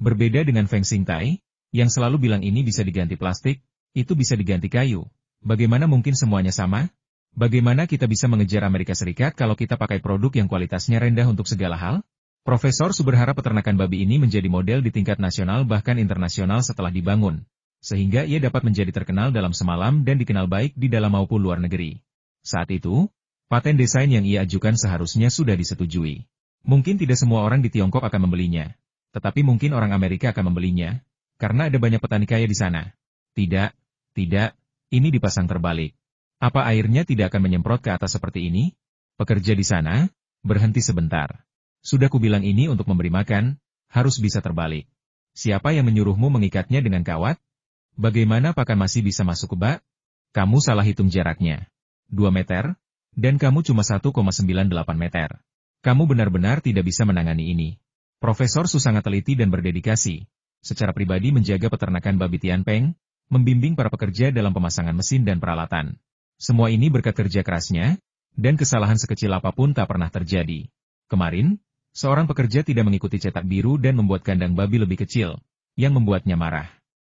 Berbeda dengan Feng Xingtai, yang selalu bilang ini bisa diganti plastik, itu bisa diganti kayu. Bagaimana mungkin semuanya sama? Bagaimana kita bisa mengejar Amerika Serikat kalau kita pakai produk yang kualitasnya rendah untuk segala hal? Profesor Su berharap peternakan babi ini menjadi model di tingkat nasional bahkan internasional setelah dibangun, sehingga ia dapat menjadi terkenal dalam semalam dan dikenal baik di dalam maupun luar negeri. Saat itu, paten desain yang ia ajukan seharusnya sudah disetujui. Mungkin tidak semua orang di Tiongkok akan membelinya, tetapi mungkin orang Amerika akan membelinya, karena ada banyak petani kaya di sana. Tidak, ini dipasang terbalik. Apa airnya tidak akan menyemprot ke atas seperti ini? Pekerja di sana, berhenti sebentar. Sudah kubilang ini untuk memberi makan, harus bisa terbalik. Siapa yang menyuruhmu mengikatnya dengan kawat? Bagaimana pakan masih bisa masuk ke bak? Kamu salah hitung jaraknya. 2 meter, dan kamu cuma 1,98 meter. Kamu benar-benar tidak bisa menangani ini. Profesor Su sangat teliti dan berdedikasi, secara pribadi menjaga peternakan babi Tianpeng, membimbing para pekerja dalam pemasangan mesin dan peralatan. Semua ini berkat kerja kerasnya, dan kesalahan sekecil apapun tak pernah terjadi. Kemarin, seorang pekerja tidak mengikuti cetak biru dan membuat kandang babi lebih kecil, yang membuatnya marah.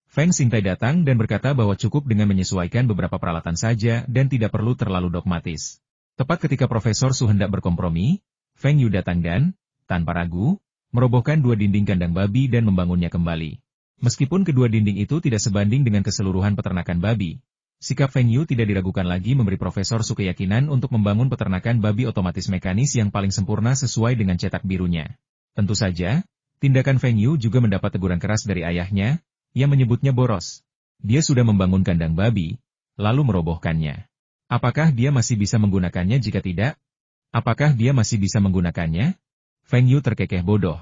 Feng Xingtai datang dan berkata bahwa cukup dengan menyesuaikan beberapa peralatan saja dan tidak perlu terlalu dogmatis. Tepat ketika Profesor Su hendak berkompromi, Feng Yu datang dan, tanpa ragu, merobohkan 2 dinding kandang babi dan membangunnya kembali. Meskipun kedua dinding itu tidak sebanding dengan keseluruhan peternakan babi, sikap Feng Yu tidak diragukan lagi memberi Profesor Su keyakinan untuk membangun peternakan babi otomatis mekanis yang paling sempurna sesuai dengan cetak birunya. Tentu saja, tindakan Feng Yu juga mendapat teguran keras dari ayahnya, yang menyebutnya boros. Dia sudah membangun kandang babi, lalu merobohkannya. Apakah dia masih bisa menggunakannya jika tidak? Apakah dia masih bisa menggunakannya? Feng Yu terkekeh bodoh.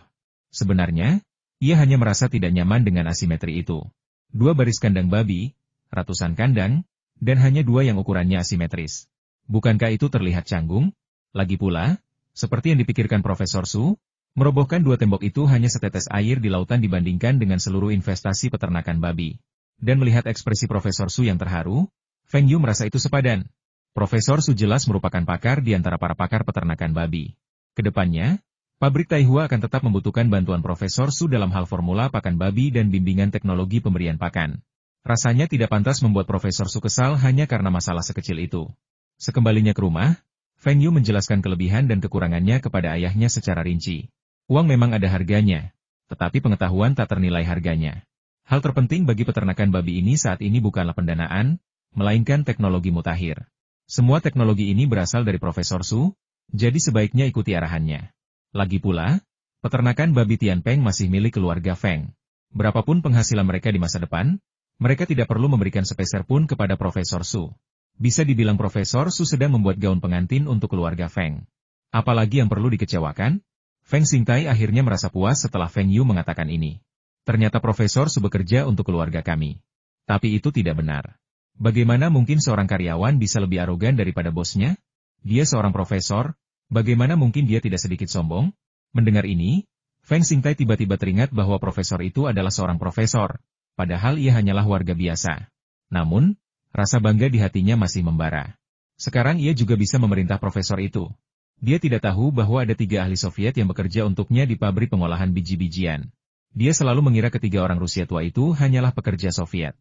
Sebenarnya, ia hanya merasa tidak nyaman dengan asimetri itu. 2 baris kandang babi, ratusan kandang, dan hanya 2 yang ukurannya asimetris. Bukankah itu terlihat canggung? Lagi pula, seperti yang dipikirkan Profesor Su, merobohkan 2 tembok itu hanya setetes air di lautan dibandingkan dengan seluruh investasi peternakan babi. Dan melihat ekspresi Profesor Su yang terharu, Feng Yu merasa itu sepadan. Profesor Su jelas merupakan pakar di antara para pakar peternakan babi. Kedepannya, pabrik Taihua akan tetap membutuhkan bantuan Profesor Su dalam hal formula pakan babi dan bimbingan teknologi pemberian pakan. Rasanya tidak pantas membuat Profesor Su kesal hanya karena masalah sekecil itu. Sekembalinya ke rumah, Feng Yu menjelaskan kelebihan dan kekurangannya kepada ayahnya secara rinci. Uang memang ada harganya, tetapi pengetahuan tak ternilai harganya. Hal terpenting bagi peternakan babi ini saat ini bukanlah pendanaan, melainkan teknologi mutakhir. Semua teknologi ini berasal dari Profesor Su, jadi sebaiknya ikuti arahannya. Lagi pula, peternakan babi Tianpeng masih milik keluarga Feng. Berapapun penghasilan mereka di masa depan, mereka tidak perlu memberikan sepeser pun kepada Profesor Su. Bisa dibilang Profesor Su sedang membuat gaun pengantin untuk keluarga Feng. Apalagi yang perlu dikecewakan? Feng Xingtai akhirnya merasa puas setelah Feng Yu mengatakan ini. Ternyata Profesor Su bekerja untuk keluarga kami. Tapi itu tidak benar. Bagaimana mungkin seorang karyawan bisa lebih arogan daripada bosnya? Dia seorang profesor, bagaimana mungkin dia tidak sedikit sombong? Mendengar ini, Feng Xingtai tiba-tiba teringat bahwa profesor itu adalah seorang profesor, padahal ia hanyalah warga biasa. Namun, rasa bangga di hatinya masih membara. Sekarang ia juga bisa memerintah profesor itu. Dia tidak tahu bahwa ada 3 ahli Soviet yang bekerja untuknya di pabrik pengolahan biji-bijian. Dia selalu mengira ketiga orang Rusia tua itu hanyalah pekerja Soviet.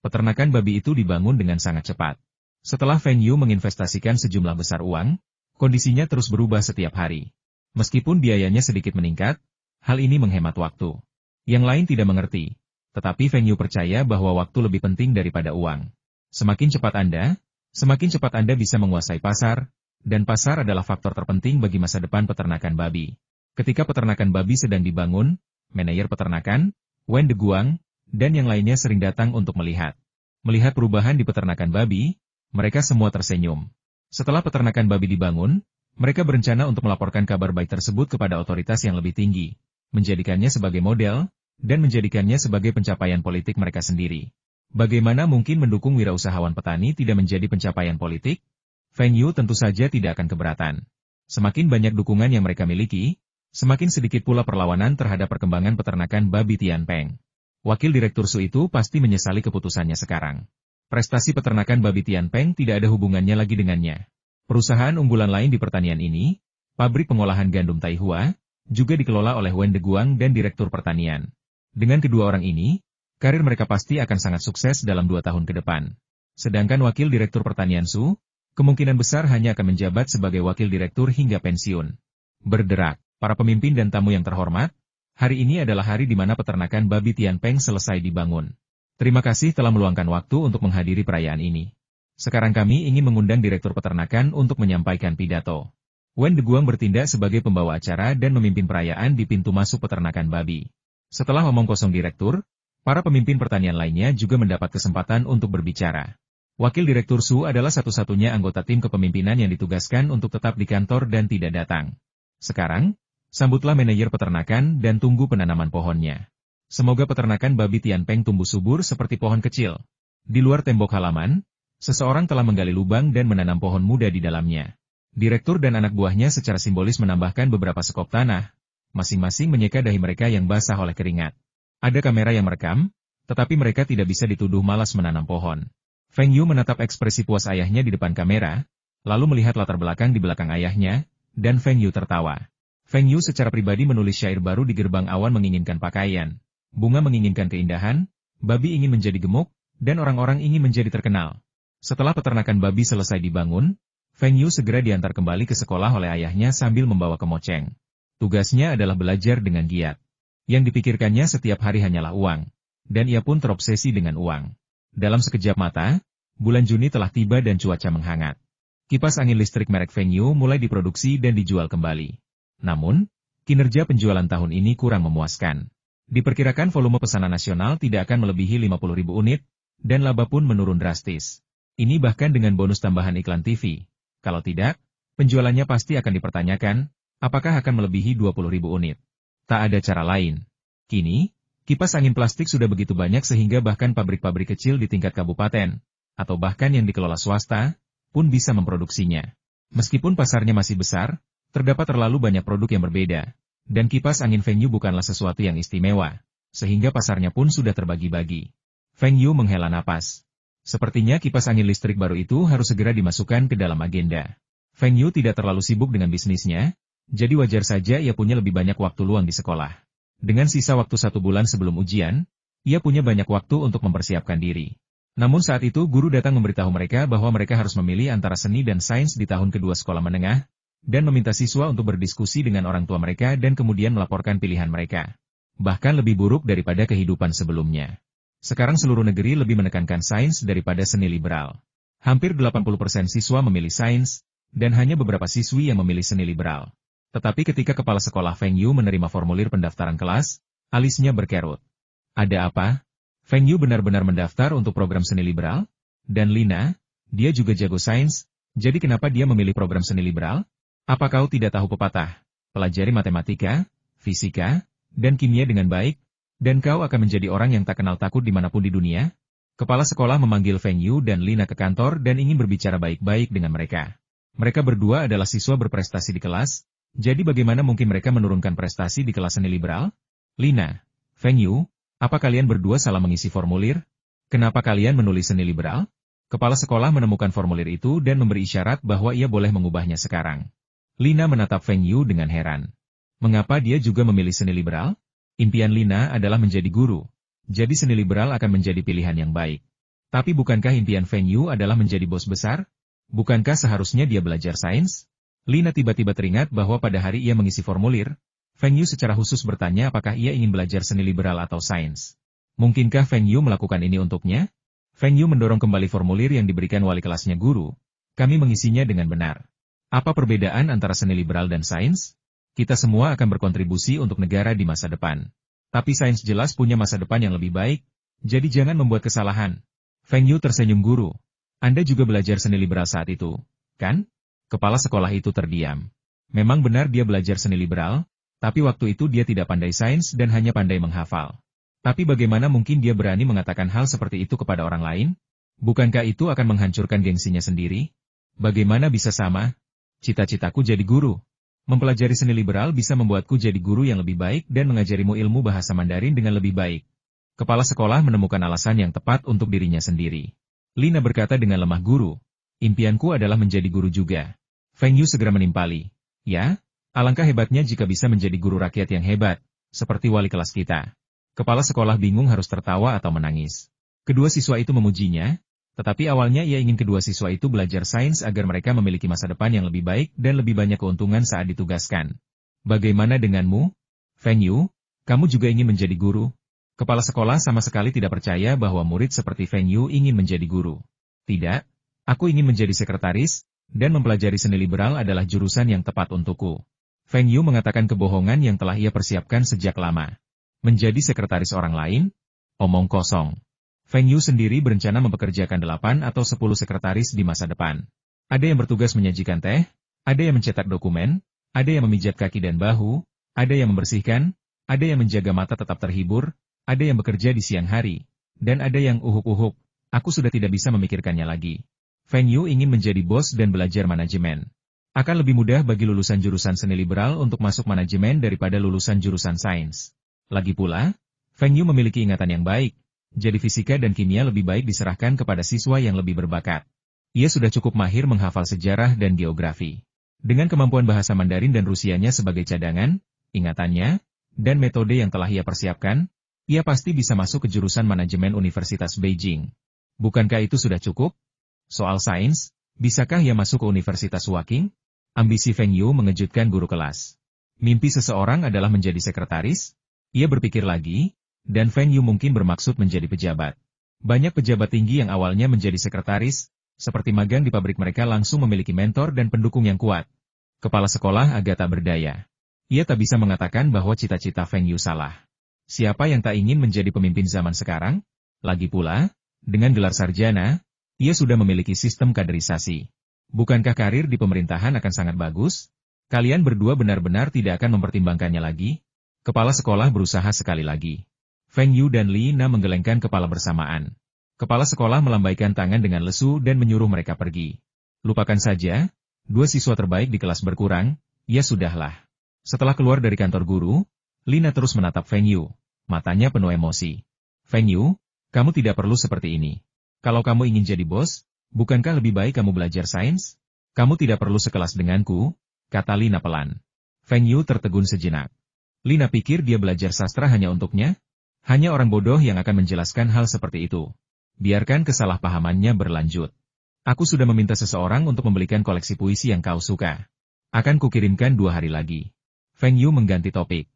Peternakan babi itu dibangun dengan sangat cepat. Setelah Feng Yu menginvestasikan sejumlah besar uang, kondisinya terus berubah setiap hari. Meskipun biayanya sedikit meningkat, hal ini menghemat waktu. Yang lain tidak mengerti, tetapi Feng Yu percaya bahwa waktu lebih penting daripada uang. Semakin cepat Anda bisa menguasai pasar, dan pasar adalah faktor terpenting bagi masa depan peternakan babi. Ketika peternakan babi sedang dibangun, manajer peternakan, Wen Deguang, dan yang lainnya sering datang untuk melihat. Melihat perubahan di peternakan babi, mereka semua tersenyum. Setelah peternakan babi dibangun, mereka berencana untuk melaporkan kabar baik tersebut kepada otoritas yang lebih tinggi, menjadikannya sebagai model, dan menjadikannya sebagai pencapaian politik mereka sendiri. Bagaimana mungkin mendukung wirausahawan petani tidak menjadi pencapaian politik? Feng Yu tentu saja tidak akan keberatan. Semakin banyak dukungan yang mereka miliki, semakin sedikit pula perlawanan terhadap perkembangan peternakan babi Tianpeng. Wakil Direktur Su itu pasti menyesali keputusannya sekarang. Prestasi peternakan babi Tianpeng tidak ada hubungannya lagi dengannya. Perusahaan unggulan lain di pertanian ini, pabrik pengolahan gandum Taihua, juga dikelola oleh Wen Deguang dan Direktur Pertanian. Dengan kedua orang ini, karir mereka pasti akan sangat sukses dalam 2 tahun ke depan. Sedangkan Wakil Direktur Pertanian Su, kemungkinan besar hanya akan menjabat sebagai Wakil Direktur hingga pensiun. Berderak, para pemimpin dan tamu yang terhormat, hari ini adalah hari di mana peternakan babi Tianpeng selesai dibangun. Terima kasih telah meluangkan waktu untuk menghadiri perayaan ini. Sekarang kami ingin mengundang Direktur Peternakan untuk menyampaikan pidato. Wen Deguang bertindak sebagai pembawa acara dan memimpin perayaan di pintu masuk peternakan babi. Setelah omong kosong Direktur, para pemimpin pertanian lainnya juga mendapat kesempatan untuk berbicara. Wakil Direktur Su adalah satu-satunya anggota tim kepemimpinan yang ditugaskan untuk tetap di kantor dan tidak datang. Sekarang, sambutlah manajer peternakan dan tunggu penanaman pohonnya. Semoga peternakan babi Tianpeng tumbuh subur seperti pohon kecil. Di luar tembok halaman, seseorang telah menggali lubang dan menanam pohon muda di dalamnya. Direktur dan anak buahnya secara simbolis menambahkan beberapa sekop tanah, masing-masing menyeka dahi mereka yang basah oleh keringat. Ada kamera yang merekam, tetapi mereka tidak bisa dituduh malas menanam pohon. Feng Yu menatap ekspresi puas ayahnya di depan kamera, lalu melihat latar belakang di belakang ayahnya, dan Feng Yu tertawa. Feng Yu secara pribadi menulis syair baru di gerbang awan menginginkan pakaian, bunga menginginkan keindahan, babi ingin menjadi gemuk, dan orang-orang ingin menjadi terkenal. Setelah peternakan babi selesai dibangun, Feng Yu segera diantar kembali ke sekolah oleh ayahnya sambil membawa kemoceng. Tugasnya adalah belajar dengan giat. Yang dipikirkannya setiap hari hanyalah uang, dan ia pun terobsesi dengan uang. Dalam sekejap mata, bulan Juni telah tiba dan cuaca menghangat. Kipas angin listrik merek Feng Yu mulai diproduksi dan dijual kembali. Namun, kinerja penjualan tahun ini kurang memuaskan. Diperkirakan volume pesanan nasional tidak akan melebihi 50.000 unit, dan laba pun menurun drastis. Ini bahkan dengan bonus tambahan iklan TV. Kalau tidak, penjualannya pasti akan dipertanyakan, apakah akan melebihi 20.000 unit. Tak ada cara lain. Kini, kipas angin plastik sudah begitu banyak sehingga bahkan pabrik-pabrik kecil di tingkat kabupaten, atau bahkan yang dikelola swasta, pun bisa memproduksinya. Meskipun pasarnya masih besar, terdapat terlalu banyak produk yang berbeda, dan kipas angin Feng Yu bukanlah sesuatu yang istimewa, sehingga pasarnya pun sudah terbagi-bagi. Feng Yu menghela napas. Sepertinya kipas angin listrik baru itu harus segera dimasukkan ke dalam agenda. Feng Yu tidak terlalu sibuk dengan bisnisnya, jadi wajar saja ia punya lebih banyak waktu luang di sekolah. Dengan sisa waktu 1 bulan sebelum ujian, ia punya banyak waktu untuk mempersiapkan diri. Namun saat itu guru datang memberitahu mereka bahwa mereka harus memilih antara seni dan sains di tahun kedua sekolah menengah, dan meminta siswa untuk berdiskusi dengan orang tua mereka dan kemudian melaporkan pilihan mereka. Bahkan lebih buruk daripada kehidupan sebelumnya. Sekarang seluruh negeri lebih menekankan sains daripada seni liberal. Hampir 80% siswa memilih sains, dan hanya beberapa siswi yang memilih seni liberal. Tetapi ketika kepala sekolah Feng Yu menerima formulir pendaftaran kelas, alisnya berkerut. Ada apa? Feng Yu benar-benar mendaftar untuk program seni liberal? Dan Lina, dia juga jago sains, jadi kenapa dia memilih program seni liberal? Apa kau tidak tahu pepatah? Pelajari matematika, fisika, dan kimia dengan baik, dan kau akan menjadi orang yang tak kenal takut dimanapun di dunia? Kepala sekolah memanggil Feng Yu dan Lina ke kantor dan ingin berbicara baik-baik dengan mereka. Mereka berdua adalah siswa berprestasi di kelas, jadi bagaimana mungkin mereka menurunkan prestasi di kelas seni liberal? Lina, Feng Yu, apa kalian berdua salah mengisi formulir? Kenapa kalian menulis seni liberal? Kepala sekolah menemukan formulir itu dan memberi isyarat bahwa ia boleh mengubahnya sekarang. Lina menatap Feng Yu dengan heran. Mengapa dia juga memilih seni liberal? Impian Lina adalah menjadi guru. Jadi seni liberal akan menjadi pilihan yang baik. Tapi bukankah impian Feng Yu adalah menjadi bos besar? Bukankah seharusnya dia belajar sains? Lina tiba-tiba teringat bahwa pada hari ia mengisi formulir, Feng Yu secara khusus bertanya apakah ia ingin belajar seni liberal atau sains. Mungkinkah Feng Yu melakukan ini untuknya? Feng Yu mendorong kembali formulir yang diberikan wali kelasnya guru. Kami mengisinya dengan benar. Apa perbedaan antara seni liberal dan sains? Kita semua akan berkontribusi untuk negara di masa depan. Tapi sains jelas punya masa depan yang lebih baik, jadi jangan membuat kesalahan. Feng Yu tersenyum guru. Anda juga belajar seni liberal saat itu, kan? Kepala sekolah itu terdiam. Memang benar dia belajar seni liberal, tapi waktu itu dia tidak pandai sains dan hanya pandai menghafal. Tapi bagaimana mungkin dia berani mengatakan hal seperti itu kepada orang lain? Bukankah itu akan menghancurkan gengsinya sendiri? Bagaimana bisa sama? Cita-citaku jadi guru. Mempelajari seni liberal bisa membuatku jadi guru yang lebih baik dan mengajarimu ilmu bahasa Mandarin dengan lebih baik. Kepala sekolah menemukan alasan yang tepat untuk dirinya sendiri. Lina berkata dengan lemah guru. Impianku adalah menjadi guru juga. Feng Yu segera menimpali. Ya, alangkah hebatnya jika bisa menjadi guru rakyat yang hebat, seperti wali kelas kita. Kepala sekolah bingung harus tertawa atau menangis. Kedua siswa itu memujinya, tetapi awalnya ia ingin kedua siswa itu belajar sains agar mereka memiliki masa depan yang lebih baik dan lebih banyak keuntungan saat ditugaskan. Bagaimana denganmu? Feng Yu, kamu juga ingin menjadi guru? Kepala sekolah sama sekali tidak percaya bahwa murid seperti Feng Yu ingin menjadi guru. Tidak, aku ingin menjadi sekretaris, dan mempelajari seni liberal adalah jurusan yang tepat untukku. Feng Yu mengatakan kebohongan yang telah ia persiapkan sejak lama. Menjadi sekretaris orang lain? Omong kosong. Feng Yu sendiri berencana mempekerjakan 8 atau 10 sekretaris di masa depan. Ada yang bertugas menyajikan teh, ada yang mencetak dokumen, ada yang memijat kaki dan bahu, ada yang membersihkan, ada yang menjaga mata tetap terhibur, ada yang bekerja di siang hari, dan ada yang uhuk-uhuk. Aku sudah tidak bisa memikirkannya lagi. Feng Yu ingin menjadi bos dan belajar manajemen. Akan lebih mudah bagi lulusan jurusan seni liberal untuk masuk manajemen daripada lulusan jurusan sains. Lagi pula, Feng Yu memiliki ingatan yang baik, jadi fisika dan kimia lebih baik diserahkan kepada siswa yang lebih berbakat. Ia sudah cukup mahir menghafal sejarah dan geografi. Dengan kemampuan bahasa Mandarin dan Rusianya sebagai cadangan, ingatannya, dan metode yang telah ia persiapkan, ia pasti bisa masuk ke jurusan manajemen Universitas Beijing. Bukankah itu sudah cukup? Soal sains, bisakah ia masuk ke Universitas Waking? Ambisi Feng Yu mengejutkan guru kelas. Mimpi seseorang adalah menjadi sekretaris? Ia berpikir lagi, dan Feng Yu mungkin bermaksud menjadi pejabat. Banyak pejabat tinggi yang awalnya menjadi sekretaris, seperti magang di pabrik mereka langsung memiliki mentor dan pendukung yang kuat. Kepala sekolah agak tak berdaya. Ia tak bisa mengatakan bahwa cita-cita Feng Yu salah. Siapa yang tak ingin menjadi pemimpin zaman sekarang? Lagi pula, dengan gelar sarjana, ia sudah memiliki sistem kaderisasi. Bukankah karir di pemerintahan akan sangat bagus? Kalian berdua benar-benar tidak akan mempertimbangkannya lagi? Kepala sekolah berusaha sekali lagi. Feng Yu dan Li Na menggelengkan kepala bersamaan. Kepala sekolah melambaikan tangan dengan lesu dan menyuruh mereka pergi. Lupakan saja, 2 siswa terbaik di kelas berkurang, ya sudahlah. Setelah keluar dari kantor guru, Li Na terus menatap Feng Yu. Matanya penuh emosi. Feng Yu, kamu tidak perlu seperti ini. Kalau kamu ingin jadi bos, bukankah lebih baik kamu belajar sains? Kamu tidak perlu sekelas denganku, kata Li Na pelan. Feng Yu tertegun sejenak. Li Na pikir dia belajar sastra hanya untuknya? Hanya orang bodoh yang akan menjelaskan hal seperti itu. Biarkan kesalahpahamannya berlanjut. Aku sudah meminta seseorang untuk membelikan koleksi puisi yang kau suka. Akan kukirimkan 2 hari lagi. Feng Yu mengganti topik.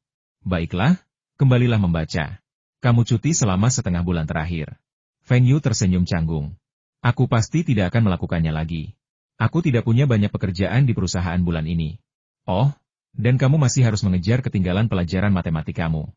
Baiklah, kembalilah membaca. Kamu cuti selama setengah bulan terakhir. Feng Yu tersenyum canggung. Aku pasti tidak akan melakukannya lagi. Aku tidak punya banyak pekerjaan di perusahaan bulan ini. Oh, dan kamu masih harus mengejar ketinggalan pelajaran matematikamu.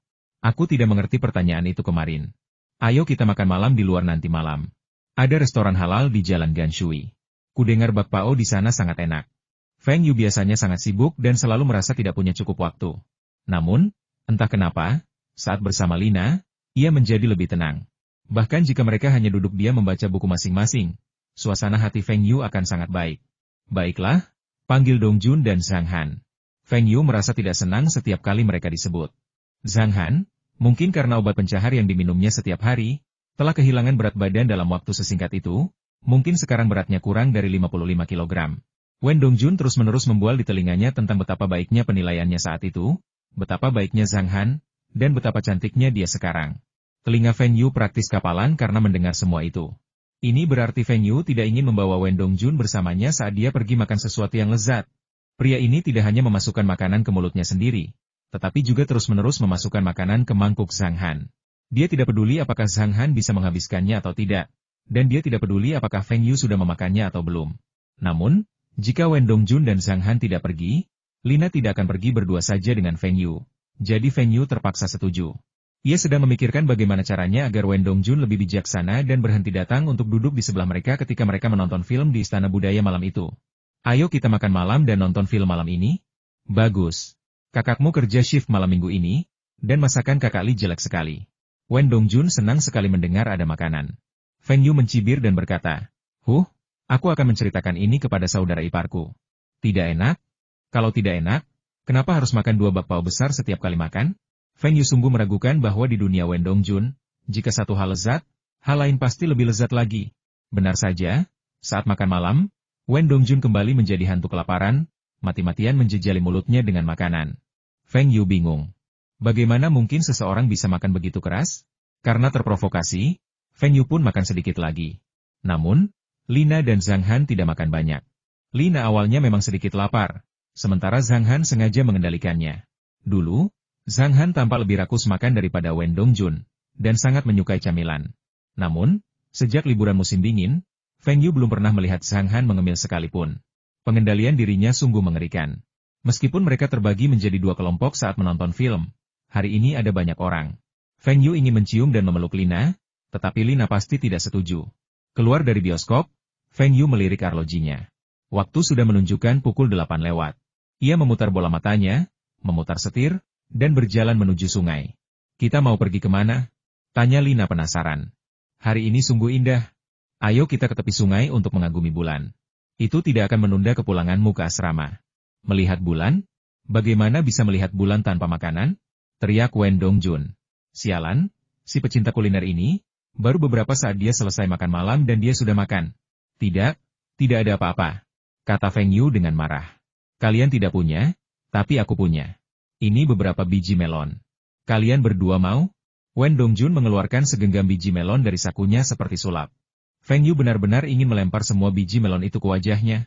Aku tidak mengerti pertanyaan itu kemarin. Ayo kita makan malam di luar nanti malam. Ada restoran halal di Jalan Ganshui. Kudengar bakpao di sana sangat enak. Feng Yu biasanya sangat sibuk dan selalu merasa tidak punya cukup waktu. Namun, entah kenapa, saat bersama Lina, ia menjadi lebih tenang. Bahkan jika mereka hanya duduk diam membaca buku masing-masing, suasana hati Feng Yu akan sangat baik. Baiklah, panggil Dong Jun dan Zhang Han. Feng Yu merasa tidak senang setiap kali mereka disebut. Zhang Han, mungkin karena obat pencahar yang diminumnya setiap hari, telah kehilangan berat badan dalam waktu sesingkat itu, mungkin sekarang beratnya kurang dari 55 kg. Wen Dong Jun terus-menerus membual di telinganya tentang betapa baiknya penilaiannya saat itu, betapa baiknya Zhang Han, dan betapa cantiknya dia sekarang. Telinga Feng Yu praktis kapalan karena mendengar semua itu. Ini berarti Feng Yu tidak ingin membawa Wen Dong Jun bersamanya saat dia pergi makan sesuatu yang lezat. Pria ini tidak hanya memasukkan makanan ke mulutnya sendiri, tetapi juga terus-menerus memasukkan makanan ke mangkuk Zhang Han. Dia tidak peduli apakah Zhang Han bisa menghabiskannya atau tidak, dan dia tidak peduli apakah Feng Yu sudah memakannya atau belum. Namun, jika Wen Dong Jun dan Zhang Han tidak pergi, Lina tidak akan pergi berdua saja dengan Feng Yu. Jadi Feng Yu terpaksa setuju. Ia sedang memikirkan bagaimana caranya agar Wen Dong Jun lebih bijaksana dan berhenti datang untuk duduk di sebelah mereka ketika mereka menonton film di Istana Budaya malam itu. Ayo kita makan malam dan nonton film malam ini? Bagus. Kakakmu kerja shift malam minggu ini, dan masakan kakak Li jelek sekali. Wen Dong Jun senang sekali mendengar ada makanan. Feng Yu mencibir dan berkata, aku akan menceritakan ini kepada saudara iparku. Tidak enak? Kalau tidak enak, kenapa harus makan 2 bakpao besar setiap kali makan? Feng Yu sungguh meragukan bahwa di dunia Wen Dong Jun, jika satu hal lezat, hal lain pasti lebih lezat lagi. Benar saja, saat makan malam, Wen Dong Jun kembali menjadi hantu kelaparan, mati-matian menjejali mulutnya dengan makanan. Feng Yu bingung. Bagaimana mungkin seseorang bisa makan begitu keras? Karena terprovokasi, Feng Yu pun makan sedikit lagi. Namun, Lina dan Zhang Han tidak makan banyak. Lina awalnya memang sedikit lapar, sementara Zhang Han sengaja mengendalikannya. Dulu, Zhang Han tampak lebih rakus makan daripada Wen Dongjun, dan sangat menyukai camilan. Namun, sejak liburan musim dingin, Feng Yu belum pernah melihat Zhang Han mengemil sekalipun. Pengendalian dirinya sungguh mengerikan. Meskipun mereka terbagi menjadi dua kelompok saat menonton film, hari ini ada banyak orang. Feng Yu ingin mencium dan memeluk Lina, tetapi Lina pasti tidak setuju. Keluar dari bioskop, Feng Yu melirik arlojinya. Waktu sudah menunjukkan pukul 8 lewat. Ia memutar bola matanya, memutar setir, dan berjalan menuju sungai. Kita mau pergi kemana? Tanya Lina penasaran. Hari ini sungguh indah. Ayo kita ke tepi sungai untuk mengagumi bulan. Itu tidak akan menunda kepulanganmu ke asrama. Melihat bulan? Bagaimana bisa melihat bulan tanpa makanan? Teriak Wen Dongjun. Sialan, si pecinta kuliner ini, baru beberapa saat dia selesai makan malam dan dia sudah makan. Tidak ada apa-apa. Kata Feng Yu dengan marah. Kalian tidak punya, tapi aku punya. Ini beberapa biji melon. Kalian berdua mau? Wen Dongjun mengeluarkan segenggam biji melon dari sakunya seperti sulap. Feng Yu benar-benar ingin melempar semua biji melon itu ke wajahnya.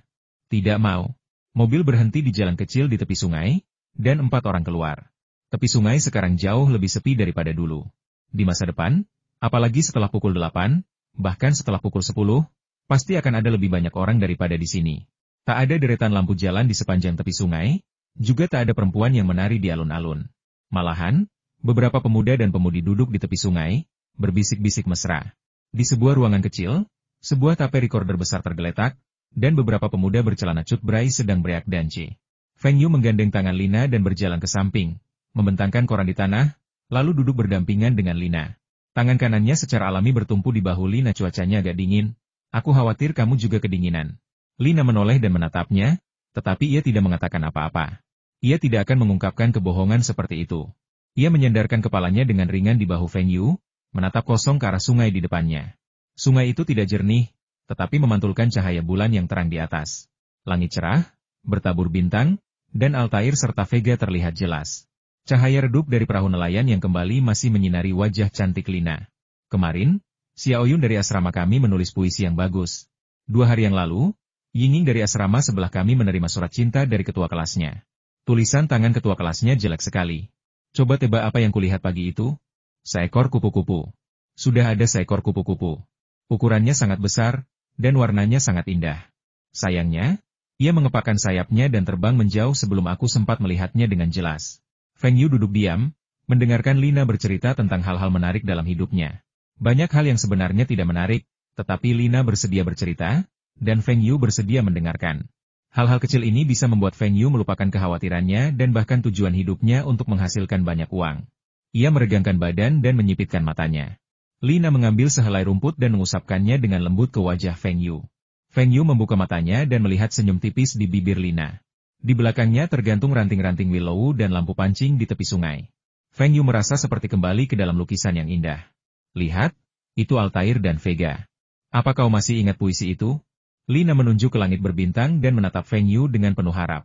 Tidak mau. Mobil berhenti di jalan kecil di tepi sungai, dan 4 orang keluar. Tepi sungai sekarang jauh lebih sepi daripada dulu. Di masa depan, apalagi setelah pukul 8, bahkan setelah pukul 10, pasti akan ada lebih banyak orang daripada di sini. Tak ada deretan lampu jalan di sepanjang tepi sungai, juga tak ada perempuan yang menari di alun-alun. Malahan, beberapa pemuda dan pemudi duduk di tepi sungai, berbisik-bisik mesra. Di sebuah ruangan kecil, sebuah tape recorder besar tergeletak, dan beberapa pemuda bercelana cutbray sedang beriak dance. Feng Yu menggandeng tangan Lina dan berjalan ke samping, membentangkan koran di tanah, lalu duduk berdampingan dengan Lina. Tangan kanannya secara alami bertumpu di bahu Lina. Cuacanya agak dingin. Aku khawatir kamu juga kedinginan. Lina menoleh dan menatapnya, tetapi ia tidak mengatakan apa-apa. Ia tidak akan mengungkapkan kebohongan seperti itu. Ia menyandarkan kepalanya dengan ringan di bahu Feng Yu, menatap kosong ke arah sungai di depannya. Sungai itu tidak jernih, tetapi memantulkan cahaya bulan yang terang di atas. Langit cerah, bertabur bintang, dan Altair serta Vega terlihat jelas. Cahaya redup dari perahu nelayan yang kembali masih menyinari wajah cantik Lina. Kemarin, Xiao Yun dari asrama kami menulis puisi yang bagus. 2 hari yang lalu, Yinging dari asrama sebelah kami menerima surat cinta dari ketua kelasnya. Tulisan tangan ketua kelasnya jelek sekali. Coba tebak apa yang kulihat pagi itu? Seekor kupu-kupu. Sudah ada seekor kupu-kupu. Ukurannya sangat besar, dan warnanya sangat indah. Sayangnya, ia mengepakkan sayapnya dan terbang menjauh sebelum aku sempat melihatnya dengan jelas. Feng Yu duduk diam, mendengarkan Lina bercerita tentang hal-hal menarik dalam hidupnya. Banyak hal yang sebenarnya tidak menarik, tetapi Lina bersedia bercerita, dan Feng Yu bersedia mendengarkan. Hal-hal kecil ini bisa membuat Feng Yu melupakan kekhawatirannya dan bahkan tujuan hidupnya untuk menghasilkan banyak uang. Ia meregangkan badan dan menyipitkan matanya. Lina mengambil sehelai rumput dan mengusapkannya dengan lembut ke wajah Feng Yu. Feng Yu membuka matanya dan melihat senyum tipis di bibir Lina. Di belakangnya tergantung ranting-ranting willow dan lampu pancing di tepi sungai. Feng Yu merasa seperti kembali ke dalam lukisan yang indah. Lihat, itu Altair dan Vega. Apa kau masih ingat puisi itu? Lina menunjuk ke langit berbintang dan menatap Feng Yu dengan penuh harap.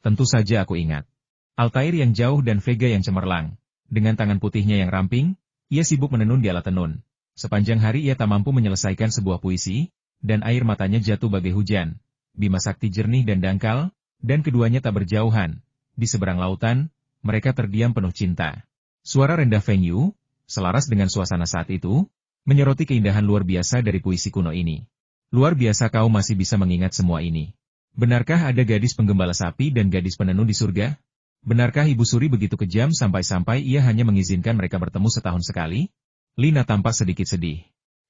Tentu saja aku ingat. Altair yang jauh dan Vega yang cemerlang. Dengan tangan putihnya yang ramping, ia sibuk menenun di alat tenun. Sepanjang hari ia tak mampu menyelesaikan sebuah puisi, dan air matanya jatuh bagai hujan. Bima Sakti jernih dan dangkal, dan keduanya tak berjauhan. Di seberang lautan, mereka terdiam penuh cinta. Suara rendah Feng Yu, selaras dengan suasana saat itu, menyoroti keindahan luar biasa dari puisi kuno ini. Luar biasa kau masih bisa mengingat semua ini. Benarkah ada gadis penggembala sapi dan gadis penenun di surga? Benarkah Ibu Suri begitu kejam sampai-sampai ia hanya mengizinkan mereka bertemu setahun sekali? Lina tampak sedikit sedih.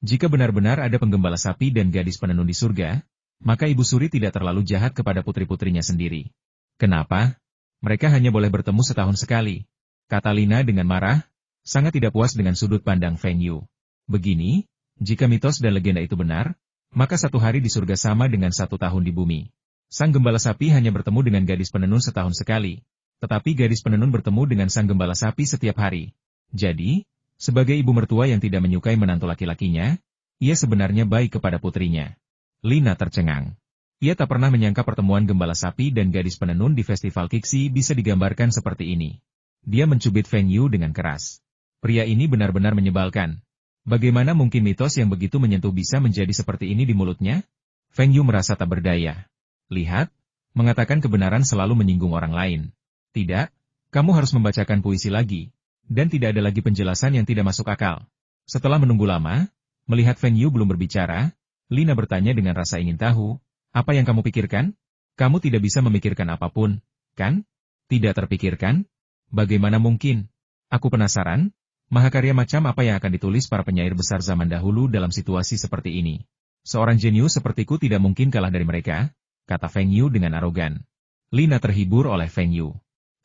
Jika benar-benar ada penggembala sapi dan gadis penenun di surga, maka Ibu Suri tidak terlalu jahat kepada putri-putrinya sendiri. Kenapa? Mereka hanya boleh bertemu setahun sekali. Kata Lina dengan marah, sangat tidak puas dengan sudut pandang Feng Yu. Begini, jika mitos dan legenda itu benar, maka 1 hari di surga sama dengan 1 tahun di bumi. Sang gembala sapi hanya bertemu dengan gadis penenun setahun sekali, tetapi gadis penenun bertemu dengan sang gembala sapi setiap hari. Jadi, sebagai ibu mertua yang tidak menyukai menantu laki-lakinya, ia sebenarnya baik kepada putrinya. Lina tercengang. Ia tak pernah menyangka pertemuan gembala sapi dan gadis penenun di festival Kiksi bisa digambarkan seperti ini. Dia mencubit Feng Yu dengan keras. Pria ini benar-benar menyebalkan. Bagaimana mungkin mitos yang begitu menyentuh bisa menjadi seperti ini di mulutnya? Feng Yu merasa tak berdaya. Lihat, mengatakan kebenaran selalu menyinggung orang lain. Tidak, kamu harus membacakan puisi lagi. Dan tidak ada lagi penjelasan yang tidak masuk akal. Setelah menunggu lama, melihat Feng Yu belum berbicara, Lina bertanya dengan rasa ingin tahu, apa yang kamu pikirkan? Kamu tidak bisa memikirkan apapun, kan? Tidak terpikirkan? Bagaimana mungkin? Aku penasaran, mahakarya macam apa yang akan ditulis para penyair besar zaman dahulu dalam situasi seperti ini. Seorang jenius sepertiku tidak mungkin kalah dari mereka, kata Feng Yu dengan arogan. Lina terhibur oleh Feng Yu.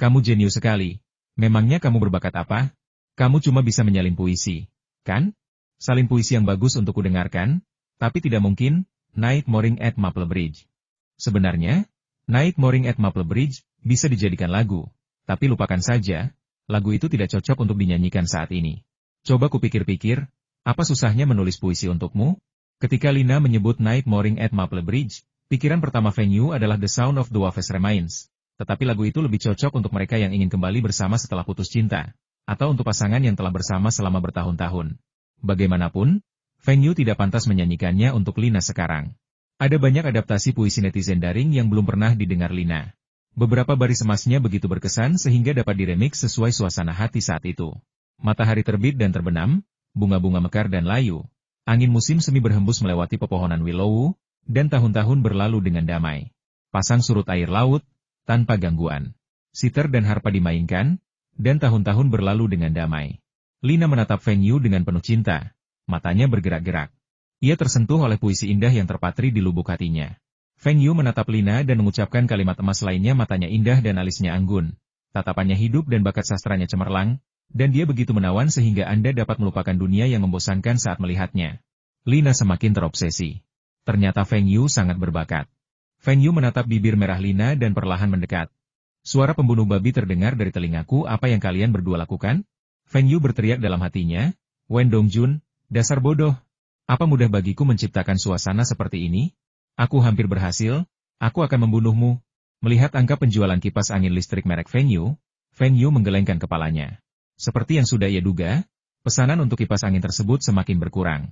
Kamu jenius sekali. Memangnya kamu berbakat apa? Kamu cuma bisa menyalin puisi, kan? Salin puisi yang bagus untuk kudengarkan, tapi tidak mungkin, Night Morning at Maple Bridge. Sebenarnya, Night Morning at Maple Bridge bisa dijadikan lagu. Tapi lupakan saja, lagu itu tidak cocok untuk dinyanyikan saat ini. Coba kupikir-pikir, apa susahnya menulis puisi untukmu? Ketika Lina menyebut Night Morning at Maple Bridge, pikiran pertama Feng Yu adalah The Sound of the Waves Remains. Tetapi lagu itu lebih cocok untuk mereka yang ingin kembali bersama setelah putus cinta, atau untuk pasangan yang telah bersama selama bertahun-tahun. Bagaimanapun, Feng Yu tidak pantas menyanyikannya untuk Lina sekarang. Ada banyak adaptasi puisi netizen daring yang belum pernah didengar Lina. Beberapa baris emasnya begitu berkesan sehingga dapat diremix sesuai suasana hati saat itu. Matahari terbit dan terbenam, bunga-bunga mekar dan layu. Angin musim semi berhembus melewati pepohonan willow, dan tahun-tahun berlalu dengan damai. Pasang surut air laut, tanpa gangguan. Sitar dan harpa dimainkan, dan tahun-tahun berlalu dengan damai. Lina menatap Feng Yu dengan penuh cinta. Matanya bergerak-gerak. Ia tersentuh oleh puisi indah yang terpatri di lubuk hatinya. Feng Yu menatap Lina dan mengucapkan kalimat emas lainnya, matanya indah dan alisnya anggun. Tatapannya hidup dan bakat sastranya cemerlang, dan dia begitu menawan sehingga Anda dapat melupakan dunia yang membosankan saat melihatnya. Lina semakin terobsesi. Ternyata Feng Yu sangat berbakat. Feng Yu menatap bibir merah Lina dan perlahan mendekat. Suara pembunuh babi terdengar dari telingaku, apa yang kalian berdua lakukan? Feng Yu berteriak dalam hatinya, Wen Dongjun, dasar bodoh. Apa mudah bagiku menciptakan suasana seperti ini? Aku hampir berhasil, aku akan membunuhmu. Melihat angka penjualan kipas angin listrik merek Feng Yu menggelengkan kepalanya. Seperti yang sudah ia duga, pesanan untuk kipas angin tersebut semakin berkurang.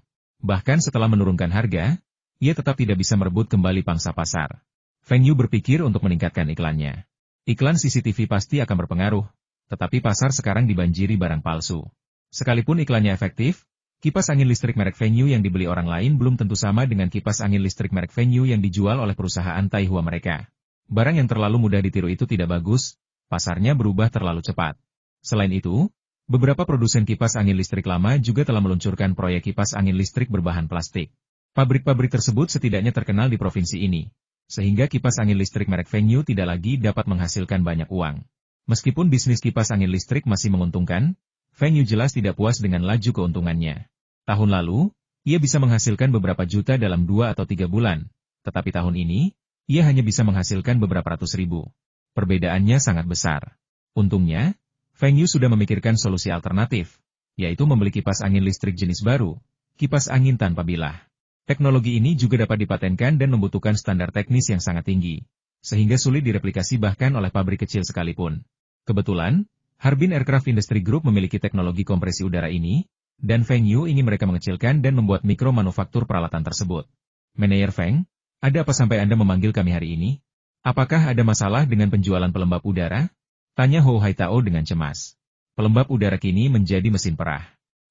Bahkan setelah menurunkan harga, ia tetap tidak bisa merebut kembali pangsa pasar. Feng Yu berpikir untuk meningkatkan iklannya. Iklan CCTV pasti akan berpengaruh, tetapi pasar sekarang dibanjiri barang palsu. Sekalipun iklannya efektif, kipas angin listrik merek Feng Yu yang dibeli orang lain belum tentu sama dengan kipas angin listrik merek Feng Yu yang dijual oleh perusahaan Taihua mereka. Barang yang terlalu mudah ditiru itu tidak bagus, pasarnya berubah terlalu cepat. Selain itu, beberapa produsen kipas angin listrik lama juga telah meluncurkan proyek kipas angin listrik berbahan plastik. Pabrik-pabrik tersebut setidaknya terkenal di provinsi ini, sehingga kipas angin listrik merek Feng Yu tidak lagi dapat menghasilkan banyak uang. Meskipun bisnis kipas angin listrik masih menguntungkan, Feng Yu jelas tidak puas dengan laju keuntungannya. Tahun lalu, ia bisa menghasilkan beberapa juta dalam 2 atau 3 bulan, tetapi tahun ini, ia hanya bisa menghasilkan beberapa ratus ribu. Perbedaannya sangat besar. Untungnya, Feng Yu sudah memikirkan solusi alternatif, yaitu membeli kipas angin listrik jenis baru, kipas angin tanpa bilah. Teknologi ini juga dapat dipatenkan dan membutuhkan standar teknis yang sangat tinggi, sehingga sulit direplikasi bahkan oleh pabrik kecil sekalipun. Kebetulan, Harbin Aircraft Industry Group memiliki teknologi kompresi udara ini, dan Feng Yu ingin mereka mengecilkan dan membuat mikro manufaktur peralatan tersebut. Manajer Feng, ada apa sampai Anda memanggil kami hari ini? Apakah ada masalah dengan penjualan pelembab udara? Tanya Hou Haitao dengan cemas. Pelembab udara kini menjadi mesin perah.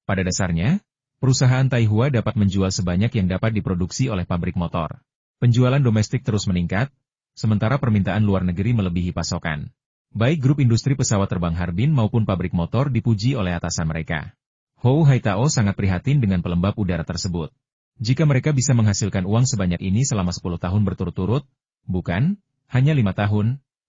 Pada dasarnya, perusahaan Taihua dapat menjual sebanyak yang dapat diproduksi oleh pabrik motor. Penjualan domestik terus meningkat, sementara permintaan luar negeri melebihi pasokan. Baik grup industri pesawat terbang Harbin maupun pabrik motor dipuji oleh atasan mereka. Hou Haitao sangat prihatin dengan pelembab udara tersebut. Jika mereka bisa menghasilkan uang sebanyak ini selama 10 tahun berturut-turut, bukan, hanya 5 tahun,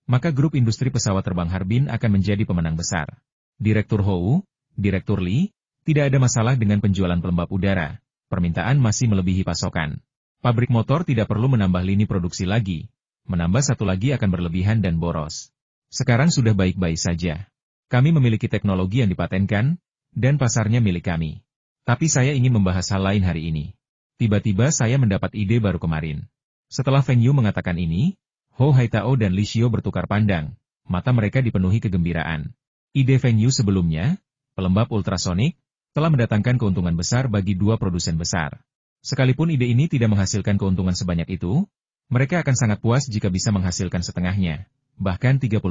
maka grup industri pesawat terbang Harbin akan menjadi pemenang besar. Direktur Hou, Direktur Li, tidak ada masalah dengan penjualan pelembab udara, permintaan masih melebihi pasokan. Pabrik motor tidak perlu menambah lini produksi lagi, menambah satu lagi akan berlebihan dan boros. Sekarang sudah baik-baik saja. Kami memiliki teknologi yang dipatenkan, dan pasarnya milik kami. Tapi saya ingin membahas hal lain hari ini. Tiba-tiba saya mendapat ide baru kemarin. Setelah Feng Yu mengatakan ini, Hou Haitao dan Li Xiao bertukar pandang, mata mereka dipenuhi kegembiraan. Ide Feng Yu sebelumnya, pelembab ultrasonik, telah mendatangkan keuntungan besar bagi dua produsen besar. Sekalipun ide ini tidak menghasilkan keuntungan sebanyak itu, mereka akan sangat puas jika bisa menghasilkan setengahnya, bahkan 30%.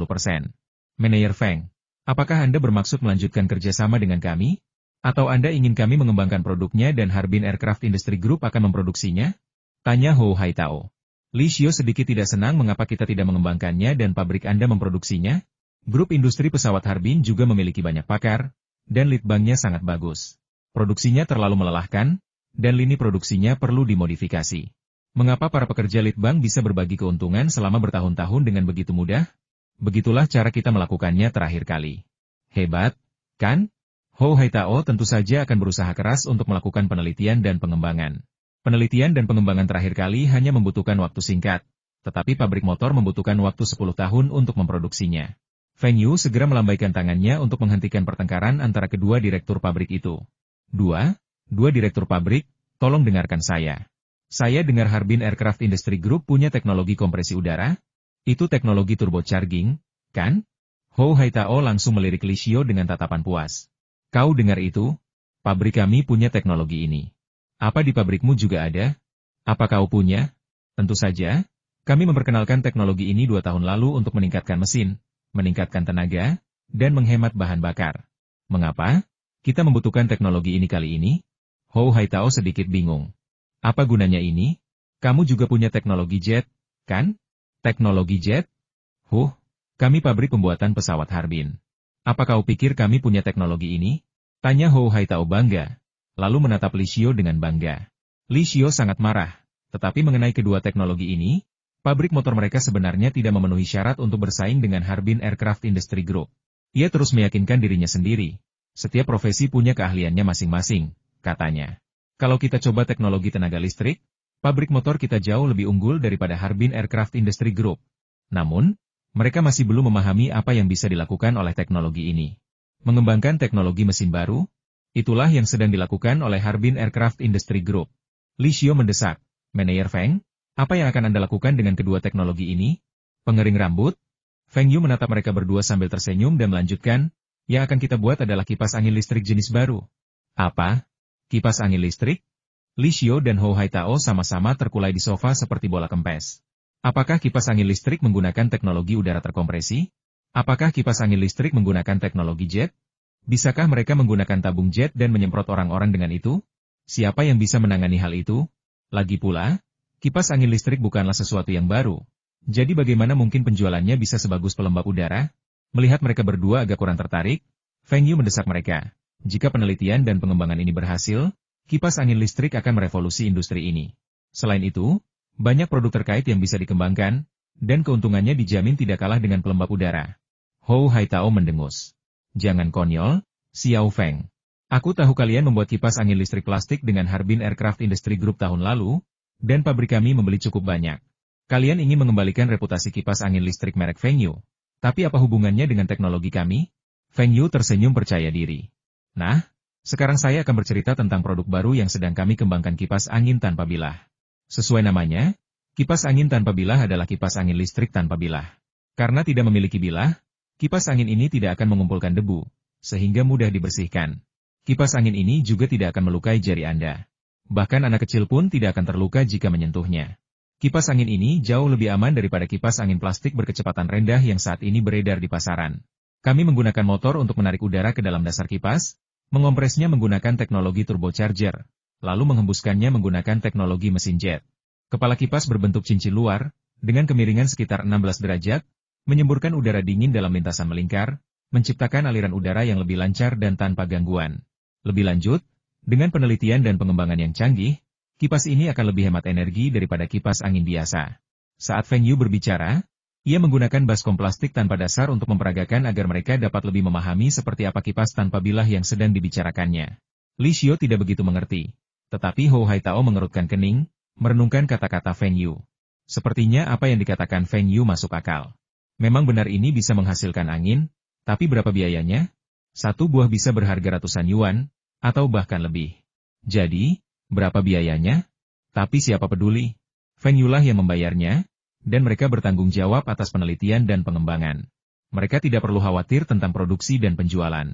Manajer Feng, apakah Anda bermaksud melanjutkan kerjasama dengan kami? Atau Anda ingin kami mengembangkan produknya dan Harbin Aircraft Industry Group akan memproduksinya? Tanya Hou Haitao. Li Xiao sedikit tidak senang mengapa kita tidak mengembangkannya dan pabrik Anda memproduksinya. Grup industri pesawat Harbin juga memiliki banyak pakar, dan litbangnya sangat bagus. Produksinya terlalu melelahkan, dan lini produksinya perlu dimodifikasi. Mengapa para pekerja litbang bisa berbagi keuntungan selama bertahun-tahun dengan begitu mudah? Begitulah cara kita melakukannya terakhir kali. Hebat, kan? Hou Haitao tentu saja akan berusaha keras untuk melakukan penelitian dan pengembangan. Penelitian dan pengembangan terakhir kali hanya membutuhkan waktu singkat, tetapi pabrik motor membutuhkan waktu 10 tahun untuk memproduksinya. Feng Yu segera melambaikan tangannya untuk menghentikan pertengkaran antara kedua direktur pabrik itu. Dua direktur pabrik, tolong dengarkan saya. Saya dengar Harbin Aircraft Industry Group punya teknologi kompresi udara? Itu teknologi turbocharging, kan? Hou Haitao langsung melirik Li Xiao dengan tatapan puas. Kau dengar itu? Pabrik kami punya teknologi ini. Apa di pabrikmu juga ada? Apa kau punya? Tentu saja, kami memperkenalkan teknologi ini 2 tahun lalu untuk meningkatkan mesin, meningkatkan tenaga, dan menghemat bahan bakar. Mengapa? Kita membutuhkan teknologi ini kali ini? Hou Haitao sedikit bingung. Apa gunanya ini? Kamu juga punya teknologi jet, kan? Teknologi jet? Kami pabrik pembuatan pesawat Harbin. Apa kau pikir kami punya teknologi ini? Tanya Hou Haitao bangga, lalu menatap Li Xiao dengan bangga. Li Xiao sangat marah, tetapi mengenai kedua teknologi ini, pabrik motor mereka sebenarnya tidak memenuhi syarat untuk bersaing dengan Harbin Aircraft Industry Group. Ia terus meyakinkan dirinya sendiri. Setiap profesi punya keahliannya masing-masing, katanya. Kalau kita coba teknologi tenaga listrik, pabrik motor kita jauh lebih unggul daripada Harbin Aircraft Industry Group. Namun, mereka masih belum memahami apa yang bisa dilakukan oleh teknologi ini. Mengembangkan teknologi mesin baru, itulah yang sedang dilakukan oleh Harbin Aircraft Industry Group. Li Xiao mendesak, Manajer Feng, apa yang akan Anda lakukan dengan kedua teknologi ini? Pengering rambut? Feng Yu menatap mereka berdua sambil tersenyum dan melanjutkan, yang akan kita buat adalah kipas angin listrik jenis baru. Apa? Kipas angin listrik? Li Xiao dan Hou Haitao sama-sama terkulai di sofa seperti bola kempes. Apakah kipas angin listrik menggunakan teknologi udara terkompresi? Apakah kipas angin listrik menggunakan teknologi jet? Bisakah mereka menggunakan tabung jet dan menyemprot orang-orang dengan itu? Siapa yang bisa menangani hal itu? Lagi pula, kipas angin listrik bukanlah sesuatu yang baru. Jadi bagaimana mungkin penjualannya bisa sebagus pelembab udara? Melihat mereka berdua agak kurang tertarik, Feng Yu mendesak mereka. Jika penelitian dan pengembangan ini berhasil, kipas angin listrik akan merevolusi industri ini. Selain itu, banyak produk terkait yang bisa dikembangkan, dan keuntungannya dijamin tidak kalah dengan pelembab udara. Hou Haitao mendengus. Jangan konyol, Xiao Feng. Aku tahu kalian membuat kipas angin listrik plastik dengan Harbin Aircraft Industry Group tahun lalu, dan pabrik kami membeli cukup banyak. Kalian ingin mengembalikan reputasi kipas angin listrik merek Feng Yu. Tapi apa hubungannya dengan teknologi kami? Feng Yu tersenyum percaya diri. Nah, sekarang saya akan bercerita tentang produk baru yang sedang kami kembangkan, kipas angin tanpa bilah. Sesuai namanya, kipas angin tanpa bilah adalah kipas angin listrik tanpa bilah. Karena tidak memiliki bilah, kipas angin ini tidak akan mengumpulkan debu, sehingga mudah dibersihkan. Kipas angin ini juga tidak akan melukai jari Anda. Bahkan anak kecil pun tidak akan terluka jika menyentuhnya. Kipas angin ini jauh lebih aman daripada kipas angin plastik berkecepatan rendah yang saat ini beredar di pasaran. Kami menggunakan motor untuk menarik udara ke dalam dasar kipas, mengompresnya menggunakan teknologi turbocharger, lalu menghembuskannya menggunakan teknologi mesin jet. Kepala kipas berbentuk cincin luar, dengan kemiringan sekitar 16 derajat, menyemburkan udara dingin dalam lintasan melingkar, menciptakan aliran udara yang lebih lancar dan tanpa gangguan. Lebih lanjut, dengan penelitian dan pengembangan yang canggih, kipas ini akan lebih hemat energi daripada kipas angin biasa. Saat Feng Yu berbicara, ia menggunakan baskom plastik tanpa dasar untuk memperagakan agar mereka dapat lebih memahami seperti apa kipas tanpa bilah yang sedang dibicarakannya. Li Xiao tidak begitu mengerti, tetapi Hou Haitao mengerutkan kening, merenungkan kata-kata Feng Yu. Sepertinya apa yang dikatakan Feng Yu masuk akal. Memang benar ini bisa menghasilkan angin, tapi berapa biayanya? Satu buah bisa berharga ratusan yuan, atau bahkan lebih. Jadi, berapa biayanya? Tapi siapa peduli? Feng Yu lah yang membayarnya, dan mereka bertanggung jawab atas penelitian dan pengembangan. Mereka tidak perlu khawatir tentang produksi dan penjualan.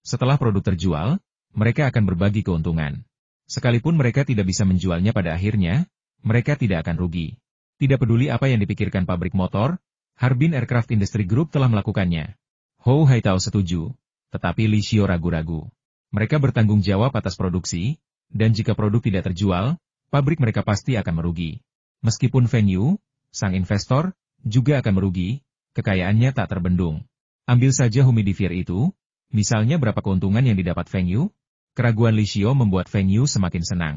Setelah produk terjual, mereka akan berbagi keuntungan. Sekalipun mereka tidak bisa menjualnya pada akhirnya, mereka tidak akan rugi. Tidak peduli apa yang dipikirkan pabrik motor, Harbin Aircraft Industry Group telah melakukannya. Hou Haitao setuju, tetapi Li Xiao ragu-ragu. Mereka bertanggung jawab atas produksi, dan jika produk tidak terjual, pabrik mereka pasti akan merugi. Meskipun Feng Yu, sang investor, juga akan merugi, kekayaannya tak terbendung. Ambil saja humidifier itu, misalnya berapa keuntungan yang didapat Feng Yu? Keraguan Li Xiao membuat Feng Yu semakin senang.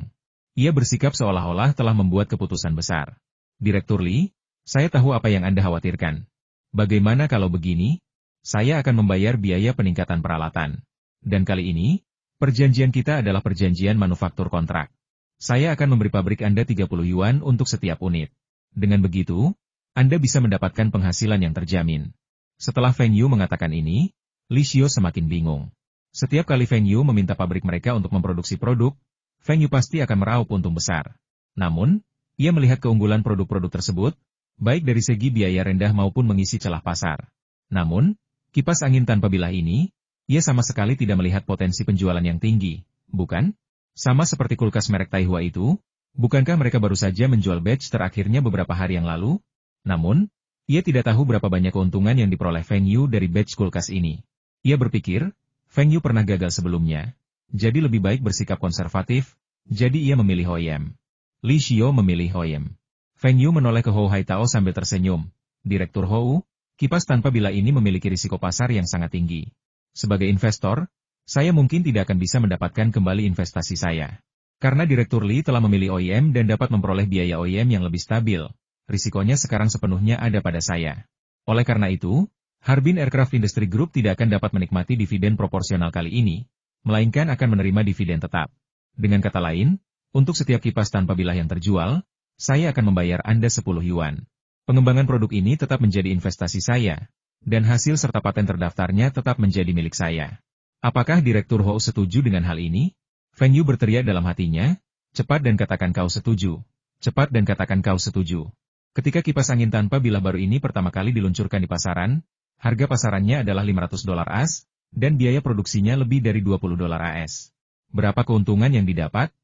Ia bersikap seolah-olah telah membuat keputusan besar. Direktur Li, saya tahu apa yang Anda khawatirkan. Bagaimana kalau begini? Saya akan membayar biaya peningkatan peralatan. Dan kali ini, perjanjian kita adalah perjanjian manufaktur kontrak. Saya akan memberi pabrik Anda 30 yuan untuk setiap unit. Dengan begitu, Anda bisa mendapatkan penghasilan yang terjamin. Setelah Feng Yu mengatakan ini, Li Xiao semakin bingung. Setiap kali Feng Yu meminta pabrik mereka untuk memproduksi produk, Feng Yu pasti akan meraup untung besar. Namun, ia melihat keunggulan produk-produk tersebut, baik dari segi biaya rendah maupun mengisi celah pasar. Namun, kipas angin tanpa bilah ini, ia sama sekali tidak melihat potensi penjualan yang tinggi, bukan? Sama seperti kulkas merek Taihua itu, bukankah mereka baru saja menjual batch terakhirnya beberapa hari yang lalu? Namun, ia tidak tahu berapa banyak keuntungan yang diperoleh Feng Yu dari batch kulkas ini. Ia berpikir, Feng Yu pernah gagal sebelumnya. Jadi lebih baik bersikap konservatif, jadi ia memilih Hoyem. Li Xiao memilih Hoyem. Feng Yu menoleh ke Hou Haitao sambil tersenyum. Direktur Hou, kipas tanpa bilah ini memiliki risiko pasar yang sangat tinggi. Sebagai investor, saya mungkin tidak akan bisa mendapatkan kembali investasi saya. Karena Direktur Li telah memilih OEM dan dapat memperoleh biaya OEM yang lebih stabil, risikonya sekarang sepenuhnya ada pada saya. Oleh karena itu, Harbin Aircraft Industry Group tidak akan dapat menikmati dividen proporsional kali ini, melainkan akan menerima dividen tetap. Dengan kata lain, untuk setiap kipas tanpa bilah yang terjual, saya akan membayar Anda 10 yuan. Pengembangan produk ini tetap menjadi investasi saya, dan hasil serta paten terdaftarnya tetap menjadi milik saya. Apakah Direktur Hou setuju dengan hal ini? Feng Yu berteriak dalam hatinya, cepat dan katakan kau setuju. Cepat dan katakan kau setuju. Ketika kipas angin tanpa bilah baru ini pertama kali diluncurkan di pasaran, harga pasarannya adalah $500 AS, dan biaya produksinya lebih dari $20 AS. Berapa keuntungan yang didapat?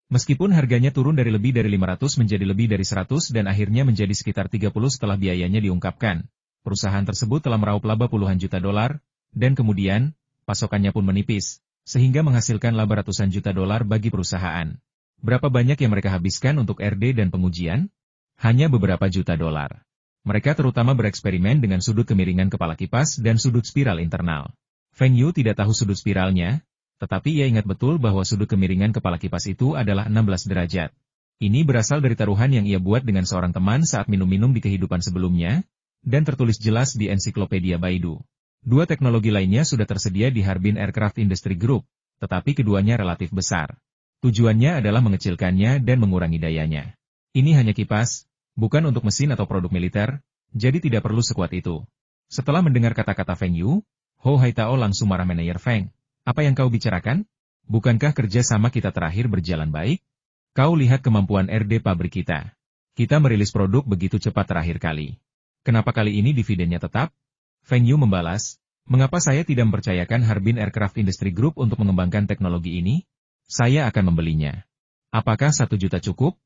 Meskipun harganya turun dari lebih dari 500 menjadi lebih dari 100 dan akhirnya menjadi sekitar 30 setelah biayanya diungkapkan, perusahaan tersebut telah meraup laba puluhan juta dolar, dan kemudian, pasokannya pun menipis, sehingga menghasilkan laba ratusan juta dolar bagi perusahaan. Berapa banyak yang mereka habiskan untuk R&D dan pengujian? Hanya beberapa juta dolar. Mereka terutama bereksperimen dengan sudut kemiringan kepala kipas dan sudut spiral internal. Feng Yu tidak tahu sudut spiralnya, tetapi ia ingat betul bahwa sudut kemiringan kepala kipas itu adalah 16 derajat. Ini berasal dari taruhan yang ia buat dengan seorang teman saat minum-minum di kehidupan sebelumnya, dan tertulis jelas di ensiklopedia Baidu. Dua teknologi lainnya sudah tersedia di Harbin Aircraft Industry Group, tetapi keduanya relatif besar. Tujuannya adalah mengecilkannya dan mengurangi dayanya. Ini hanya kipas, bukan untuk mesin atau produk militer, jadi tidak perlu sekuat itu. Setelah mendengar kata-kata Feng Yu, Hou Haitao langsung marah manajer Feng. Apa yang kau bicarakan? Bukankah kerja sama kita terakhir berjalan baik? Kau lihat kemampuan R&D pabrik kita. Kita merilis produk begitu cepat terakhir kali. Kenapa kali ini dividennya tetap? Feng Yu membalas, mengapa saya tidak mempercayakan Harbin Aircraft Industry Group untuk mengembangkan teknologi ini? Saya akan membelinya. Apakah 1 juta cukup?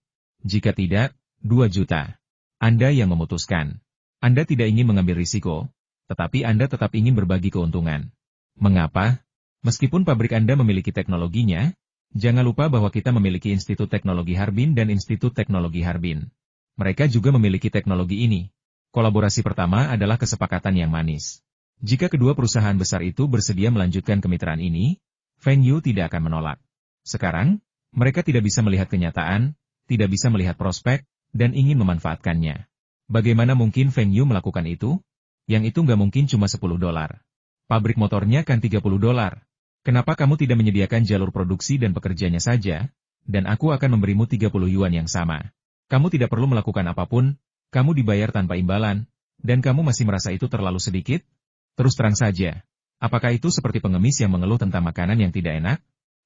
Jika tidak, 2 juta. Anda yang memutuskan. Anda tidak ingin mengambil risiko, tetapi Anda tetap ingin berbagi keuntungan. Mengapa? Meskipun pabrik Anda memiliki teknologinya, jangan lupa bahwa kita memiliki Institut Teknologi Harbin dan Institut Teknologi Harbin. Mereka juga memiliki teknologi ini. Kolaborasi pertama adalah kesepakatan yang manis. Jika kedua perusahaan besar itu bersedia melanjutkan kemitraan ini, Feng Yu tidak akan menolak. Sekarang, mereka tidak bisa melihat kenyataan, tidak bisa melihat prospek, dan ingin memanfaatkannya. Bagaimana mungkin Feng Yu melakukan itu? Yang itu nggak mungkin cuma $10. Pabrik motornya kan $30. Kenapa kamu tidak menyediakan jalur produksi dan pekerjanya saja, dan aku akan memberimu 30 yuan yang sama. Kamu tidak perlu melakukan apapun, kamu dibayar tanpa imbalan, dan kamu masih merasa itu terlalu sedikit? Terus terang saja, apakah itu seperti pengemis yang mengeluh tentang makanan yang tidak enak?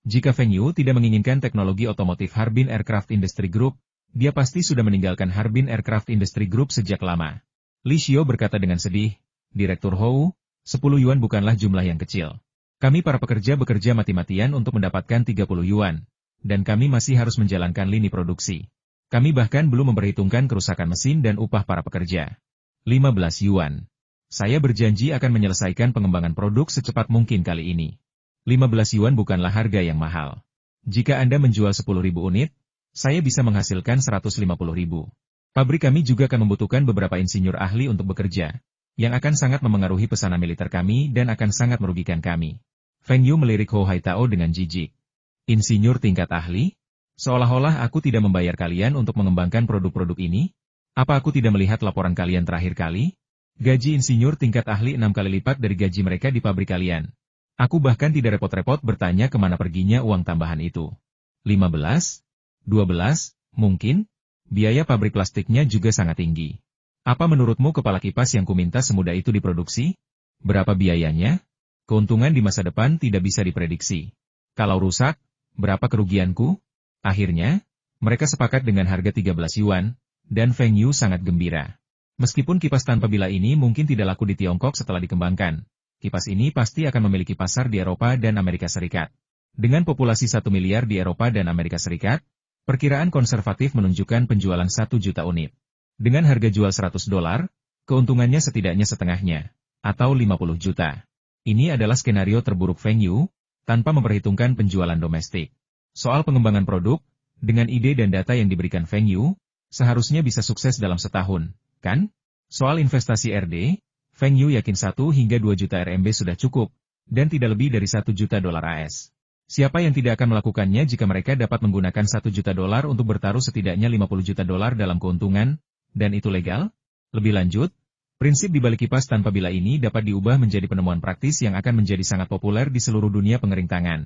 Jika Feng Yu tidak menginginkan teknologi otomotif Harbin Aircraft Industry Group, dia pasti sudah meninggalkan Harbin Aircraft Industry Group sejak lama. Li Xiao berkata dengan sedih, Direktur Hou, 10 yuan bukanlah jumlah yang kecil. Kami para pekerja bekerja mati-matian untuk mendapatkan 30 yuan, dan kami masih harus menjalankan lini produksi. Kami bahkan belum memperhitungkan kerusakan mesin dan upah para pekerja. 15 yuan. Saya berjanji akan menyelesaikan pengembangan produk secepat mungkin kali ini. 15 yuan bukanlah harga yang mahal. Jika Anda menjual 10.000 unit, saya bisa menghasilkan 150.000. Pabrik kami juga akan membutuhkan beberapa insinyur ahli untuk bekerja, yang akan sangat memengaruhi pesanan militer kami dan akan sangat merugikan kami. Feng Yu melirik Hou Haitao dengan jijik. Insinyur tingkat ahli? Seolah-olah aku tidak membayar kalian untuk mengembangkan produk-produk ini? Apa aku tidak melihat laporan kalian terakhir kali? Gaji insinyur tingkat ahli 6 kali lipat dari gaji mereka di pabrik kalian. Aku bahkan tidak repot-repot bertanya kemana perginya uang tambahan itu. 15? 12? Mungkin? Biaya pabrik plastiknya juga sangat tinggi. Apa menurutmu kepala kipas yang kuminta semudah itu diproduksi? Berapa biayanya? Keuntungan di masa depan tidak bisa diprediksi. Kalau rusak, berapa kerugianku? Akhirnya, mereka sepakat dengan harga 13 yuan, dan Feng Yu sangat gembira. Meskipun kipas tanpa bila ini mungkin tidak laku di Tiongkok setelah dikembangkan, kipas ini pasti akan memiliki pasar di Eropa dan Amerika Serikat. Dengan populasi 1 miliar di Eropa dan Amerika Serikat, perkiraan konservatif menunjukkan penjualan 1 juta unit. Dengan harga jual $100, keuntungannya setidaknya setengahnya, atau 50 juta. Ini adalah skenario terburuk Feng Yu, tanpa memperhitungkan penjualan domestik. Soal pengembangan produk, dengan ide dan data yang diberikan Feng Yu, seharusnya bisa sukses dalam setahun, kan? Soal investasi RD, Feng Yu yakin 1 hingga 2 juta RMB sudah cukup, dan tidak lebih dari 1 juta dolar AS. Siapa yang tidak akan melakukannya jika mereka dapat menggunakan 1 juta dolar untuk bertaruh setidaknya 50 juta dolar dalam keuntungan, dan itu legal? Lebih lanjut, prinsip di balik kipas tanpa bila ini dapat diubah menjadi penemuan praktis yang akan menjadi sangat populer di seluruh dunia pengering tangan.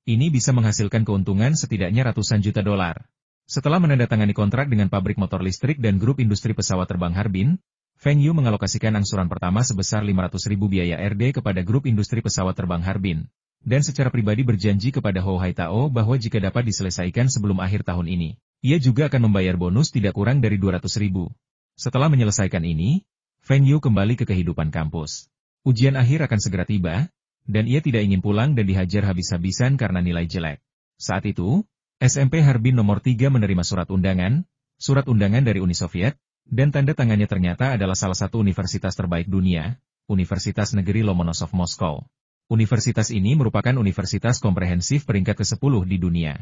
Ini bisa menghasilkan keuntungan setidaknya ratusan juta dolar. Setelah menandatangani kontrak dengan pabrik motor listrik dan grup industri pesawat terbang Harbin, Feng Yu mengalokasikan angsuran pertama sebesar 500.000 biaya RD kepada grup industri pesawat terbang Harbin, dan secara pribadi berjanji kepada Hou Haitao bahwa jika dapat diselesaikan sebelum akhir tahun ini, ia juga akan membayar bonus tidak kurang dari 200.000. Setelah menyelesaikan ini, Feng Yu kembali ke kehidupan kampus. Ujian akhir akan segera tiba, dan ia tidak ingin pulang dan dihajar habis-habisan karena nilai jelek. Saat itu, SMP Harbin nomor 3 menerima surat undangan dari Uni Soviet, dan tanda tangannya ternyata adalah salah satu universitas terbaik dunia, Universitas Negeri Lomonosov Moskow. Universitas ini merupakan universitas komprehensif peringkat ke-10 di dunia.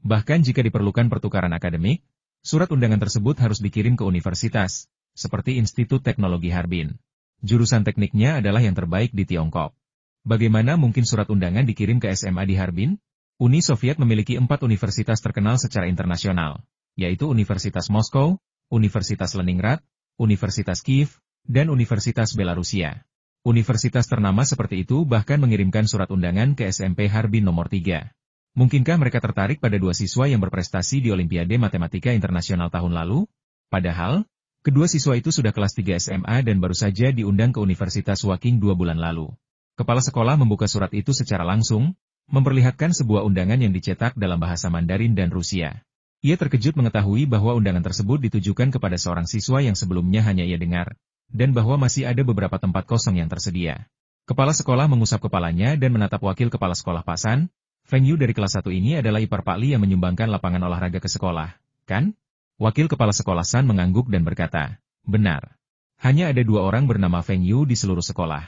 Bahkan jika diperlukan pertukaran akademik, surat undangan tersebut harus dikirim ke universitas, seperti Institut Teknologi Harbin. Jurusan tekniknya adalah yang terbaik di Tiongkok. Bagaimana mungkin surat undangan dikirim ke SMA di Harbin? Uni Soviet memiliki 4 universitas terkenal secara internasional, yaitu Universitas Moskow, Universitas Leningrad, Universitas Kiev, dan Universitas Belarusia. Universitas ternama seperti itu bahkan mengirimkan surat undangan ke SMP Harbin nomor 3. Mungkinkah mereka tertarik pada 2 siswa yang berprestasi di Olimpiade Matematika Internasional tahun lalu? Padahal, kedua siswa itu sudah kelas 3 SMA dan baru saja diundang ke Universitas Woking 2 bulan lalu. Kepala sekolah membuka surat itu secara langsung, memperlihatkan sebuah undangan yang dicetak dalam bahasa Mandarin dan Rusia. Ia terkejut mengetahui bahwa undangan tersebut ditujukan kepada seorang siswa yang sebelumnya hanya ia dengar, dan bahwa masih ada beberapa tempat kosong yang tersedia. Kepala sekolah mengusap kepalanya dan menatap wakil kepala sekolah Pasan. Feng Yu dari kelas 1 ini adalah ipar Pak Li yang menyumbangkan lapangan olahraga ke sekolah, kan? Wakil kepala sekolah San mengangguk dan berkata, benar. Hanya ada 2 orang bernama Feng Yu di seluruh sekolah.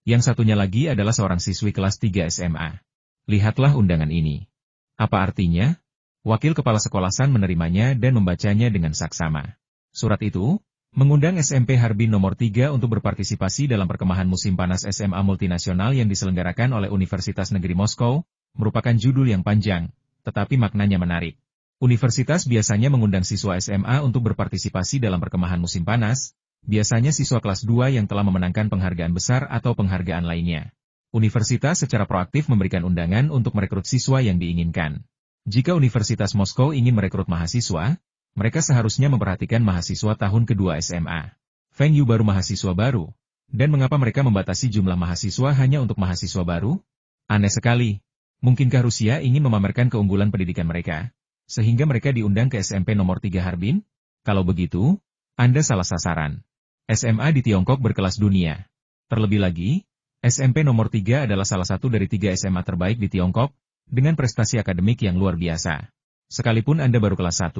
Yang satunya lagi adalah seorang siswi kelas 3 SMA. Lihatlah undangan ini. Apa artinya? Wakil kepala sekolah San menerimanya dan membacanya dengan saksama. Surat itu mengundang SMP Harbin nomor 3 untuk berpartisipasi dalam perkemahan musim panas SMA multinasional yang diselenggarakan oleh Universitas Negeri Moskow, merupakan judul yang panjang, tetapi maknanya menarik. Universitas biasanya mengundang siswa SMA untuk berpartisipasi dalam perkemahan musim panas, biasanya siswa kelas 2 yang telah memenangkan penghargaan besar atau penghargaan lainnya. Universitas secara proaktif memberikan undangan untuk merekrut siswa yang diinginkan. Jika Universitas Moskow ingin merekrut mahasiswa, mereka seharusnya memperhatikan mahasiswa tahun kedua SMA. Feng Yu baru mahasiswa baru, dan mengapa mereka membatasi jumlah mahasiswa hanya untuk mahasiswa baru? Aneh sekali. Mungkinkah Rusia ingin memamerkan keunggulan pendidikan mereka, sehingga mereka diundang ke SMP nomor 3 Harbin? Kalau begitu, Anda salah sasaran. SMA di Tiongkok berkelas dunia. Terlebih lagi, SMP nomor 3 adalah salah satu dari 3 SMA terbaik di Tiongkok, dengan prestasi akademik yang luar biasa. Sekalipun Anda baru kelas 1,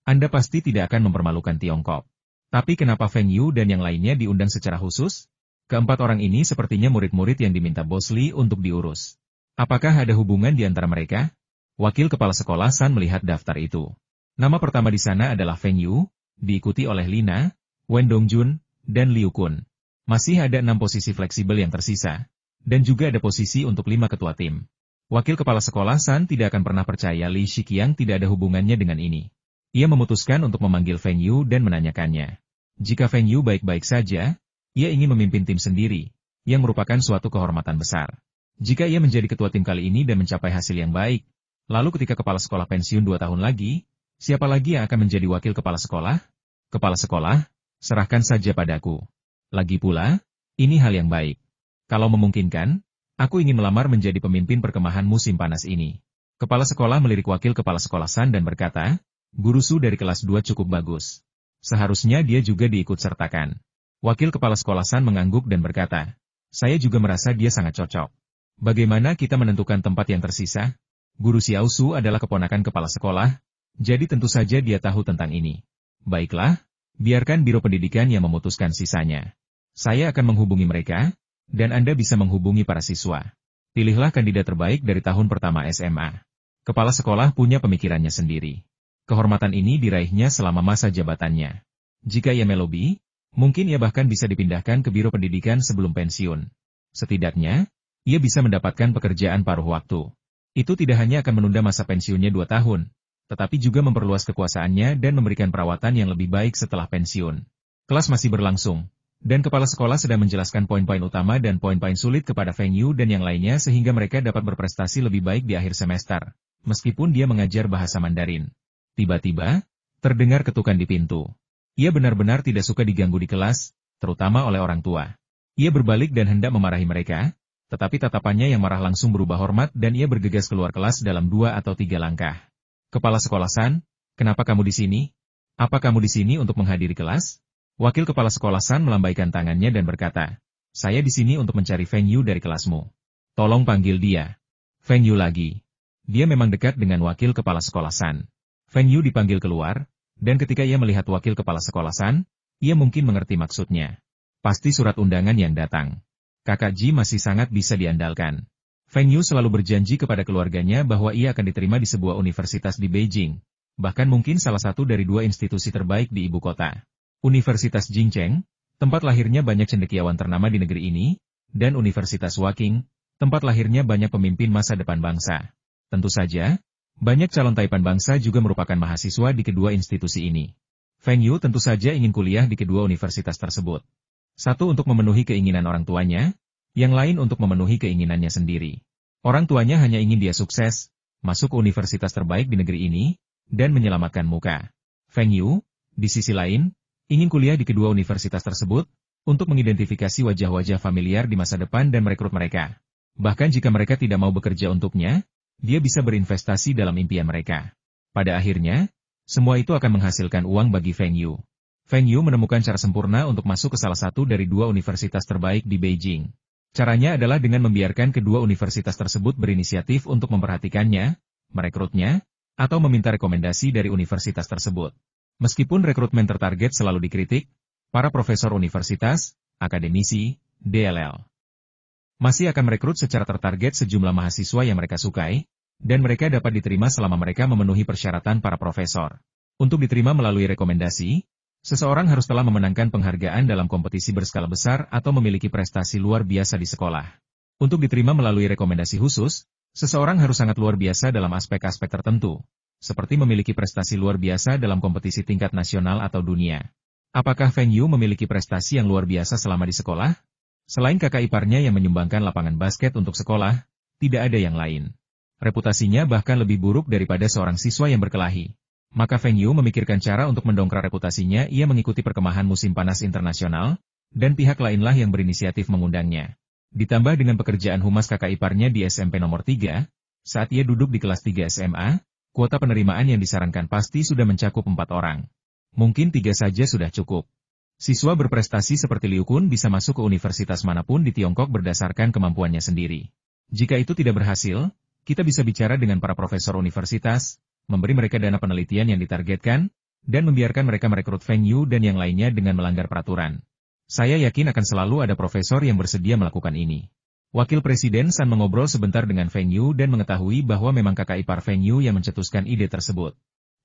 Anda pasti tidak akan mempermalukan Tiongkok. Tapi kenapa Feng Yu dan yang lainnya diundang secara khusus? Keempat orang ini sepertinya murid-murid yang diminta Bos Li untuk diurus. Apakah ada hubungan di antara mereka? Wakil kepala sekolah San melihat daftar itu. Nama pertama di sana adalah Feng Yu, diikuti oleh Lina, Wen Dongjun, dan Liu Kun. Masih ada 6 posisi fleksibel yang tersisa, dan juga ada posisi untuk 5 ketua tim. Wakil kepala sekolah San tidak akan pernah percaya Li Shiqiang tidak ada hubungannya dengan ini. Ia memutuskan untuk memanggil Feng Yu dan menanyakannya. Jika Feng Yu baik-baik saja, ia ingin memimpin tim sendiri, yang merupakan suatu kehormatan besar. Jika ia menjadi ketua tim kali ini dan mencapai hasil yang baik, lalu ketika kepala sekolah pensiun 2 tahun lagi, siapa lagi yang akan menjadi wakil kepala sekolah? Kepala sekolah, serahkan saja padaku. Lagi pula, ini hal yang baik. Kalau memungkinkan, aku ingin melamar menjadi pemimpin perkemahan musim panas ini. Kepala sekolah melirik wakil kepala sekolah San dan berkata, Guru Su dari kelas 2 cukup bagus. Seharusnya dia juga diikut sertakan. Wakil kepala sekolah San mengangguk dan berkata, saya juga merasa dia sangat cocok. Bagaimana kita menentukan tempat yang tersisa? Guru Xiao Su adalah keponakan kepala sekolah, jadi tentu saja dia tahu tentang ini. Baiklah, biarkan Biro Pendidikan yang memutuskan sisanya. Saya akan menghubungi mereka, dan Anda bisa menghubungi para siswa. Pilihlah kandidat terbaik dari tahun pertama SMA. Kepala sekolah punya pemikirannya sendiri. Kehormatan ini diraihnya selama masa jabatannya. Jika ia melobi, mungkin ia bahkan bisa dipindahkan ke Biro Pendidikan sebelum pensiun. Setidaknya, ia bisa mendapatkan pekerjaan paruh waktu. Itu tidak hanya akan menunda masa pensiunnya 2 tahun, tetapi juga memperluas kekuasaannya dan memberikan perawatan yang lebih baik setelah pensiun. Kelas masih berlangsung, dan kepala sekolah sedang menjelaskan poin-poin utama dan poin-poin sulit kepada Feng Yu dan yang lainnya sehingga mereka dapat berprestasi lebih baik di akhir semester, meskipun dia mengajar bahasa Mandarin. Tiba-tiba, terdengar ketukan di pintu. Ia benar-benar tidak suka diganggu di kelas, terutama oleh orang tua. Ia berbalik dan hendak memarahi mereka, tetapi tatapannya yang marah langsung berubah hormat dan ia bergegas keluar kelas dalam 2 atau 3 langkah. Kepala sekolah San, kenapa kamu di sini? Apa kamu di sini untuk menghadiri kelas? Wakil kepala sekolah San melambaikan tangannya dan berkata, saya di sini untuk mencari Feng Yu dari kelasmu. Tolong panggil dia. Feng Yu lagi. Dia memang dekat dengan wakil kepala sekolah San. Feng Yu dipanggil keluar, dan ketika ia melihat wakil kepala sekolah San, ia mungkin mengerti maksudnya. Pasti surat undangan yang datang. Kakak Ji masih sangat bisa diandalkan. Feng Yu selalu berjanji kepada keluarganya bahwa ia akan diterima di sebuah universitas di Beijing, bahkan mungkin salah satu dari 2 institusi terbaik di ibu kota. Universitas Jingcheng, tempat lahirnya banyak cendekiawan ternama di negeri ini, dan Universitas Waking, tempat lahirnya banyak pemimpin masa depan bangsa. Tentu saja, banyak calon taipan bangsa juga merupakan mahasiswa di kedua institusi ini. Feng Yu tentu saja ingin kuliah di kedua universitas tersebut. Satu untuk memenuhi keinginan orang tuanya, yang lain untuk memenuhi keinginannya sendiri. Orang tuanya hanya ingin dia sukses, masuk ke universitas terbaik di negeri ini, dan menyelamatkan muka. Feng Yu, di sisi lain, ingin kuliah di kedua universitas tersebut, untuk mengidentifikasi wajah-wajah familiar di masa depan dan merekrut mereka. Bahkan jika mereka tidak mau bekerja untuknya, dia bisa berinvestasi dalam impian mereka. Pada akhirnya, semua itu akan menghasilkan uang bagi Feng Yu. Feng Yu menemukan cara sempurna untuk masuk ke salah satu dari 2 universitas terbaik di Beijing. Caranya adalah dengan membiarkan kedua universitas tersebut berinisiatif untuk memperhatikannya, merekrutnya, atau meminta rekomendasi dari universitas tersebut. Meskipun rekrutmen tertarget selalu dikritik, para profesor universitas, akademisi, DLL, masih akan merekrut secara tertarget sejumlah mahasiswa yang mereka sukai, dan mereka dapat diterima selama mereka memenuhi persyaratan para profesor. Untuk diterima melalui rekomendasi, seseorang harus telah memenangkan penghargaan dalam kompetisi berskala besar atau memiliki prestasi luar biasa di sekolah. Untuk diterima melalui rekomendasi khusus, seseorang harus sangat luar biasa dalam aspek-aspek tertentu, seperti memiliki prestasi luar biasa dalam kompetisi tingkat nasional atau dunia. Apakah Feng Yu memiliki prestasi yang luar biasa selama di sekolah? Selain kakak iparnya yang menyumbangkan lapangan basket untuk sekolah, tidak ada yang lain. Reputasinya bahkan lebih buruk daripada seorang siswa yang berkelahi. Maka Feng Yu memikirkan cara untuk mendongkrak reputasinya. Ia mengikuti perkemahan musim panas internasional, dan pihak lainlah yang berinisiatif mengundangnya. Ditambah dengan pekerjaan humas kakak iparnya di SMP nomor 3, saat ia duduk di kelas 3 SMA, kuota penerimaan yang disarankan pasti sudah mencakup 4 orang. Mungkin 3 saja sudah cukup. Siswa berprestasi seperti Liu Kun bisa masuk ke universitas manapun di Tiongkok berdasarkan kemampuannya sendiri. Jika itu tidak berhasil, kita bisa bicara dengan para profesor universitas, memberi mereka dana penelitian yang ditargetkan, dan membiarkan mereka merekrut Feng Yu dan yang lainnya dengan melanggar peraturan. Saya yakin akan selalu ada profesor yang bersedia melakukan ini. Wakil Presiden San mengobrol sebentar dengan Feng Yu dan mengetahui bahwa memang kakak ipar Feng Yu yang mencetuskan ide tersebut.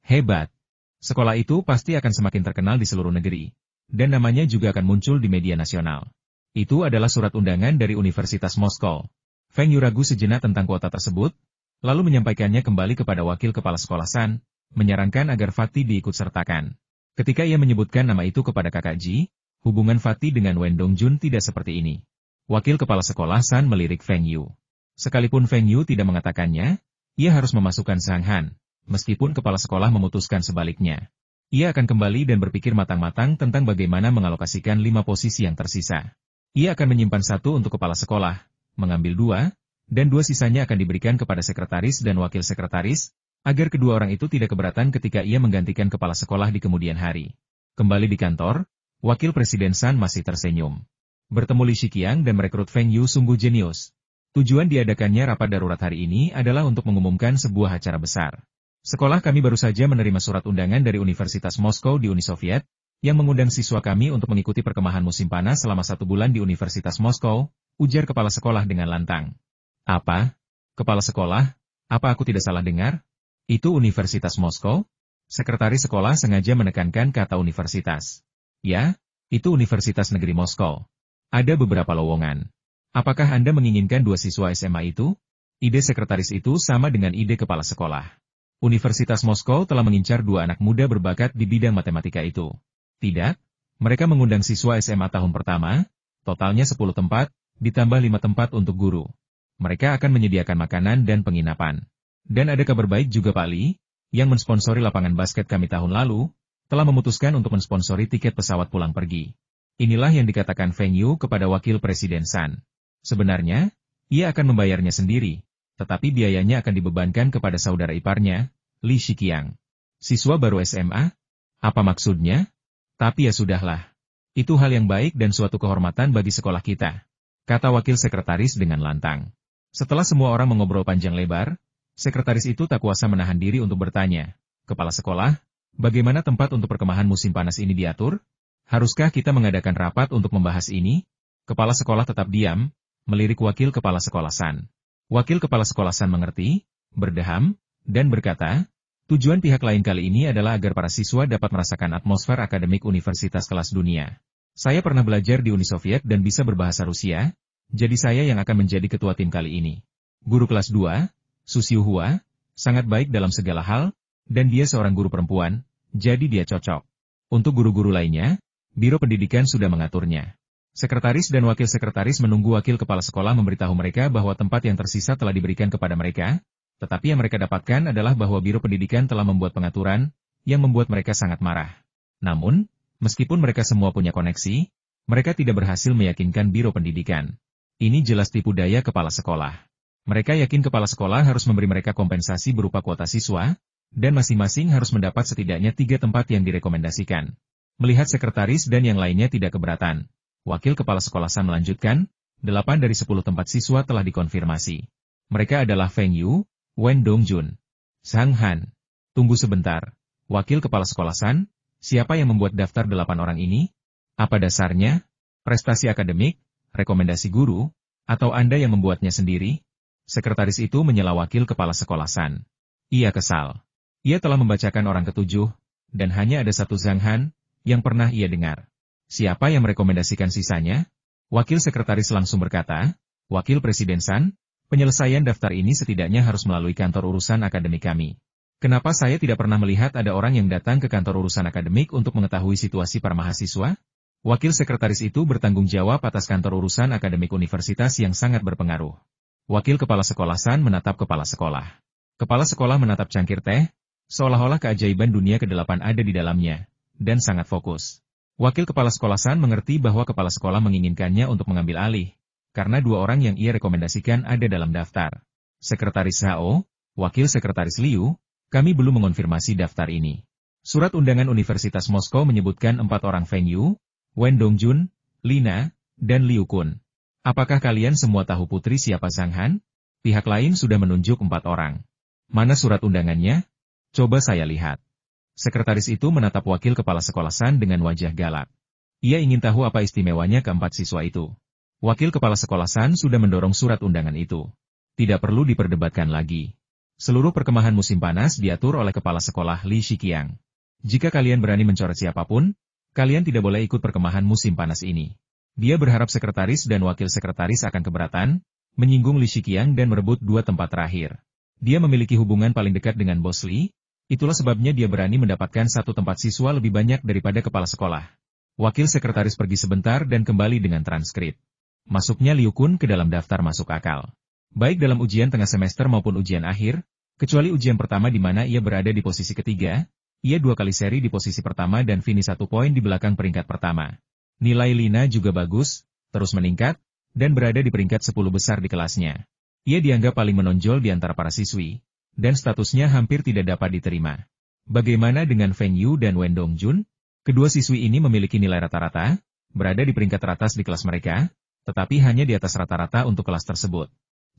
Hebat. Sekolah itu pasti akan semakin terkenal di seluruh negeri. Dan namanya juga akan muncul di media nasional. Itu adalah surat undangan dari Universitas Moskow. Feng Yu ragu sejenak tentang kuota tersebut, lalu menyampaikannya kembali kepada wakil kepala sekolah San, menyarankan agar Fatih diikutsertakan. Ketika ia menyebutkan nama itu kepada kakak Ji, hubungan Fatih dengan Wen Dongjun tidak seperti ini. Wakil kepala sekolah San melirik Feng Yu. Sekalipun Feng Yu tidak mengatakannya, ia harus memasukkan Zhang Han, meskipun kepala sekolah memutuskan sebaliknya. Ia akan kembali dan berpikir matang-matang tentang bagaimana mengalokasikan 5 posisi yang tersisa. Ia akan menyimpan 1 untuk kepala sekolah, mengambil 2, dan 2 sisanya akan diberikan kepada sekretaris dan wakil sekretaris, agar kedua orang itu tidak keberatan ketika ia menggantikan kepala sekolah di kemudian hari. Kembali di kantor, Wakil Presiden San masih tersenyum. Bertemu Li Shiqiang dan merekrut Feng Yu sungguh jenius. Tujuan diadakannya rapat darurat hari ini adalah untuk mengumumkan sebuah acara besar. Sekolah kami baru saja menerima surat undangan dari Universitas Moskow di Uni Soviet, yang mengundang siswa kami untuk mengikuti perkemahan musim panas selama 1 bulan di Universitas Moskow, ujar kepala sekolah dengan lantang. Apa? Kepala sekolah? Apa aku tidak salah dengar? Itu Universitas Moskow? Sekretaris sekolah sengaja menekankan kata universitas. Ya, itu Universitas Negeri Moskow. Ada beberapa lowongan. Apakah Anda menginginkan 2 siswa SMA itu? Ide sekretaris itu sama dengan ide kepala sekolah. Universitas Moskow telah mengincar 2 anak muda berbakat di bidang matematika itu. Tidak, mereka mengundang siswa SMA tahun pertama, totalnya 10 tempat, ditambah 5 tempat untuk guru. Mereka akan menyediakan makanan dan penginapan. Dan ada kabar baik juga Pak Li, yang mensponsori lapangan basket kami tahun lalu, telah memutuskan untuk mensponsori tiket pesawat pulang pergi. Inilah yang dikatakan Feng Yu kepada Wakil Presiden San. Sebenarnya, ia akan membayarnya sendiri, tetapi biayanya akan dibebankan kepada saudara iparnya, Li Shiqiang. Siswa baru SMA? Apa maksudnya? Tapi ya sudahlah. Itu hal yang baik dan suatu kehormatan bagi sekolah kita, kata Wakil Sekretaris dengan lantang. Setelah semua orang mengobrol panjang lebar, sekretaris itu tak kuasa menahan diri untuk bertanya, Kepala sekolah, bagaimana tempat untuk perkemahan musim panas ini diatur? Haruskah kita mengadakan rapat untuk membahas ini? Kepala sekolah tetap diam, melirik Wakil Kepala Sekolah San. Wakil Kepala Sekolah San mengerti, berdeham, dan berkata, tujuan pihak lain kali ini adalah agar para siswa dapat merasakan atmosfer akademik universitas kelas dunia. Saya pernah belajar di Uni Soviet dan bisa berbahasa Rusia, jadi saya yang akan menjadi ketua tim kali ini. Guru kelas 2, Su Xiuhua, sangat baik dalam segala hal, dan dia seorang guru perempuan, jadi dia cocok. Untuk guru-guru lainnya, Biro Pendidikan sudah mengaturnya. Sekretaris dan wakil sekretaris menunggu wakil kepala sekolah memberitahu mereka bahwa tempat yang tersisa telah diberikan kepada mereka, tetapi yang mereka dapatkan adalah bahwa Biro Pendidikan telah membuat pengaturan, yang membuat mereka sangat marah. Namun, meskipun mereka semua punya koneksi, mereka tidak berhasil meyakinkan Biro Pendidikan. Ini jelas tipu daya kepala sekolah. Mereka yakin kepala sekolah harus memberi mereka kompensasi berupa kuota siswa, dan masing-masing harus mendapat setidaknya 3 tempat yang direkomendasikan. Melihat sekretaris dan yang lainnya tidak keberatan, Wakil Kepala Sekolah San melanjutkan, 8 dari 10 tempat siswa telah dikonfirmasi. Mereka adalah Feng Yu, Wen Dongjun, Zhang Han. Tunggu sebentar, Wakil Kepala Sekolah San, siapa yang membuat daftar 8 orang ini? Apa dasarnya? Prestasi akademik, rekomendasi guru, atau Anda yang membuatnya sendiri? Sekretaris itu menyela Wakil Kepala Sekolah San. Ia kesal. Ia telah membacakan orang ke-7, dan hanya ada 1 Zhang Han, yang pernah ia dengar. Siapa yang merekomendasikan sisanya? Wakil Sekretaris langsung berkata, Wakil Presiden San, penyelesaian daftar ini setidaknya harus melalui kantor urusan akademik kami. Kenapa saya tidak pernah melihat ada orang yang datang ke kantor urusan akademik untuk mengetahui situasi para mahasiswa? Wakil Sekretaris itu bertanggung jawab atas kantor urusan akademik universitas yang sangat berpengaruh. Wakil Kepala Sekolah San menatap Kepala Sekolah. Kepala Sekolah menatap cangkir teh, seolah-olah keajaiban dunia ke-8 ada di dalamnya, dan sangat fokus. Wakil Kepala Sekolah San mengerti bahwa Kepala Sekolah menginginkannya untuk mengambil alih, karena 2 orang yang ia rekomendasikan ada dalam daftar. Sekretaris Hao, Wakil Sekretaris Liu, kami belum mengonfirmasi daftar ini. Surat undangan Universitas Moskow menyebutkan 4 orang Feng Yu, Wen Dongjun, Lina, dan Liu Kun. Apakah kalian semua tahu putri siapa Zhang Han? Pihak lain sudah menunjuk 4 orang. Mana surat undangannya? Coba saya lihat. Sekretaris itu menatap wakil kepala sekolah San dengan wajah galak. Ia ingin tahu apa istimewanya keempat siswa itu. Wakil kepala sekolah San sudah mendorong surat undangan itu. Tidak perlu diperdebatkan lagi. Seluruh perkemahan musim panas diatur oleh kepala sekolah Li Shiqiang. Jika kalian berani mencoret siapapun, kalian tidak boleh ikut perkemahan musim panas ini. Dia berharap sekretaris dan wakil sekretaris akan keberatan, menyinggung Li Shiqiang dan merebut 2 tempat terakhir. Dia memiliki hubungan paling dekat dengan bos Li, itulah sebabnya dia berani mendapatkan 1 tempat siswa lebih banyak daripada kepala sekolah. Wakil sekretaris pergi sebentar dan kembali dengan transkrip. Masuknya Liu Kun ke dalam daftar masuk akal. Baik dalam ujian tengah semester maupun ujian akhir, kecuali ujian pertama di mana ia berada di posisi ketiga, ia 2 kali seri di posisi pertama dan finish 1 poin di belakang peringkat pertama. Nilai Lina juga bagus, terus meningkat, dan berada di peringkat 10 besar di kelasnya. Ia dianggap paling menonjol di antara para siswi, dan statusnya hampir tidak dapat diterima. Bagaimana dengan Feng Yu dan Wen Dongjun? Kedua siswi ini memiliki nilai rata-rata, berada di peringkat teratas di kelas mereka, tetapi hanya di atas rata-rata untuk kelas tersebut.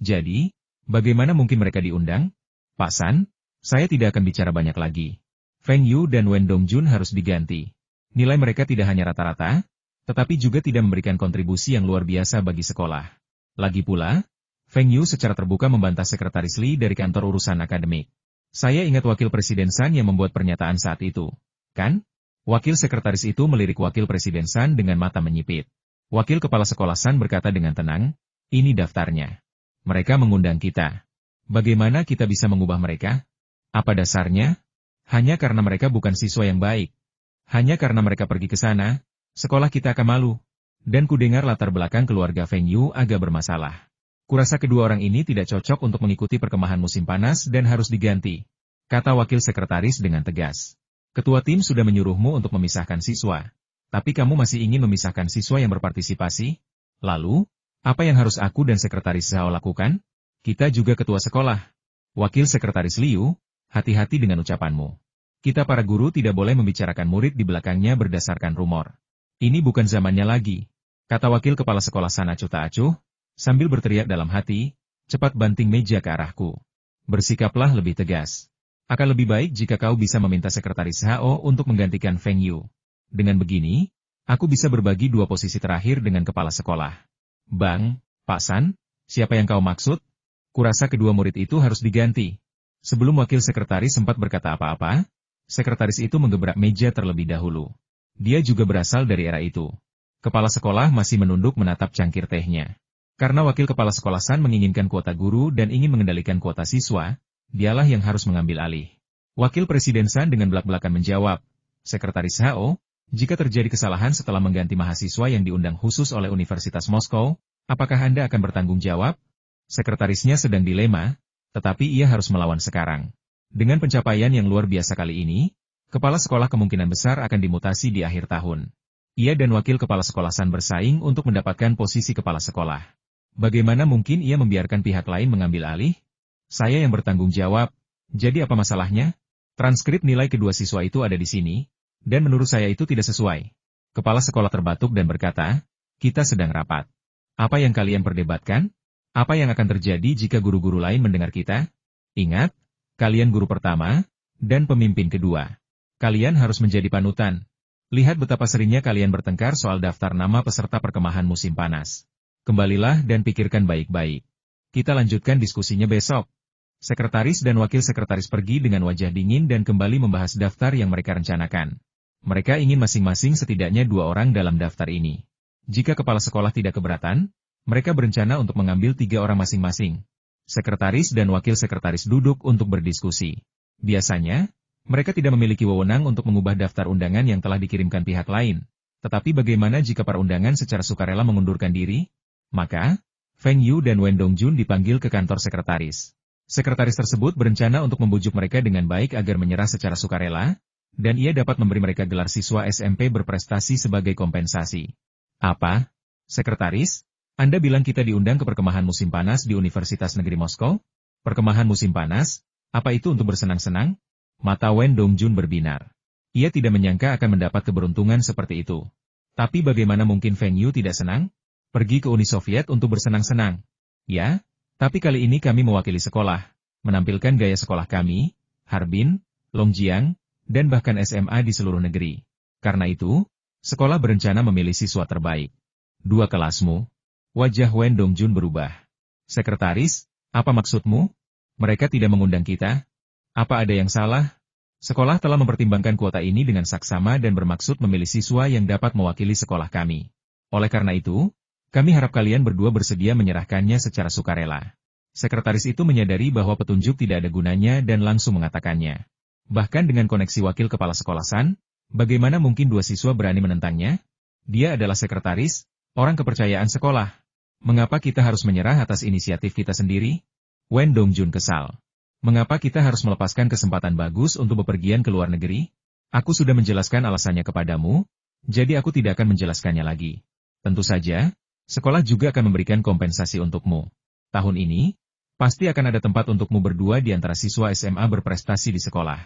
Jadi, bagaimana mungkin mereka diundang? Pak San, saya tidak akan bicara banyak lagi. Feng Yu dan Wen Dongjun harus diganti. Nilai mereka tidak hanya rata-rata, tetapi juga tidak memberikan kontribusi yang luar biasa bagi sekolah. Lagi pula, Feng Yu secara terbuka membantah sekretaris Li dari kantor urusan akademik. Saya ingat wakil presiden San yang membuat pernyataan saat itu. Kan? Wakil sekretaris itu melirik wakil presiden San dengan mata menyipit. Wakil kepala sekolah San berkata dengan tenang, ini daftarnya. Mereka mengundang kita. Bagaimana kita bisa mengubah mereka? Apa dasarnya? Hanya karena mereka bukan siswa yang baik. Hanya karena mereka pergi ke sana, sekolah kita akan malu. Dan kudengar latar belakang keluarga Feng Yu agak bermasalah. Kurasa kedua orang ini tidak cocok untuk mengikuti perkemahan musim panas dan harus diganti. Kata wakil sekretaris dengan tegas. Ketua tim sudah menyuruhmu untuk memisahkan siswa. Tapi kamu masih ingin memisahkan siswa yang berpartisipasi? Lalu, apa yang harus aku dan sekretaris Zhao lakukan? Kita juga ketua sekolah. Wakil sekretaris Liu, hati-hati dengan ucapanmu. Kita para guru tidak boleh membicarakan murid di belakangnya berdasarkan rumor. Ini bukan zamannya lagi. Kata wakil kepala sekolah San acuh tak acuh, sambil berteriak dalam hati, cepat banting meja ke arahku. Bersikaplah lebih tegas. Akan lebih baik jika kau bisa meminta sekretaris Zhao untuk menggantikan Feng Yu. Dengan begini, aku bisa berbagi 2 posisi terakhir dengan kepala sekolah. Bang, Pak San, siapa yang kau maksud? Kurasa kedua murid itu harus diganti. Sebelum wakil sekretaris sempat berkata apa-apa, sekretaris itu menggebrak meja terlebih dahulu. Dia juga berasal dari era itu. Kepala sekolah masih menunduk menatap cangkir tehnya. Karena wakil kepala sekolah San menginginkan kuota guru dan ingin mengendalikan kuota siswa, dialah yang harus mengambil alih. Wakil Presiden San dengan belak-belakan menjawab, Sekretaris Zhao, jika terjadi kesalahan setelah mengganti mahasiswa yang diundang khusus oleh Universitas Moskow, apakah Anda akan bertanggung jawab? Sekretarisnya sedang dilema, tetapi ia harus melawan sekarang. Dengan pencapaian yang luar biasa kali ini, kepala sekolah kemungkinan besar akan dimutasi di akhir tahun. Ia dan wakil kepala sekolah San bersaing untuk mendapatkan posisi kepala sekolah. Bagaimana mungkin ia membiarkan pihak lain mengambil alih? Saya yang bertanggung jawab. Jadi apa masalahnya? Transkrip nilai kedua siswa itu ada di sini, dan menurut saya itu tidak sesuai. Kepala sekolah terbatuk dan berkata, kita sedang rapat. Apa yang kalian perdebatkan? Apa yang akan terjadi jika guru-guru lain mendengar kita? Ingat, kalian guru pertama, dan pemimpin kedua. Kalian harus menjadi panutan. Lihat betapa seringnya kalian bertengkar soal daftar nama peserta perkemahan musim panas. Kembalilah dan pikirkan baik-baik. Kita lanjutkan diskusinya besok. Sekretaris dan wakil sekretaris pergi dengan wajah dingin dan kembali membahas daftar yang mereka rencanakan. Mereka ingin masing-masing setidaknya 2 orang dalam daftar ini. Jika kepala sekolah tidak keberatan, mereka berencana untuk mengambil 3 orang masing-masing. Sekretaris dan wakil sekretaris duduk untuk berdiskusi. Biasanya, mereka tidak memiliki wewenang untuk mengubah daftar undangan yang telah dikirimkan pihak lain. Tetapi bagaimana jika para undangan secara sukarela mengundurkan diri? Maka, Feng Yu dan Wen Dongjun dipanggil ke kantor sekretaris. Sekretaris tersebut berencana untuk membujuk mereka dengan baik agar menyerah secara sukarela, dan ia dapat memberi mereka gelar siswa SMP berprestasi sebagai kompensasi. Apa? Sekretaris? Anda bilang kita diundang ke perkemahan musim panas di Universitas Negeri Moskow? Perkemahan musim panas? Apa itu untuk bersenang-senang? Mata Wen Dongjun berbinar. Ia tidak menyangka akan mendapat keberuntungan seperti itu. Tapi bagaimana mungkin Feng Yu tidak senang? Pergi ke Uni Soviet untuk bersenang-senang. Ya, tapi kali ini kami mewakili sekolah, menampilkan gaya sekolah kami, Harbin, Longjiang, dan bahkan SMA di seluruh negeri. Karena itu, sekolah berencana memilih siswa terbaik. 2 kelasmu. Wajah Wen Dongjun berubah. Sekretaris, apa maksudmu? Mereka tidak mengundang kita? Apa ada yang salah? Sekolah telah mempertimbangkan kuota ini dengan saksama dan bermaksud memilih siswa yang dapat mewakili sekolah kami. Oleh karena itu, kami harap kalian berdua bersedia menyerahkannya secara sukarela. Sekretaris itu menyadari bahwa petunjuk tidak ada gunanya dan langsung mengatakannya. Bahkan dengan koneksi wakil kepala sekolah San, bagaimana mungkin 2 siswa berani menentangnya? Dia adalah sekretaris, orang kepercayaan sekolah. Mengapa kita harus menyerah atas inisiatif kita sendiri? Wen Dongjun kesal. Mengapa kita harus melepaskan kesempatan bagus untuk bepergian ke luar negeri? Aku sudah menjelaskan alasannya kepadamu, jadi aku tidak akan menjelaskannya lagi. Tentu saja, sekolah juga akan memberikan kompensasi untukmu. Tahun ini, pasti akan ada tempat untukmu berdua di antara siswa SMA berprestasi di sekolah.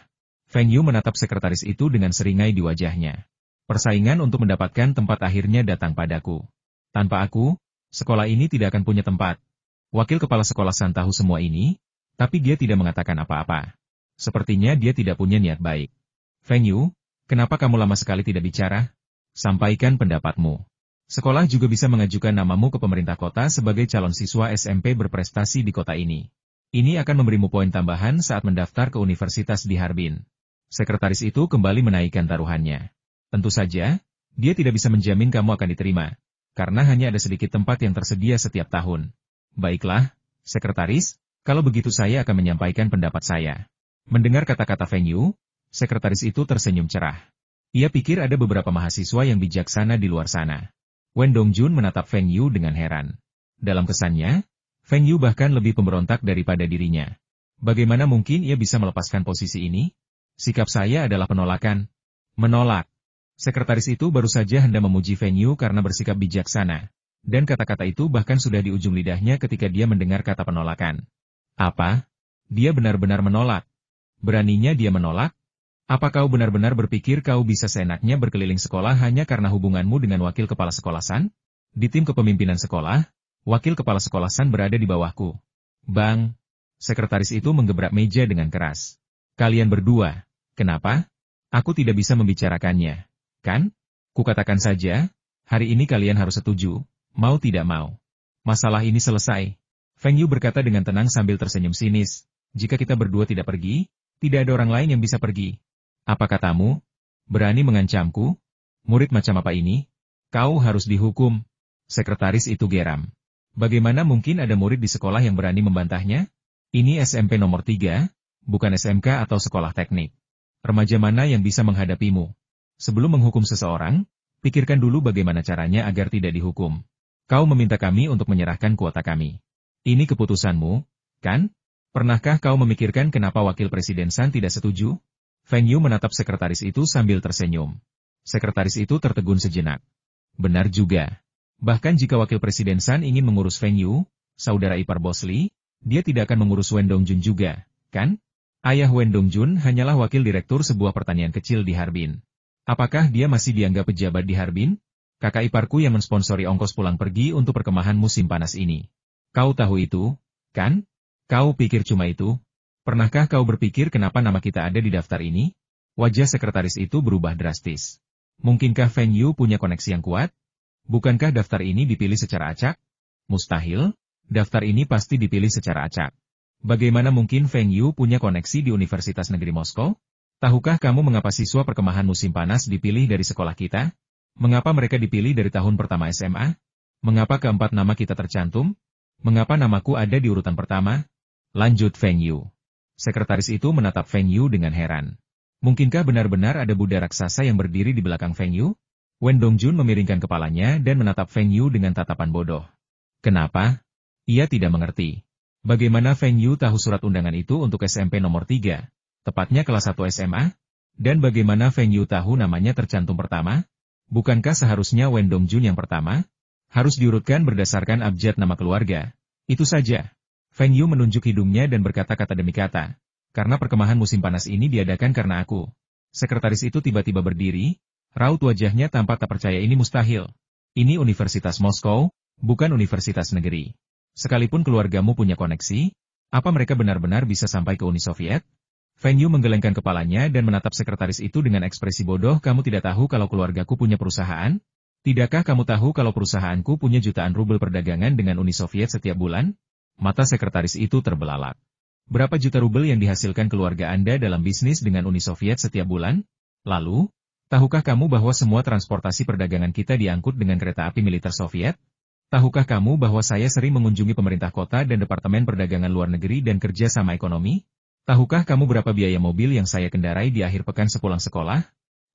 Feng Yu menatap sekretaris itu dengan seringai di wajahnya. Persaingan untuk mendapatkan tempat akhirnya datang padaku. Tanpa aku, sekolah ini tidak akan punya tempat. Wakil kepala sekolah San tahu semua ini, tapi dia tidak mengatakan apa-apa. Sepertinya dia tidak punya niat baik. Feng Yu, kenapa kamu lama sekali tidak bicara? Sampaikan pendapatmu. Sekolah juga bisa mengajukan namamu ke pemerintah kota sebagai calon siswa SMP berprestasi di kota ini. Ini akan memberimu poin tambahan saat mendaftar ke universitas di Harbin. Sekretaris itu kembali menaikkan taruhannya. Tentu saja, dia tidak bisa menjamin kamu akan diterima, karena hanya ada sedikit tempat yang tersedia setiap tahun. Baiklah, sekretaris, kalau begitu saya akan menyampaikan pendapat saya. Mendengar kata-kata Feng Yu, sekretaris itu tersenyum cerah. Ia pikir ada beberapa mahasiswa yang bijaksana di luar sana. Wen Dongjun menatap Feng Yu dengan heran. Dalam kesannya, Feng Yu bahkan lebih pemberontak daripada dirinya. Bagaimana mungkin ia bisa melepaskan posisi ini? Sikap saya adalah penolakan. Menolak. Sekretaris itu baru saja hendak memuji Feng Yu karena bersikap bijaksana. Dan kata-kata itu bahkan sudah di ujung lidahnya ketika dia mendengar kata penolakan. Apa? Dia benar-benar menolak. Beraninya dia menolak? Apa kau benar-benar berpikir kau bisa seenaknya berkeliling sekolah hanya karena hubunganmu dengan wakil kepala sekolah San? Di tim kepemimpinan sekolah, wakil kepala sekolah San berada di bawahku. Bang! Sekretaris itu menggebrak meja dengan keras. Kalian berdua, kenapa? Aku tidak bisa membicarakannya. Kan? Kukatakan saja, hari ini kalian harus setuju, mau tidak mau. Masalah ini selesai. Feng Yu berkata dengan tenang sambil tersenyum sinis. Jika kita berdua tidak pergi, tidak ada orang lain yang bisa pergi. Apa katamu? Berani mengancamku? Murid macam apa ini? Kau harus dihukum. Sekretaris itu geram. Bagaimana mungkin ada murid di sekolah yang berani membantahnya? Ini SMP nomor 3, bukan SMK atau sekolah teknik. Remaja mana yang bisa menghadapimu? Sebelum menghukum seseorang, pikirkan dulu bagaimana caranya agar tidak dihukum. Kau meminta kami untuk menyerahkan kuota kami. Ini keputusanmu, kan? Pernahkah kau memikirkan kenapa Wakil Presiden San tidak setuju? Feng Yu menatap sekretaris itu sambil tersenyum. Sekretaris itu tertegun sejenak. Benar juga. Bahkan jika Wakil Presiden San ingin mengurus Feng Yu, saudara ipar Bos Li, dia tidak akan mengurus Wen Dongjun juga, kan? Ayah Wen Dongjun hanyalah wakil direktur sebuah pertanian kecil di Harbin. Apakah dia masih dianggap pejabat di Harbin? Kakak iparku yang mensponsori ongkos pulang pergi untuk perkemahan musim panas ini. Kau tahu itu, kan? Kau pikir cuma itu? Pernahkah kau berpikir kenapa nama kita ada di daftar ini? Wajah sekretaris itu berubah drastis. Mungkinkah Feng Yu punya koneksi yang kuat? Bukankah daftar ini dipilih secara acak? Mustahil, daftar ini pasti dipilih secara acak. Bagaimana mungkin Feng Yu punya koneksi di Universitas Negeri Moskow? Tahukah kamu mengapa siswa perkemahan musim panas dipilih dari sekolah kita? Mengapa mereka dipilih dari tahun pertama SMA? Mengapa keempat nama kita tercantum? Mengapa namaku ada di urutan pertama? Lanjut Feng Yu. Sekretaris itu menatap Feng Yu dengan heran. Mungkinkah benar-benar ada Buddha raksasa yang berdiri di belakang Feng Yu? Wen Dongjun memiringkan kepalanya dan menatap Feng Yu dengan tatapan bodoh. Kenapa? Ia tidak mengerti. Bagaimana Feng Yu tahu surat undangan itu untuk SMP nomor 3, tepatnya kelas 1 SMA? Dan bagaimana Feng Yu tahu namanya tercantum pertama? Bukankah seharusnya Wen Dongjun yang pertama? Harus diurutkan berdasarkan abjad nama keluarga. Itu saja. Feng Yu menunjuk hidungnya dan berkata-kata demi kata. Karena perkemahan musim panas ini diadakan karena aku. Sekretaris itu tiba-tiba berdiri, Raut wajahnya tampak tak percaya ini mustahil. Ini Universitas Moskow, bukan universitas negeri. Sekalipun keluargamu punya koneksi, apa mereka benar-benar bisa sampai ke Uni Soviet? Feng Yu menggelengkan kepalanya dan menatap sekretaris itu dengan ekspresi bodoh. Kamu tidak tahu kalau keluargaku punya perusahaan? Tidakkah kamu tahu kalau perusahaanku punya jutaan rubel perdagangan dengan Uni Soviet setiap bulan? Mata sekretaris itu terbelalak. Berapa juta rubel yang dihasilkan keluarga Anda dalam bisnis dengan Uni Soviet setiap bulan? Lalu, tahukah kamu bahwa semua transportasi perdagangan kita diangkut dengan kereta api militer Soviet? Tahukah kamu bahwa saya sering mengunjungi pemerintah kota dan Departemen Perdagangan Luar Negeri dan Kerja Sama Ekonomi? Tahukah kamu berapa biaya mobil yang saya kendarai di akhir pekan sepulang sekolah?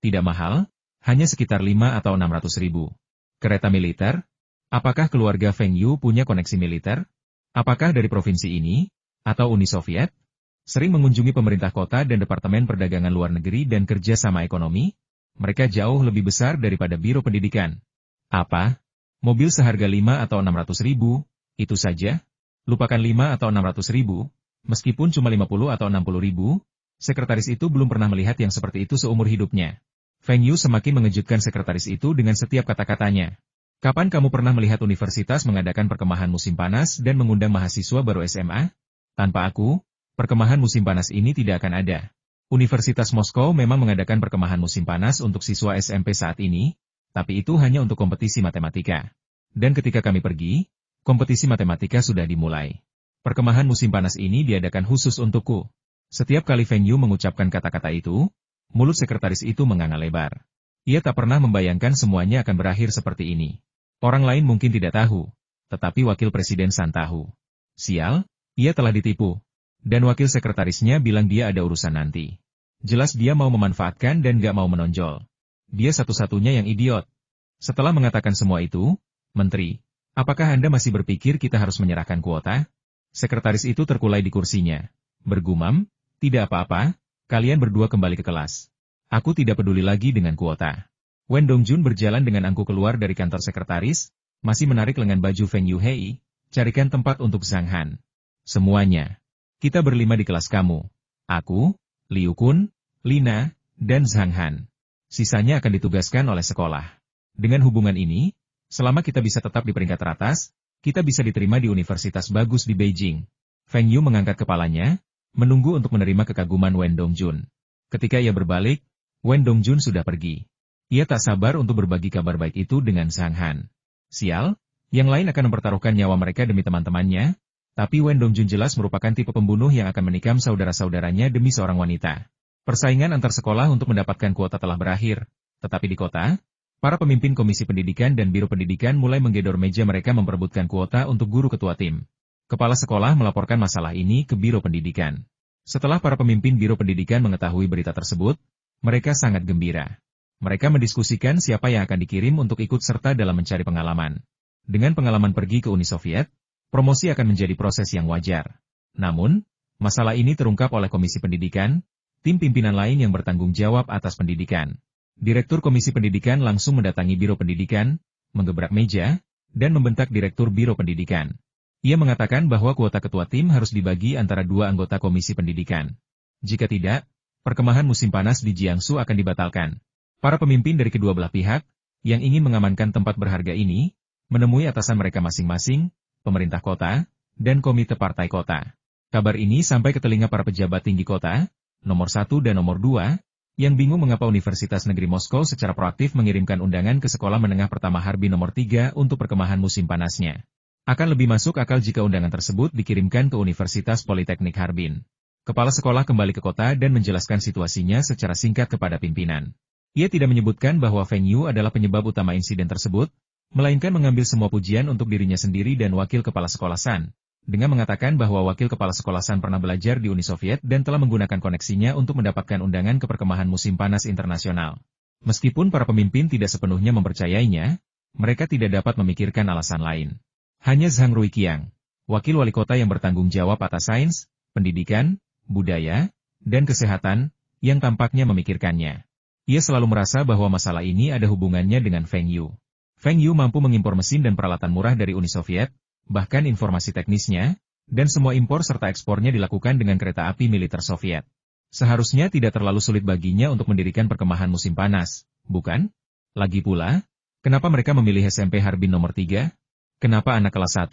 Tidak mahal, hanya sekitar 5 atau 600 ribu. Kereta militer? Apakah keluarga Feng Yu punya koneksi militer? Apakah dari provinsi ini, atau Uni Soviet? Sering mengunjungi pemerintah kota dan Departemen Perdagangan Luar Negeri dan Kerja Sama Ekonomi? Mereka jauh lebih besar daripada Biro Pendidikan. Apa? Mobil seharga 5 atau 600 ribu, itu saja? Lupakan 5 atau 600 ribu, meskipun cuma 50 atau 60 ribu, sekretaris itu belum pernah melihat yang seperti itu seumur hidupnya. Feng Yu semakin mengejutkan sekretaris itu dengan setiap kata-katanya. Kapan kamu pernah melihat universitas mengadakan perkemahan musim panas dan mengundang mahasiswa baru SMA? Tanpa aku, perkemahan musim panas ini tidak akan ada. Universitas Moskow memang mengadakan perkemahan musim panas untuk siswa SMP saat ini, tapi itu hanya untuk kompetisi matematika. Dan ketika kami pergi, kompetisi matematika sudah dimulai. Perkemahan musim panas ini diadakan khusus untukku. Setiap kali Feng Yu mengucapkan kata-kata itu, mulut sekretaris itu menganga lebar. Ia tak pernah membayangkan semuanya akan berakhir seperti ini. Orang lain mungkin tidak tahu, tetapi Wakil Presiden San tahu. Sial, ia telah ditipu. Dan wakil sekretarisnya bilang dia ada urusan nanti. Jelas dia mau memanfaatkan dan gak mau menonjol. Dia satu-satunya yang idiot. Setelah mengatakan semua itu, Menteri, apakah Anda masih berpikir kita harus menyerahkan kuota? Sekretaris itu terkulai di kursinya. Bergumam, tidak apa-apa, kalian berdua kembali ke kelas. Aku tidak peduli lagi dengan kuota. Wen Dongjun berjalan dengan angkuh keluar dari kantor sekretaris, masih menarik lengan baju Feng Yu Hei, carikan tempat untuk Zhang Han. Semuanya. Kita berlima di kelas kamu. Aku, Liu Kun, Lina, dan Zhang Han. Sisanya akan ditugaskan oleh sekolah. Dengan hubungan ini, selama kita bisa tetap di peringkat teratas, kita bisa diterima di universitas bagus di Beijing. Feng Yu mengangkat kepalanya, menunggu untuk menerima kekaguman Wen Dongjun. Ketika ia berbalik, Wen Dongjun sudah pergi. Ia tak sabar untuk berbagi kabar baik itu dengan Zhang Han. Sial, yang lain akan mempertaruhkan nyawa mereka demi teman-temannya, tapi Wen Dongjun jelas merupakan tipe pembunuh yang akan menikam saudara-saudaranya demi seorang wanita. Persaingan antar sekolah untuk mendapatkan kuota telah berakhir, tetapi di kota, para pemimpin Komisi Pendidikan dan Biro Pendidikan mulai menggedor meja mereka memperebutkan kuota untuk guru ketua tim. Kepala sekolah melaporkan masalah ini ke Biro Pendidikan. Setelah para pemimpin Biro Pendidikan mengetahui berita tersebut, mereka sangat gembira. Mereka mendiskusikan siapa yang akan dikirim untuk ikut serta dalam mencari pengalaman. Dengan pengalaman pergi ke Uni Soviet, promosi akan menjadi proses yang wajar. Namun, masalah ini terungkap oleh Komisi Pendidikan, tim pimpinan lain yang bertanggung jawab atas pendidikan. Direktur Komisi Pendidikan langsung mendatangi Biro Pendidikan, menggebrak meja, dan membentak Direktur Biro Pendidikan. Ia mengatakan bahwa kuota ketua tim harus dibagi antara dua anggota Komisi Pendidikan. Jika tidak, perkemahan musim panas di Jiangsu akan dibatalkan. Para pemimpin dari kedua belah pihak, yang ingin mengamankan tempat berharga ini, menemui atasan mereka masing-masing, pemerintah kota, dan komite partai kota. Kabar ini sampai ke telinga para pejabat tinggi kota, nomor 1 dan nomor 2, yang bingung mengapa Universitas Negeri Moskow secara proaktif mengirimkan undangan ke Sekolah Menengah Pertama Harbin nomor 3 untuk perkemahan musim panasnya. Akan lebih masuk akal jika undangan tersebut dikirimkan ke Universitas Politeknik Harbin. Kepala sekolah kembali ke kota dan menjelaskan situasinya secara singkat kepada pimpinan. Ia tidak menyebutkan bahwa Feng Yu adalah penyebab utama insiden tersebut, melainkan mengambil semua pujian untuk dirinya sendiri dan wakil kepala sekolah San. Dengan mengatakan bahwa wakil kepala sekolah San pernah belajar di Uni Soviet dan telah menggunakan koneksinya untuk mendapatkan undangan ke perkemahan musim panas internasional. Meskipun para pemimpin tidak sepenuhnya mempercayainya, mereka tidak dapat memikirkan alasan lain. Hanya Zhang Ruiqiang, wakil wali kota yang bertanggung jawab atas sains, pendidikan, budaya, dan kesehatan, yang tampaknya memikirkannya. Ia selalu merasa bahwa masalah ini ada hubungannya dengan Feng Yu. Feng Yu mampu mengimpor mesin dan peralatan murah dari Uni Soviet, bahkan informasi teknisnya, dan semua impor serta ekspornya dilakukan dengan kereta api militer Soviet. Seharusnya tidak terlalu sulit baginya untuk mendirikan perkemahan musim panas, bukan? Lagi pula, kenapa mereka memilih SMP Harbin nomor 3? Kenapa anak kelas 1?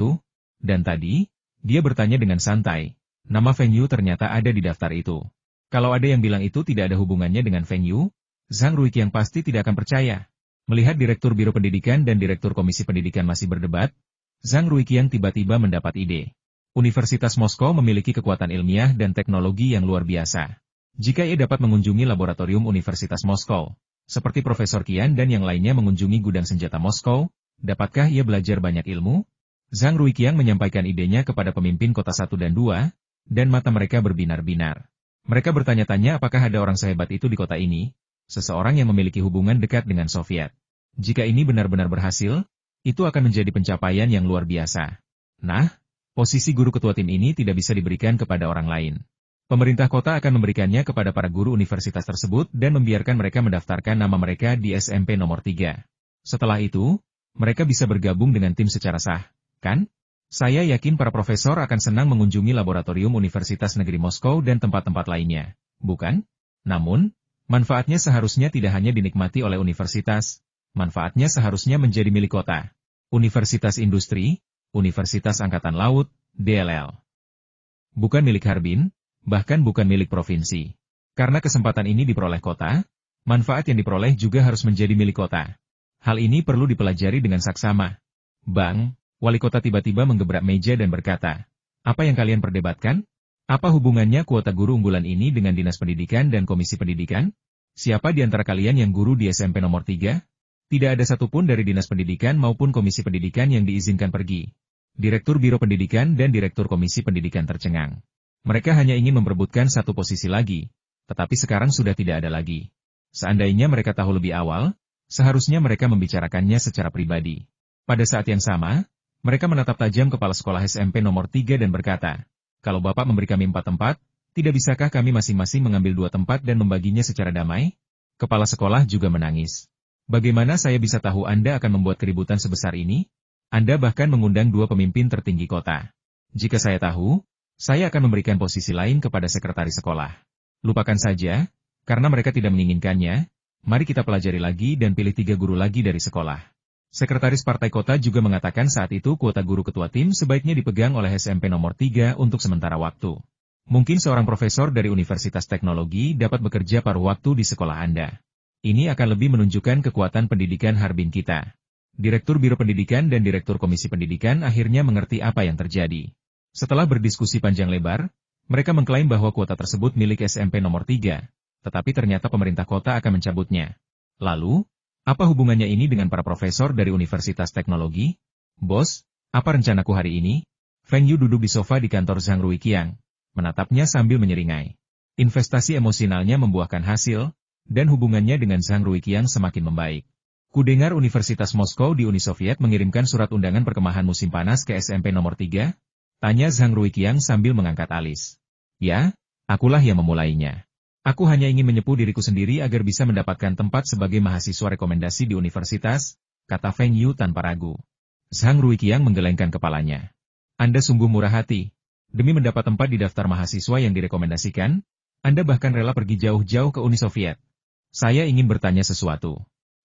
Dan tadi, dia bertanya dengan santai. Nama Feng Yu ternyata ada di daftar itu. Kalau ada yang bilang itu tidak ada hubungannya dengan Feng Yu, Zhang Ruiqiang pasti tidak akan percaya. Melihat Direktur Biro Pendidikan dan Direktur Komisi Pendidikan masih berdebat, Zhang Ruiqiang tiba-tiba mendapat ide. Universitas Moskow memiliki kekuatan ilmiah dan teknologi yang luar biasa. Jika ia dapat mengunjungi laboratorium Universitas Moskow, seperti Profesor Qian dan yang lainnya mengunjungi gudang senjata Moskow, dapatkah ia belajar banyak ilmu? Zhang Ruiqiang menyampaikan idenya kepada pemimpin kota 1 dan 2, dan mata mereka berbinar-binar. Mereka bertanya-tanya apakah ada orang sehebat itu di kota ini, seseorang yang memiliki hubungan dekat dengan Soviet. Jika ini benar-benar berhasil, itu akan menjadi pencapaian yang luar biasa. Nah, posisi guru ketua tim ini tidak bisa diberikan kepada orang lain. Pemerintah kota akan memberikannya kepada para guru universitas tersebut dan membiarkan mereka mendaftarkan nama mereka di SMP nomor 3. Setelah itu, mereka bisa bergabung dengan tim secara sah, kan? Saya yakin para profesor akan senang mengunjungi laboratorium Universitas Negeri Moskow dan tempat-tempat lainnya, bukan? Namun, manfaatnya seharusnya tidak hanya dinikmati oleh universitas, manfaatnya seharusnya menjadi milik kota. Universitas Industri, Universitas Angkatan Laut, DLL. Bukan milik Harbin, bahkan bukan milik provinsi. Karena kesempatan ini diperoleh kota, manfaat yang diperoleh juga harus menjadi milik kota. Hal ini perlu dipelajari dengan saksama. Bang, wali kota tiba-tiba menggebrak meja dan berkata, apa yang kalian perdebatkan? Apa hubungannya kuota guru unggulan ini dengan Dinas Pendidikan dan Komisi Pendidikan? Siapa di antara kalian yang guru di SMP nomor 3? Tidak ada satupun dari Dinas Pendidikan maupun Komisi Pendidikan yang diizinkan pergi. Direktur Biro Pendidikan dan Direktur Komisi Pendidikan tercengang. Mereka hanya ingin memperebutkan satu posisi lagi, tetapi sekarang sudah tidak ada lagi. Seandainya mereka tahu lebih awal, seharusnya mereka membicarakannya secara pribadi. Pada saat yang sama, mereka menatap tajam kepala sekolah SMP nomor 3 dan berkata, kalau Bapak memberi kami 4 tempat, tidak bisakah kami masing-masing mengambil 2 tempat dan membaginya secara damai? Kepala sekolah juga menangis. Bagaimana saya bisa tahu Anda akan membuat keributan sebesar ini? Anda bahkan mengundang 2 pemimpin tertinggi kota. Jika saya tahu, saya akan memberikan posisi lain kepada sekretaris sekolah. Lupakan saja, karena mereka tidak menginginkannya, mari kita pelajari lagi dan pilih 3 guru lagi dari sekolah. Sekretaris Partai Kota juga mengatakan saat itu kuota guru ketua tim sebaiknya dipegang oleh SMP nomor 3 untuk sementara waktu. Mungkin seorang profesor dari Universitas Teknologi dapat bekerja paruh waktu di sekolah Anda. Ini akan lebih menunjukkan kekuatan pendidikan Harbin kita. Direktur Biro Pendidikan dan Direktur Komisi Pendidikan akhirnya mengerti apa yang terjadi. Setelah berdiskusi panjang lebar, mereka mengklaim bahwa kuota tersebut milik SMP nomor 3, tetapi ternyata pemerintah kota akan mencabutnya. Lalu, apa hubungannya ini dengan para profesor dari Universitas Teknologi? Bos, apa rencanaku hari ini? Feng Yu duduk di sofa di kantor Zhang Ruiqiang, menatapnya sambil menyeringai. Investasi emosionalnya membuahkan hasil, dan hubungannya dengan Zhang Ruiqiang semakin membaik. Kudengar Universitas Moskow di Uni Soviet mengirimkan surat undangan perkemahan musim panas ke SMP nomor 3? Tanya Zhang Ruiqiang sambil mengangkat alis. Ya, akulah yang memulainya. Aku hanya ingin menyepu diriku sendiri agar bisa mendapatkan tempat sebagai mahasiswa rekomendasi di universitas, kata Feng Yu tanpa ragu. Zhang Ruiqiang menggelengkan kepalanya. Anda sungguh murah hati. Demi mendapat tempat di daftar mahasiswa yang direkomendasikan, Anda bahkan rela pergi jauh-jauh ke Uni Soviet. Saya ingin bertanya sesuatu.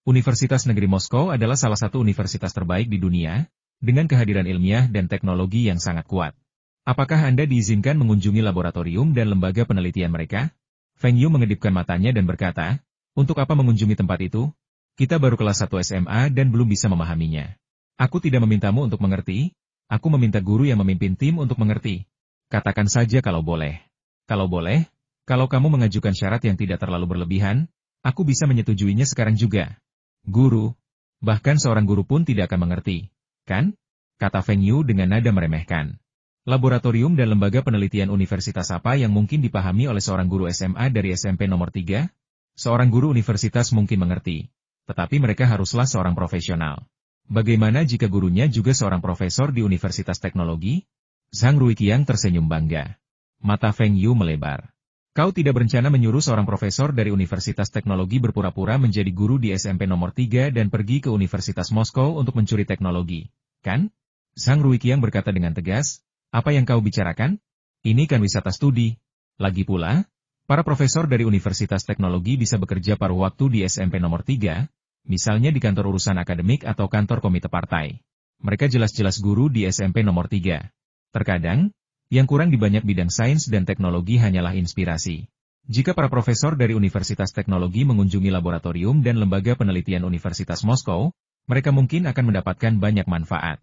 Universitas Negeri Moskow adalah salah satu universitas terbaik di dunia, dengan kehadiran ilmiah dan teknologi yang sangat kuat. Apakah Anda diizinkan mengunjungi laboratorium dan lembaga penelitian mereka? Feng Yu mengedipkan matanya dan berkata, untuk apa mengunjungi tempat itu? Kita baru kelas 1 SMA dan belum bisa memahaminya. Aku tidak memintamu untuk mengerti, aku meminta guru yang memimpin tim untuk mengerti. Katakan saja kalau boleh. Kalau boleh, kalau kamu mengajukan syarat yang tidak terlalu berlebihan, aku bisa menyetujuinya sekarang juga. Guru, bahkan seorang guru pun tidak akan mengerti, kan? Kata Feng Yu dengan nada meremehkan. Laboratorium dan lembaga penelitian universitas apa yang mungkin dipahami oleh seorang guru SMA dari SMP nomor 3? Seorang guru universitas mungkin mengerti, tetapi mereka haruslah seorang profesional. Bagaimana jika gurunya juga seorang profesor di Universitas Teknologi? Zhang Ruiqiang tersenyum bangga. Mata Feng Yu melebar. Kau tidak berencana menyuruh seorang profesor dari Universitas Teknologi berpura-pura menjadi guru di SMP nomor 3 dan pergi ke Universitas Moskow untuk mencuri teknologi, kan? Zhang Ruiqiang berkata dengan tegas, apa yang kau bicarakan? Ini kan wisata studi. Lagi pula, Para profesor dari Universitas Teknologi bisa bekerja paruh waktu di SMP nomor 3, misalnya di kantor urusan akademik atau kantor komite partai. Mereka jelas-jelas guru di SMP nomor 3. Terkadang, yang kurang di banyak bidang sains dan teknologi hanyalah inspirasi. Jika para profesor dari Universitas Teknologi mengunjungi laboratorium dan lembaga penelitian Universitas Moskow, mereka mungkin akan mendapatkan banyak manfaat.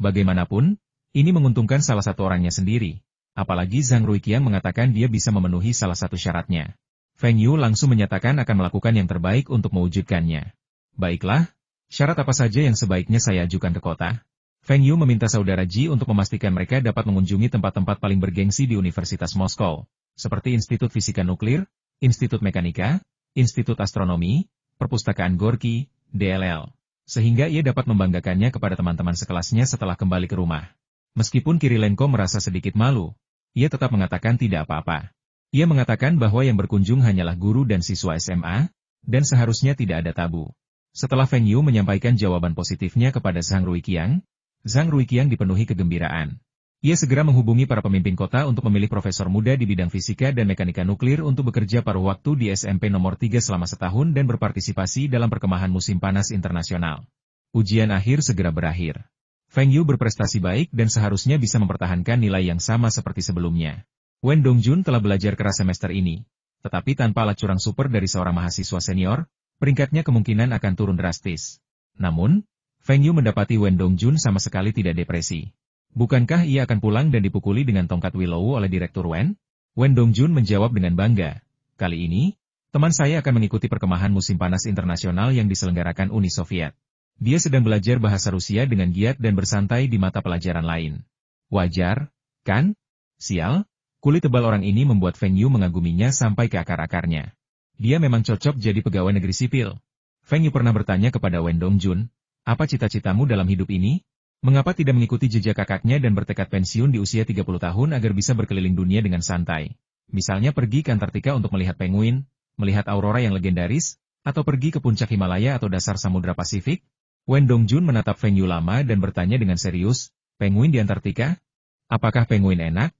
Bagaimanapun, ini menguntungkan salah satu orangnya sendiri. Apalagi Zhang Ruiqiang mengatakan dia bisa memenuhi salah satu syaratnya. Feng Yu langsung menyatakan akan melakukan yang terbaik untuk mewujudkannya. Baiklah, syarat apa saja yang sebaiknya saya ajukan ke kota? Feng Yu meminta saudara Ji untuk memastikan mereka dapat mengunjungi tempat-tempat paling bergengsi di Universitas Moskow, seperti Institut Fisika Nuklir, Institut Mekanika, Institut Astronomi, Perpustakaan Gorky, DLL. Sehingga ia dapat membanggakannya kepada teman-teman sekelasnya setelah kembali ke rumah. Meskipun Kirilenko merasa sedikit malu, ia tetap mengatakan tidak apa-apa. Ia mengatakan bahwa yang berkunjung hanyalah guru dan siswa SMA, dan seharusnya tidak ada tabu. Setelah Feng Yu menyampaikan jawaban positifnya kepada Zhang Ruiqiang dipenuhi kegembiraan. Ia segera menghubungi para pemimpin kota untuk memilih profesor muda di bidang fisika dan mekanika nuklir untuk bekerja paruh waktu di SMP nomor 3 selama setahun dan berpartisipasi dalam perkemahan musim panas internasional. Ujian akhir segera berakhir. Feng Yu berprestasi baik dan seharusnya bisa mempertahankan nilai yang sama seperti sebelumnya. Wen Dongjun telah belajar keras semester ini, tetapi tanpa alat curang super dari seorang mahasiswa senior, peringkatnya kemungkinan akan turun drastis. Namun, Feng Yu mendapati Wen Dongjun sama sekali tidak depresi. Bukankah ia akan pulang dan dipukuli dengan tongkat Willow oleh Direktur Wen? Wen Dongjun menjawab dengan bangga. Kali ini, teman saya akan mengikuti perkemahan musim panas internasional yang diselenggarakan Uni Soviet. Dia sedang belajar bahasa Rusia dengan giat dan bersantai di mata pelajaran lain. Wajar, kan? Sial, kulit tebal orang ini membuat Feng Yu mengaguminya sampai ke akar-akarnya. Dia memang cocok jadi pegawai negeri sipil. Feng Yu pernah bertanya kepada Wen Dongjun, apa cita-citamu dalam hidup ini? Mengapa tidak mengikuti jejak kakaknya dan bertekad pensiun di usia 30 tahun agar bisa berkeliling dunia dengan santai? Misalnya pergi ke Antartika untuk melihat penguin, melihat aurora yang legendaris, atau pergi ke puncak Himalaya atau dasar Samudra Pasifik? Wen Dongjun menatap Feng Yu lama dan bertanya dengan serius, penguin di Antartika? Apakah penguin enak?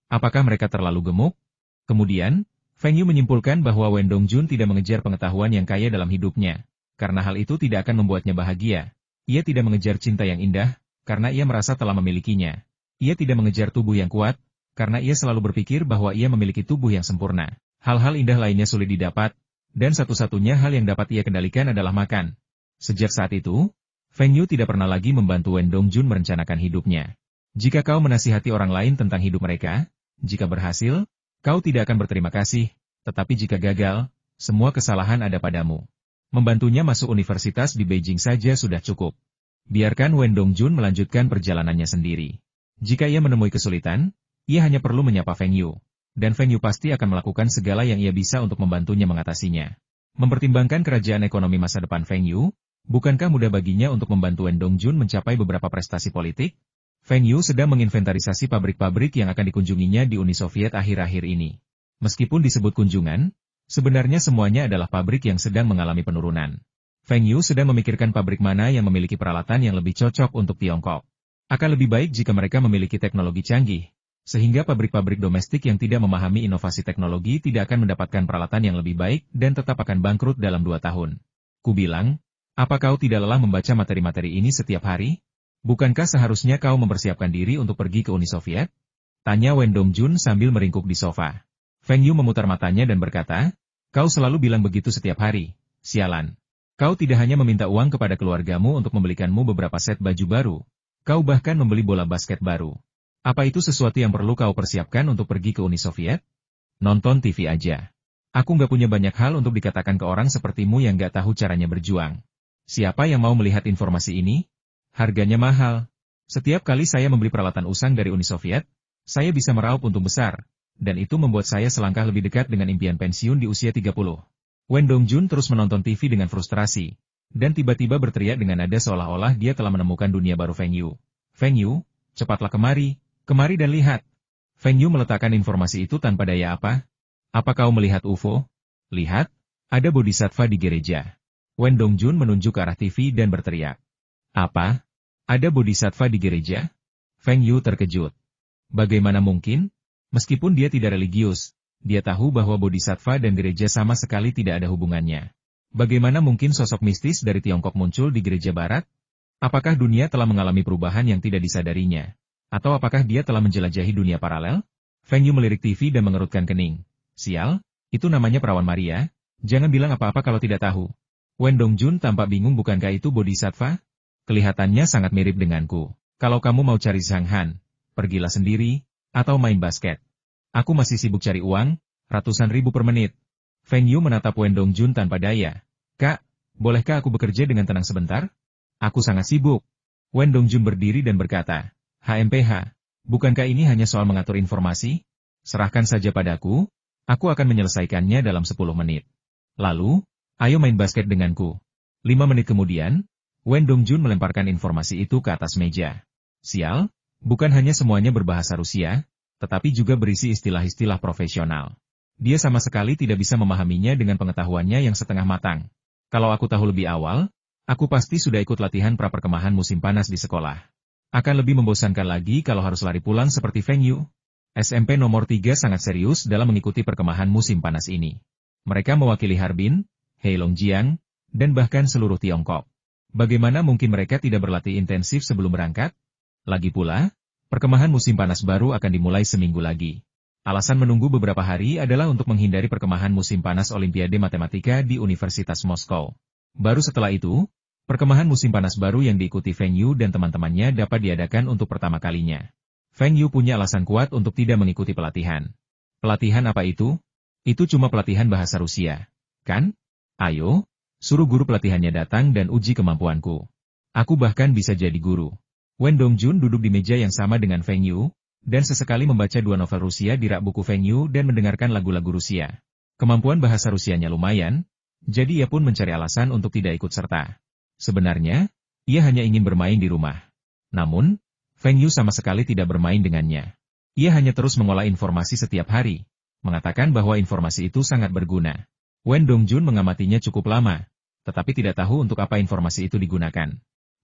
Apakah mereka terlalu gemuk? Kemudian, Feng Yu menyimpulkan bahwa Wen Dongjun tidak mengejar pengetahuan yang kaya dalam hidupnya, karena hal itu tidak akan membuatnya bahagia. Ia tidak mengejar cinta yang indah, karena ia merasa telah memilikinya. Ia tidak mengejar tubuh yang kuat, karena ia selalu berpikir bahwa ia memiliki tubuh yang sempurna. Hal-hal indah lainnya sulit didapat, dan satu-satunya hal yang dapat ia kendalikan adalah makan. Sejak saat itu, Feng Yu tidak pernah lagi membantu Wen Dongjun merencanakan hidupnya. Jika kau menasihati orang lain tentang hidup mereka, jika berhasil, kau tidak akan berterima kasih, tetapi jika gagal, semua kesalahan ada padamu. Membantunya masuk universitas di Beijing saja sudah cukup. Biarkan Wen Dongjun melanjutkan perjalanannya sendiri. Jika ia menemui kesulitan, ia hanya perlu menyapa Feng Yu. Dan Feng Yu pasti akan melakukan segala yang ia bisa untuk membantunya mengatasinya. Mempertimbangkan kerajaan ekonomi masa depan Feng Yu, bukankah mudah baginya untuk membantu Wen Dongjun mencapai beberapa prestasi politik? Feng Yu sedang menginventarisasi pabrik-pabrik yang akan dikunjunginya di Uni Soviet akhir-akhir ini. Meskipun disebut kunjungan, sebenarnya semuanya adalah pabrik yang sedang mengalami penurunan. Feng Yu sedang memikirkan pabrik mana yang memiliki peralatan yang lebih cocok untuk Tiongkok. Akan lebih baik jika mereka memiliki teknologi canggih, sehingga pabrik-pabrik domestik yang tidak memahami inovasi teknologi tidak akan mendapatkan peralatan yang lebih baik dan tetap akan bangkrut dalam 2 tahun. Kubilang, apa kau tidak lelah membaca materi-materi ini setiap hari? Bukankah seharusnya kau mempersiapkan diri untuk pergi ke Uni Soviet? Tanya Wen Dongjun sambil meringkuk di sofa. Feng Yu memutar matanya dan berkata, kau selalu bilang begitu setiap hari, sialan. Kau tidak hanya meminta uang kepada keluargamu untuk membelikanmu beberapa set baju baru, kau bahkan membeli bola basket baru. Apa itu sesuatu yang perlu kau persiapkan untuk pergi ke Uni Soviet? Nonton TV aja. Aku nggak punya banyak hal untuk dikatakan ke orang sepertimu yang nggak tahu caranya berjuang. Siapa yang mau melihat informasi ini? Harganya mahal. Setiap kali saya membeli peralatan usang dari Uni Soviet, saya bisa meraup untung besar, dan itu membuat saya selangkah lebih dekat dengan impian pensiun di usia 30. Wen Dongjun terus menonton TV dengan frustrasi, dan tiba-tiba berteriak dengan nada seolah-olah dia telah menemukan dunia baru Feng Yu. Feng Yu, cepatlah kemari dan lihat. Feng Yu meletakkan informasi itu tanpa daya apa. Apa kau melihat UFO? Lihat, ada bodhisattva di gereja. Wen Dongjun menunjuk ke arah TV dan berteriak. Apa? Ada bodhisattva di gereja? Feng Yu terkejut. Bagaimana mungkin? Meskipun dia tidak religius, Dia tahu bahwa bodhisattva dan gereja sama sekali tidak ada hubungannya. Bagaimana mungkin sosok mistis dari Tiongkok muncul di gereja barat? Apakah dunia telah mengalami perubahan yang tidak disadarinya? Atau apakah dia telah menjelajahi dunia paralel? Feng Yu melirik TV dan mengerutkan kening. Sial, itu namanya perawan Maria. Jangan bilang apa-apa kalau tidak tahu. Wen Dongjun tampak bingung, bukankah itu bodhisattva? Kelihatannya sangat mirip denganku. Kalau kamu mau cari Zhang Han, pergilah sendiri, atau main basket. Aku masih sibuk cari uang, ratusan ribu per menit. Feng Yu menatap Wen Dongjun tanpa daya. Kak, bolehkah aku bekerja dengan tenang sebentar? Aku sangat sibuk. Wen Dongjun berdiri dan berkata, HMPH, bukankah ini hanya soal mengatur informasi? Serahkan saja padaku, aku akan menyelesaikannya dalam 10 menit. Lalu, ayo main basket denganku. 5 menit kemudian, Wen Dongjun melemparkan informasi itu ke atas meja. Sial, bukan hanya semuanya berbahasa Rusia, tetapi juga berisi istilah-istilah profesional. Dia sama sekali tidak bisa memahaminya dengan pengetahuannya yang setengah matang. Kalau aku tahu lebih awal, aku pasti sudah ikut latihan pra-perkemahan musim panas di sekolah. Akan lebih membosankan lagi kalau harus lari pulang seperti Feng Yu. SMP nomor 3 sangat serius dalam mengikuti perkemahan musim panas ini. Mereka mewakili Harbin, Heilongjiang, dan bahkan seluruh Tiongkok. Bagaimana mungkin mereka tidak berlatih intensif sebelum berangkat? Lagi pula, perkemahan musim panas baru akan dimulai seminggu lagi. Alasan menunggu beberapa hari adalah untuk menghindari perkemahan musim panas Olimpiade Matematika di Universitas Moskow. Baru setelah itu, perkemahan musim panas baru yang diikuti Feng Yu dan teman-temannya dapat diadakan untuk pertama kalinya. Feng Yu punya alasan kuat untuk tidak mengikuti pelatihan. Pelatihan apa itu? Itu cuma pelatihan bahasa Rusia, kan? Ayo, suruh guru pelatihannya datang dan uji kemampuanku. Aku bahkan bisa jadi guru. Wen Dongjun duduk di meja yang sama dengan Feng Yu, dan sesekali membaca 2 novel Rusia di rak buku Feng Yu dan mendengarkan lagu-lagu Rusia. Kemampuan bahasa Rusianya lumayan, jadi ia pun mencari alasan untuk tidak ikut serta. Sebenarnya, ia hanya ingin bermain di rumah. Namun, Feng Yu sama sekali tidak bermain dengannya. Ia hanya terus mengolah informasi setiap hari, mengatakan bahwa informasi itu sangat berguna. Wen Dongjun mengamatinya cukup lama, tetapi tidak tahu untuk apa informasi itu digunakan.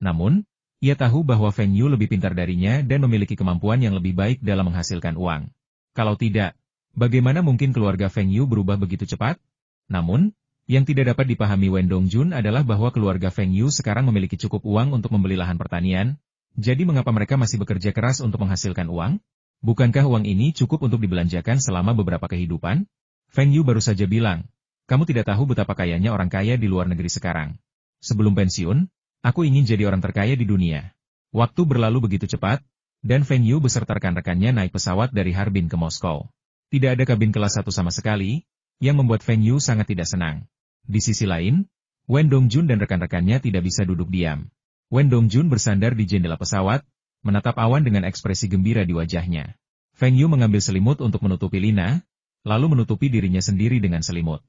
Namun, ia tahu bahwa Feng Yu lebih pintar darinya dan memiliki kemampuan yang lebih baik dalam menghasilkan uang. Kalau tidak, bagaimana mungkin keluarga Feng Yu berubah begitu cepat? Namun, yang tidak dapat dipahami Wen Dongjun adalah bahwa keluarga Feng Yu sekarang memiliki cukup uang untuk membeli lahan pertanian, jadi mengapa mereka masih bekerja keras untuk menghasilkan uang? Bukankah uang ini cukup untuk dibelanjakan selama beberapa kehidupan? Feng Yu baru saja bilang, kamu tidak tahu betapa kayanya orang kaya di luar negeri sekarang. Sebelum pensiun, aku ingin jadi orang terkaya di dunia. Waktu berlalu begitu cepat, dan Feng Yu beserta rekan-rekannya naik pesawat dari Harbin ke Moskow. Tidak ada kabin kelas 1 sama sekali, yang membuat Feng Yu sangat tidak senang. Di sisi lain, Wen Dongjun dan rekan-rekannya tidak bisa duduk diam. Wen Dongjun bersandar di jendela pesawat, menatap awan dengan ekspresi gembira di wajahnya. Feng Yu mengambil selimut untuk menutupi Lina, lalu menutupi dirinya sendiri dengan selimut.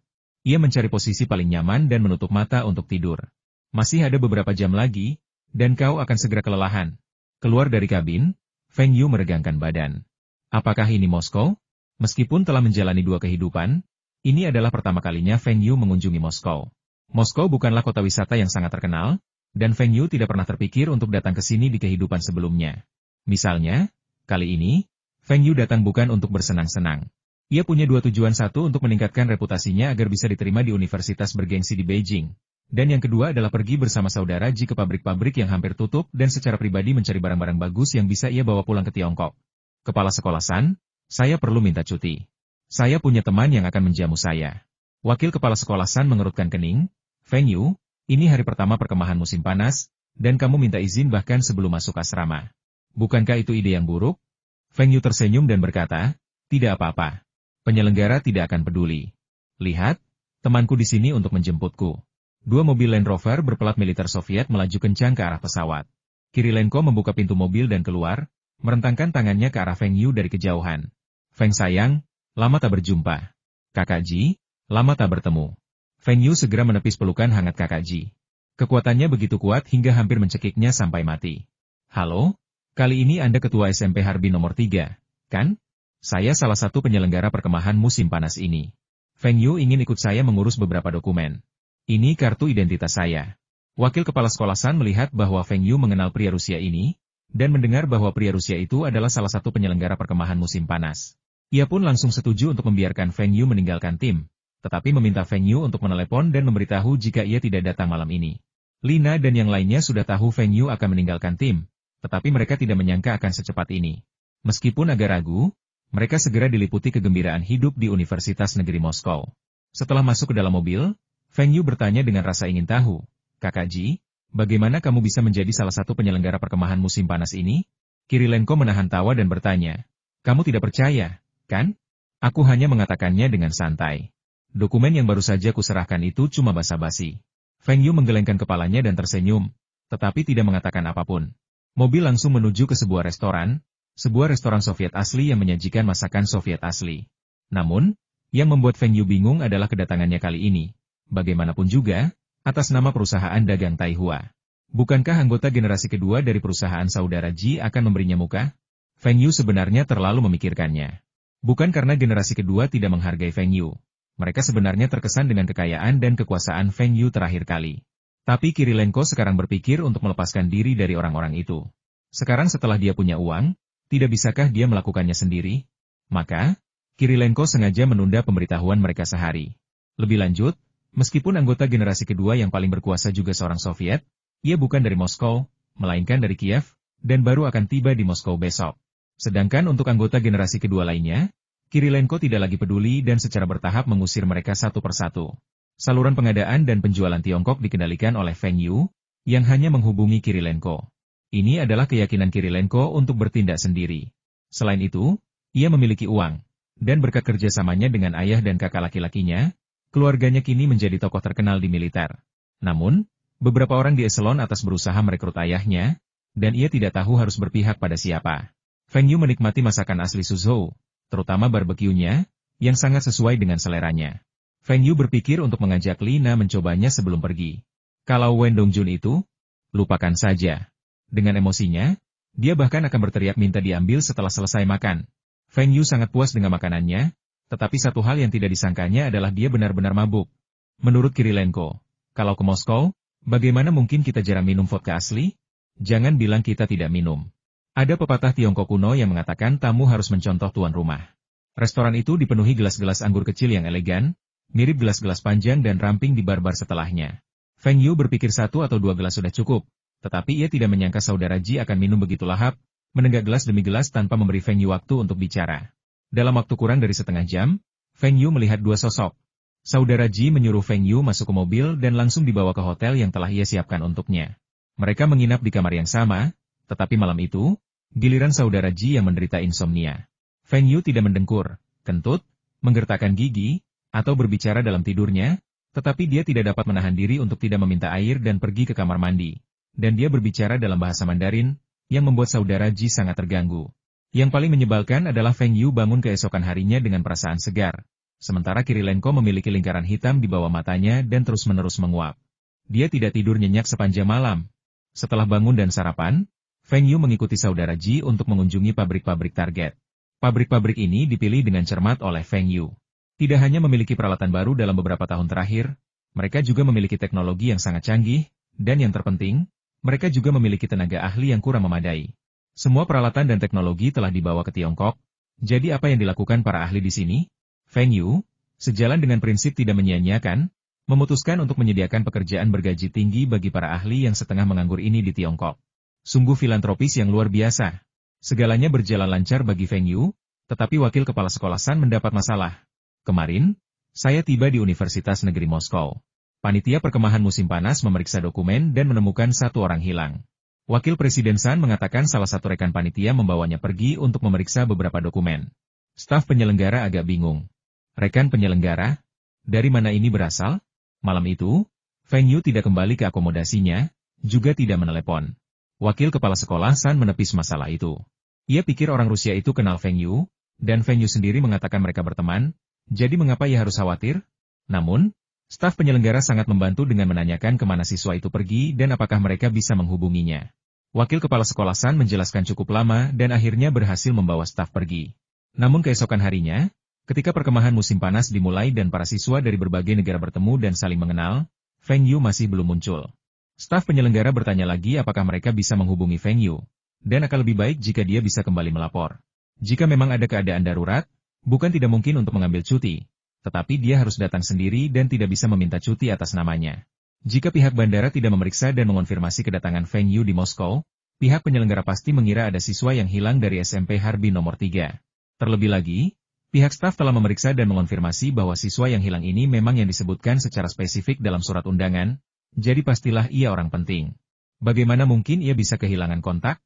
Ia mencari posisi paling nyaman dan menutup mata untuk tidur. Masih ada beberapa jam lagi, dan kau akan segera kelelahan. Keluar dari kabin, Feng Yu meregangkan badan. Apakah ini Moskow? Meskipun telah menjalani 2 kehidupan, ini adalah pertama kalinya Feng Yu mengunjungi Moskow. Moskow bukanlah kota wisata yang sangat terkenal, dan Feng Yu tidak pernah terpikir untuk datang ke sini di kehidupan sebelumnya. Misalnya, kali ini, Feng Yu datang bukan untuk bersenang-senang. Ia punya 2 tujuan, satu untuk meningkatkan reputasinya agar bisa diterima di universitas bergengsi di Beijing. Dan yang kedua adalah pergi bersama saudara Ji ke pabrik-pabrik yang hampir tutup dan secara pribadi mencari barang-barang bagus yang bisa ia bawa pulang ke Tiongkok. Kepala sekolah San, saya perlu minta cuti. Saya punya teman yang akan menjamu saya. Wakil kepala sekolah San mengerutkan kening. Feng Yu, ini hari pertama perkemahan musim panas, dan kamu minta izin bahkan sebelum masuk asrama. Bukankah itu ide yang buruk? Feng Yu tersenyum dan berkata, tidak apa-apa. Penyelenggara tidak akan peduli. Lihat, temanku di sini untuk menjemputku. 2 mobil Land Rover berpelat militer Soviet melaju kencang ke arah pesawat. Kirilenko membuka pintu mobil dan keluar, merentangkan tangannya ke arah Feng Yu dari kejauhan. Feng sayang, lama tak berjumpa. Kakak Ji, lama tak bertemu. Feng Yu segera menepis pelukan hangat Kakak Ji. Kekuatannya begitu kuat hingga hampir mencekiknya sampai mati. Halo, kali ini Anda ketua SMP Harbin nomor 3, kan? Saya salah satu penyelenggara perkemahan musim panas ini. Feng Yu ingin ikut saya mengurus beberapa dokumen. Ini kartu identitas saya. Wakil kepala sekolah San melihat bahwa Feng Yu mengenal pria Rusia ini, dan mendengar bahwa pria Rusia itu adalah salah satu penyelenggara perkemahan musim panas. Ia pun langsung setuju untuk membiarkan Feng Yu meninggalkan tim, tetapi meminta Feng Yu untuk menelepon dan memberitahu jika ia tidak datang malam ini. Lina dan yang lainnya sudah tahu Feng Yu akan meninggalkan tim, tetapi mereka tidak menyangka akan secepat ini. Meskipun agak ragu, mereka segera diliputi kegembiraan hidup di Universitas Negeri Moskow. Setelah masuk ke dalam mobil, Feng Yu bertanya dengan rasa ingin tahu, "Kakak Ji, bagaimana kamu bisa menjadi salah satu penyelenggara perkemahan musim panas ini?" Kirilenko menahan tawa dan bertanya, "Kamu tidak percaya, kan? Aku hanya mengatakannya dengan santai. Dokumen yang baru saja kuserahkan itu cuma basa-basi." Feng Yu menggelengkan kepalanya dan tersenyum, tetapi tidak mengatakan apapun. Mobil langsung menuju ke sebuah restoran Soviet asli yang menyajikan masakan Soviet asli. Namun, yang membuat Feng Yu bingung adalah kedatangannya kali ini. Bagaimanapun juga, atas nama perusahaan dagang Taihua. Bukankah anggota generasi kedua dari perusahaan saudara Ji akan memberinya muka? Feng Yu sebenarnya terlalu memikirkannya. Bukan karena generasi kedua tidak menghargai Feng Yu. Mereka sebenarnya terkesan dengan kekayaan dan kekuasaan Feng Yu terakhir kali. Tapi Kirilenko sekarang berpikir untuk melepaskan diri dari orang-orang itu. Sekarang setelah dia punya uang, tidak bisakah dia melakukannya sendiri? Maka, Kirilenko sengaja menunda pemberitahuan mereka sehari. Lebih lanjut, meskipun anggota generasi kedua yang paling berkuasa juga seorang Soviet, ia bukan dari Moskow, melainkan dari Kiev, dan baru akan tiba di Moskow besok. Sedangkan untuk anggota generasi kedua lainnya, Kirilenko tidak lagi peduli dan secara bertahap mengusir mereka satu persatu. Saluran pengadaan dan penjualan Tiongkok dikendalikan oleh Feng Yu, yang hanya menghubungi Kirilenko. Ini adalah keyakinan Kirilenko untuk bertindak sendiri. Selain itu, ia memiliki uang, dan berkat kerjasamanya dengan ayah dan kakak laki-lakinya, keluarganya kini menjadi tokoh terkenal di militer. Namun, beberapa orang di eselon atas berusaha merekrut ayahnya, dan ia tidak tahu harus berpihak pada siapa. Feng Yu menikmati masakan asli Suzhou, terutama barbeque-nya, yang sangat sesuai dengan seleranya. Feng Yu berpikir untuk mengajak Lina mencobanya sebelum pergi. Kalau Wen Dongjun itu, lupakan saja. Dengan emosinya, dia bahkan akan berteriak minta diambil setelah selesai makan. Feng Yu sangat puas dengan makanannya, tetapi satu hal yang tidak disangkanya adalah dia benar-benar mabuk. Menurut Kirilenko, kalau ke Moskow, bagaimana mungkin kita jarang minum vodka asli? Jangan bilang kita tidak minum. Ada pepatah Tiongkok kuno yang mengatakan tamu harus mencontoh tuan rumah. Restoran itu dipenuhi gelas-gelas anggur kecil yang elegan, mirip gelas-gelas panjang dan ramping di bar-bar setelahnya. Feng Yu berpikir satu atau dua gelas sudah cukup, tetapi ia tidak menyangka saudara Ji akan minum begitu lahap, menenggak gelas demi gelas tanpa memberi Feng Yu waktu untuk bicara. Dalam waktu kurang dari setengah jam, Feng Yu melihat dua sosok. Saudara Ji menyuruh Feng Yu masuk ke mobil dan langsung dibawa ke hotel yang telah ia siapkan untuknya. Mereka menginap di kamar yang sama, tetapi malam itu, giliran saudara Ji yang menderita insomnia. Feng Yu tidak mendengkur, kentut, menggertakkan gigi, atau berbicara dalam tidurnya, tetapi dia tidak dapat menahan diri untuk tidak meminta air dan pergi ke kamar mandi. Dan dia berbicara dalam bahasa Mandarin, yang membuat saudara Ji sangat terganggu. Yang paling menyebalkan adalah Feng Yu bangun keesokan harinya dengan perasaan segar. Sementara Kirilenko memiliki lingkaran hitam di bawah matanya dan terus-menerus menguap. Dia tidak tidur nyenyak sepanjang malam. Setelah bangun dan sarapan, Feng Yu mengikuti saudara Ji untuk mengunjungi pabrik-pabrik target. Pabrik-pabrik ini dipilih dengan cermat oleh Feng Yu. Tidak hanya memiliki peralatan baru dalam beberapa tahun terakhir, mereka juga memiliki teknologi yang sangat canggih, dan yang terpenting, mereka juga memiliki tenaga ahli yang kurang memadai. Semua peralatan dan teknologi telah dibawa ke Tiongkok. Jadi apa yang dilakukan para ahli di sini? Feng Yu, sejalan dengan prinsip tidak menyia-nyiakan, memutuskan untuk menyediakan pekerjaan bergaji tinggi bagi para ahli yang setengah menganggur ini di Tiongkok. Sungguh filantropis yang luar biasa. Segalanya berjalan lancar bagi Feng Yu, tetapi wakil kepala sekolah San mendapat masalah. Kemarin, saya tiba di Universitas Negeri Moskow. Panitia perkemahan musim panas memeriksa dokumen dan menemukan satu orang hilang. Wakil Presiden San mengatakan salah satu rekan panitia membawanya pergi untuk memeriksa beberapa dokumen. Staf penyelenggara agak bingung. Rekan penyelenggara? Dari mana ini berasal? Malam itu, Feng Yu tidak kembali ke akomodasinya, juga tidak menelepon. Wakil kepala sekolah San menepis masalah itu. Ia pikir orang Rusia itu kenal Feng Yu, dan Feng Yu sendiri mengatakan mereka berteman, jadi mengapa ia harus khawatir? Namun, staf penyelenggara sangat membantu dengan menanyakan kemana siswa itu pergi dan apakah mereka bisa menghubunginya. Wakil kepala sekolah San menjelaskan cukup lama dan akhirnya berhasil membawa staf pergi. Namun keesokan harinya, ketika perkemahan musim panas dimulai dan para siswa dari berbagai negara bertemu dan saling mengenal, Feng Yu masih belum muncul. Staf penyelenggara bertanya lagi apakah mereka bisa menghubungi Feng Yu, dan akan lebih baik jika dia bisa kembali melapor. Jika memang ada keadaan darurat, Bukan tidak mungkin untuk mengambil cuti, tetapi dia harus datang sendiri dan tidak bisa meminta cuti atas namanya. Jika pihak bandara tidak memeriksa dan mengonfirmasi kedatangan Feng Yu di Moskow, pihak penyelenggara pasti mengira ada siswa yang hilang dari SMP Harbin nomor 3. Terlebih lagi, pihak staf telah memeriksa dan mengonfirmasi bahwa siswa yang hilang ini memang yang disebutkan secara spesifik dalam surat undangan, jadi pastilah ia orang penting. Bagaimana mungkin ia bisa kehilangan kontak?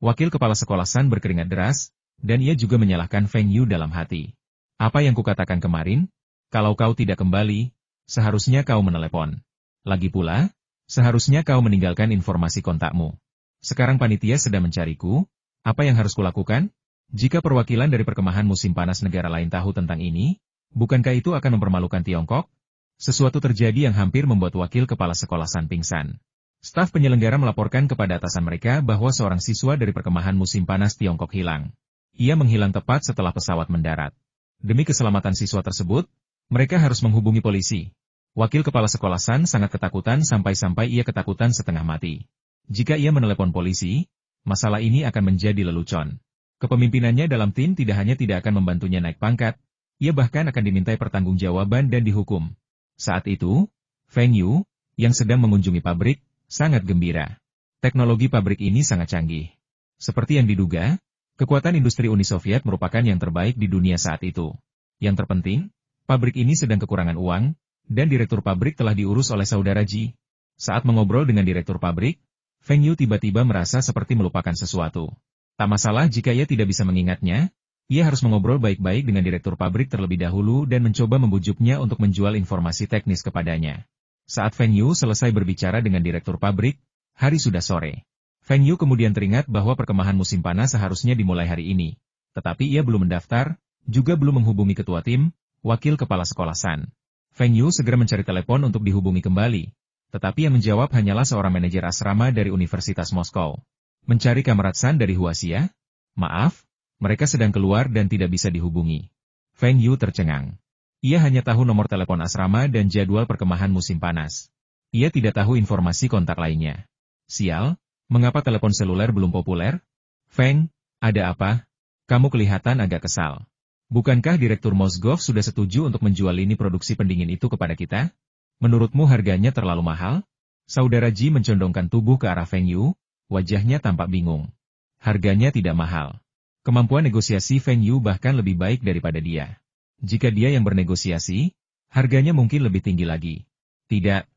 Wakil kepala sekolah San berkeringat deras, dan ia juga menyalahkan Feng Yu dalam hati. Apa yang kukatakan kemarin? Kalau kau tidak kembali, seharusnya kau menelepon. Lagi pula, seharusnya kau meninggalkan informasi kontakmu. Sekarang panitia sedang mencariku, apa yang harus kulakukan? Jika perwakilan dari perkemahan musim panas negara lain tahu tentang ini, bukankah itu akan mempermalukan Tiongkok? Sesuatu terjadi yang hampir membuat wakil kepala sekolah San pingsan. Staf penyelenggara melaporkan kepada atasan mereka bahwa seorang siswa dari perkemahan musim panas Tiongkok hilang. Ia menghilang tepat setelah pesawat mendarat. Demi keselamatan siswa tersebut, mereka harus menghubungi polisi. Wakil kepala sekolah San sangat ketakutan sampai-sampai ia ketakutan setengah mati. Jika ia menelepon polisi, masalah ini akan menjadi lelucon. Kepemimpinannya dalam tim tidak hanya tidak akan membantunya naik pangkat, ia bahkan akan dimintai pertanggungjawaban dan dihukum. Saat itu, Feng Yu, yang sedang mengunjungi pabrik, sangat gembira. Teknologi pabrik ini sangat canggih. Seperti yang diduga, kekuatan industri Uni Soviet merupakan yang terbaik di dunia saat itu. Yang terpenting, pabrik ini sedang kekurangan uang, dan direktur pabrik telah diurus oleh saudara Ji. Saat mengobrol dengan direktur pabrik, Feng Yu tiba-tiba merasa seperti melupakan sesuatu. Tak masalah jika ia tidak bisa mengingatnya, ia harus mengobrol baik-baik dengan direktur pabrik terlebih dahulu dan mencoba membujuknya untuk menjual informasi teknis kepadanya. Saat Feng Yu selesai berbicara dengan direktur pabrik, hari sudah sore. Feng Yu kemudian teringat bahwa perkemahan musim panas seharusnya dimulai hari ini. Tetapi ia belum mendaftar, juga belum menghubungi ketua tim, wakil kepala sekolah San. Feng Yu segera mencari telepon untuk dihubungi kembali. Tetapi yang menjawab hanyalah seorang manajer asrama dari Universitas Moskow. Mencari kamerat San dari Huaxia? Maaf, mereka sedang keluar dan tidak bisa dihubungi. Feng Yu tercengang. Ia hanya tahu nomor telepon asrama dan jadwal perkemahan musim panas. Ia tidak tahu informasi kontak lainnya. Sial, mengapa telepon seluler belum populer? Feng, ada apa? Kamu kelihatan agak kesal. Bukankah Direktur Mosgov sudah setuju untuk menjual lini produksi pendingin itu kepada kita? Menurutmu harganya terlalu mahal? Saudara Ji mencondongkan tubuh ke arah Feng Yu, wajahnya tampak bingung. Harganya tidak mahal. Kemampuan negosiasi Feng Yu bahkan lebih baik daripada dia. Jika dia yang bernegosiasi, harganya mungkin lebih tinggi lagi. Tidak,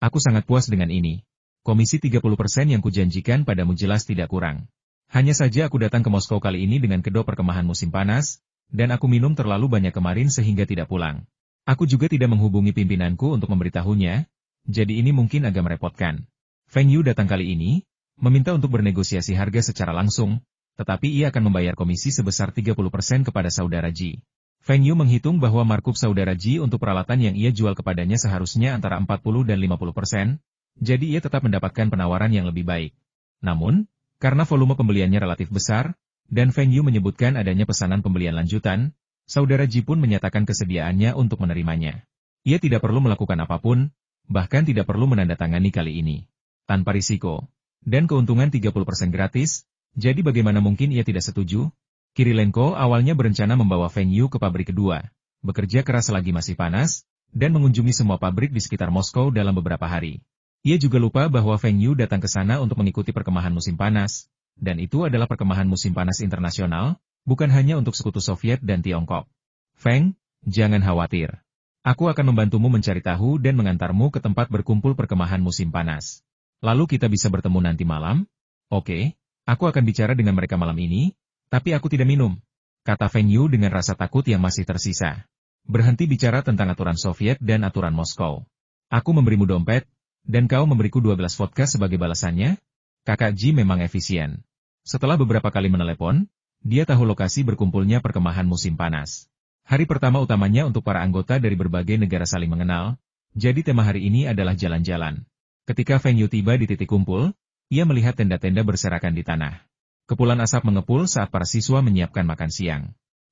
aku sangat puas dengan ini. Komisi 30% yang kujanjikan padamu jelas tidak kurang. Hanya saja aku datang ke Moskow kali ini dengan kedok perkemahan musim panas, dan aku minum terlalu banyak kemarin sehingga tidak pulang. Aku juga tidak menghubungi pimpinanku untuk memberitahunya, jadi ini mungkin agak merepotkan. Feng Yu datang kali ini, meminta untuk bernegosiasi harga secara langsung, tetapi ia akan membayar komisi sebesar 30% kepada saudara Ji. Feng Yu menghitung bahwa markup saudara Ji untuk peralatan yang ia jual kepadanya seharusnya antara 40 dan 50%, jadi ia tetap mendapatkan penawaran yang lebih baik. Namun, karena volume pembeliannya relatif besar, dan Feng Yu menyebutkan adanya pesanan pembelian lanjutan, saudara Ji pun menyatakan kesediaannya untuk menerimanya. Ia tidak perlu melakukan apapun, bahkan tidak perlu menandatangani kali ini. Tanpa risiko, dan keuntungan 30% gratis, jadi bagaimana mungkin ia tidak setuju? Kirilenko awalnya berencana membawa Feng Yu ke pabrik kedua, bekerja keras selagi masih panas, dan mengunjungi semua pabrik di sekitar Moskow dalam beberapa hari. Ia juga lupa bahwa Feng Yu datang ke sana untuk mengikuti perkemahan musim panas, dan itu adalah perkemahan musim panas internasional, bukan hanya untuk sekutu Soviet dan Tiongkok. Feng, jangan khawatir. Aku akan membantumu mencari tahu dan mengantarmu ke tempat berkumpul perkemahan musim panas. Lalu kita bisa bertemu nanti malam? Oke, aku akan bicara dengan mereka malam ini, tapi aku tidak minum, kata Feng Yu dengan rasa takut yang masih tersisa. Berhenti bicara tentang aturan Soviet dan aturan Moskow. Aku memberimu dompet, dan kau memberiku 12 vodka sebagai balasannya? Kakak Ji memang efisien. Setelah beberapa kali menelepon, dia tahu lokasi berkumpulnya perkemahan musim panas. Hari pertama utamanya untuk para anggota dari berbagai negara saling mengenal, jadi tema hari ini adalah jalan-jalan. Ketika Feng Yu tiba di titik kumpul, ia melihat tenda-tenda berserakan di tanah. Kepulan asap mengepul saat para siswa menyiapkan makan siang.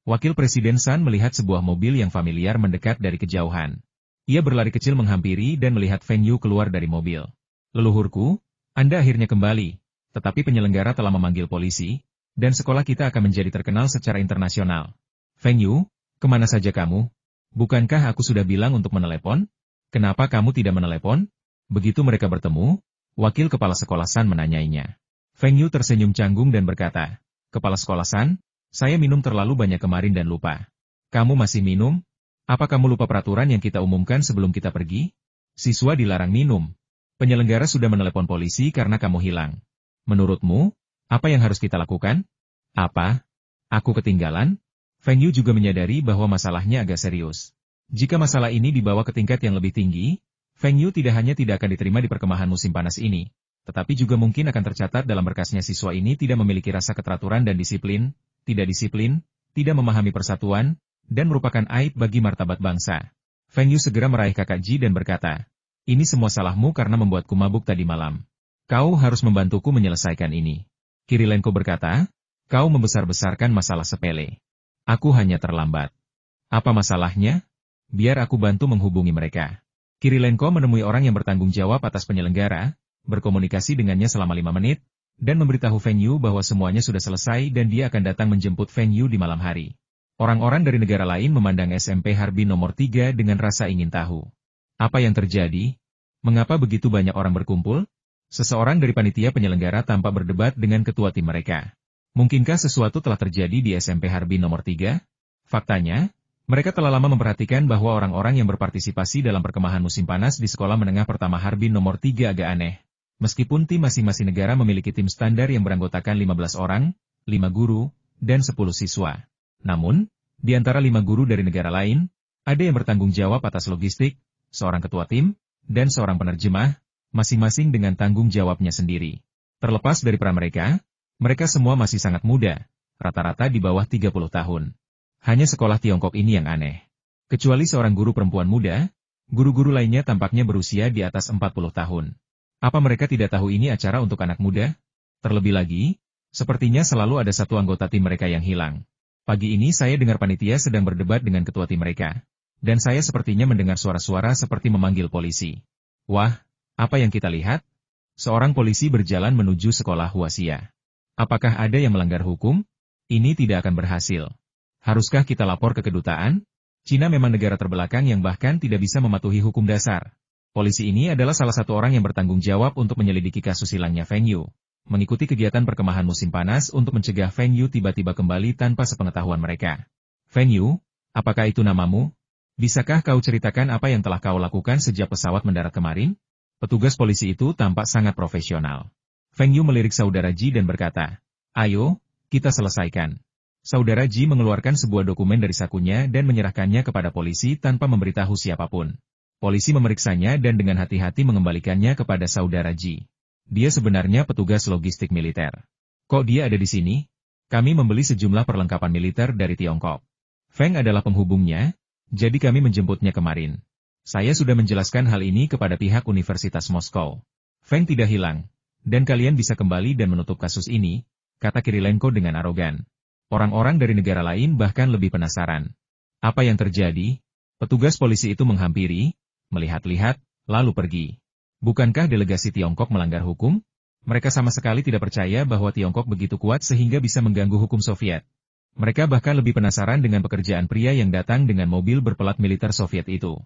Wakil Presiden San melihat sebuah mobil yang familiar mendekat dari kejauhan. Ia berlari kecil menghampiri dan melihat Feng Yu keluar dari mobil. Leluhurku, Anda akhirnya kembali, tetapi penyelenggara telah memanggil polisi. Dan sekolah kita akan menjadi terkenal secara internasional. Feng Yu, kemana saja kamu? Bukankah aku sudah bilang untuk menelepon? Kenapa kamu tidak menelepon? Begitu mereka bertemu, wakil kepala sekolah San menanyainya. Feng Yu tersenyum canggung dan berkata, Kepala sekolah San, saya minum terlalu banyak kemarin dan lupa. Kamu masih minum? Apa kamu lupa peraturan yang kita umumkan sebelum kita pergi? Siswa dilarang minum. Penyelenggara sudah menelepon polisi karena kamu hilang. Menurutmu, apa yang harus kita lakukan? Apa? Aku ketinggalan? Feng Yu juga menyadari bahwa masalahnya agak serius. Jika masalah ini dibawa ke tingkat yang lebih tinggi, Feng Yu tidak hanya tidak akan diterima di perkemahan musim panas ini, tetapi juga mungkin akan tercatat dalam berkasnya siswa ini tidak memiliki rasa keteraturan dan disiplin, tidak memahami persatuan, dan merupakan aib bagi martabat bangsa. Feng Yu segera meraih kakak Ji dan berkata, ini semua salahmu karena membuatku mabuk tadi malam. Kau harus membantuku menyelesaikan ini. Kirilenko berkata, kau membesar-besarkan masalah sepele. Aku hanya terlambat. Apa masalahnya? Biar aku bantu menghubungi mereka. Kirilenko menemui orang yang bertanggung jawab atas penyelenggara, berkomunikasi dengannya selama 5 menit, dan memberitahu Feng Yu bahwa semuanya sudah selesai dan dia akan datang menjemput Feng Yu di malam hari. Orang-orang dari negara lain memandang SMP Harbin nomor 3 dengan rasa ingin tahu. Apa yang terjadi? Mengapa begitu banyak orang berkumpul? Seseorang dari panitia penyelenggara tampak berdebat dengan ketua tim mereka. Mungkinkah sesuatu telah terjadi di SMP Harbin nomor 3? Faktanya, mereka telah lama memperhatikan bahwa orang-orang yang berpartisipasi dalam perkemahan musim panas di sekolah menengah pertama Harbin nomor 3 agak aneh. Meskipun tim masing-masing negara memiliki tim standar yang beranggotakan 15 orang, 5 guru, dan 10 siswa. Namun, di antara 5 guru dari negara lain, ada yang bertanggung jawab atas logistik, seorang ketua tim, dan seorang penerjemah, masing-masing dengan tanggung jawabnya sendiri. Terlepas dari peran mereka semua masih sangat muda, rata-rata di bawah 30 tahun. Hanya sekolah Tiongkok ini yang aneh. Kecuali seorang guru perempuan muda, guru-guru lainnya tampaknya berusia di atas 40 tahun. Apa mereka tidak tahu ini acara untuk anak muda? Terlebih lagi, sepertinya selalu ada satu anggota tim mereka yang hilang. Pagi ini saya dengar panitia sedang berdebat dengan ketua tim mereka. Dan saya sepertinya mendengar suara-suara seperti memanggil polisi. Wah, apa yang kita lihat? Seorang polisi berjalan menuju sekolah Huaxia. Apakah ada yang melanggar hukum? Ini tidak akan berhasil. Haruskah kita lapor ke kedutaan? Cina memang negara terbelakang yang bahkan tidak bisa mematuhi hukum dasar. Polisi ini adalah salah satu orang yang bertanggung jawab untuk menyelidiki kasus hilangnya Feng Yu. Mengikuti kegiatan perkemahan musim panas untuk mencegah Feng Yu tiba-tiba kembali tanpa sepengetahuan mereka. Feng Yu, apakah itu namamu? Bisakah kau ceritakan apa yang telah kau lakukan sejak pesawat mendarat kemarin? Petugas polisi itu tampak sangat profesional. Feng Yu melirik saudara Ji dan berkata, ayo, kita selesaikan. Saudara Ji mengeluarkan sebuah dokumen dari sakunya dan menyerahkannya kepada polisi tanpa memberitahu siapapun. Polisi memeriksanya dan dengan hati-hati mengembalikannya kepada saudara Ji. Dia sebenarnya petugas logistik militer. Kok dia ada di sini? Kami membeli sejumlah perlengkapan militer dari Tiongkok. Feng adalah penghubungnya, jadi kami menjemputnya kemarin. Saya sudah menjelaskan hal ini kepada pihak Universitas Moskow. Feng tidak hilang, dan kalian bisa kembali dan menutup kasus ini, kata Kirilenko dengan arogan. Orang-orang dari negara lain bahkan lebih penasaran. Apa yang terjadi? Petugas polisi itu menghampiri, melihat-lihat, lalu pergi. Bukankah delegasi Tiongkok melanggar hukum? Mereka sama sekali tidak percaya bahwa Tiongkok begitu kuat sehingga bisa mengganggu hukum Soviet. Mereka bahkan lebih penasaran dengan pekerjaan pria yang datang dengan mobil berpelat militer Soviet itu.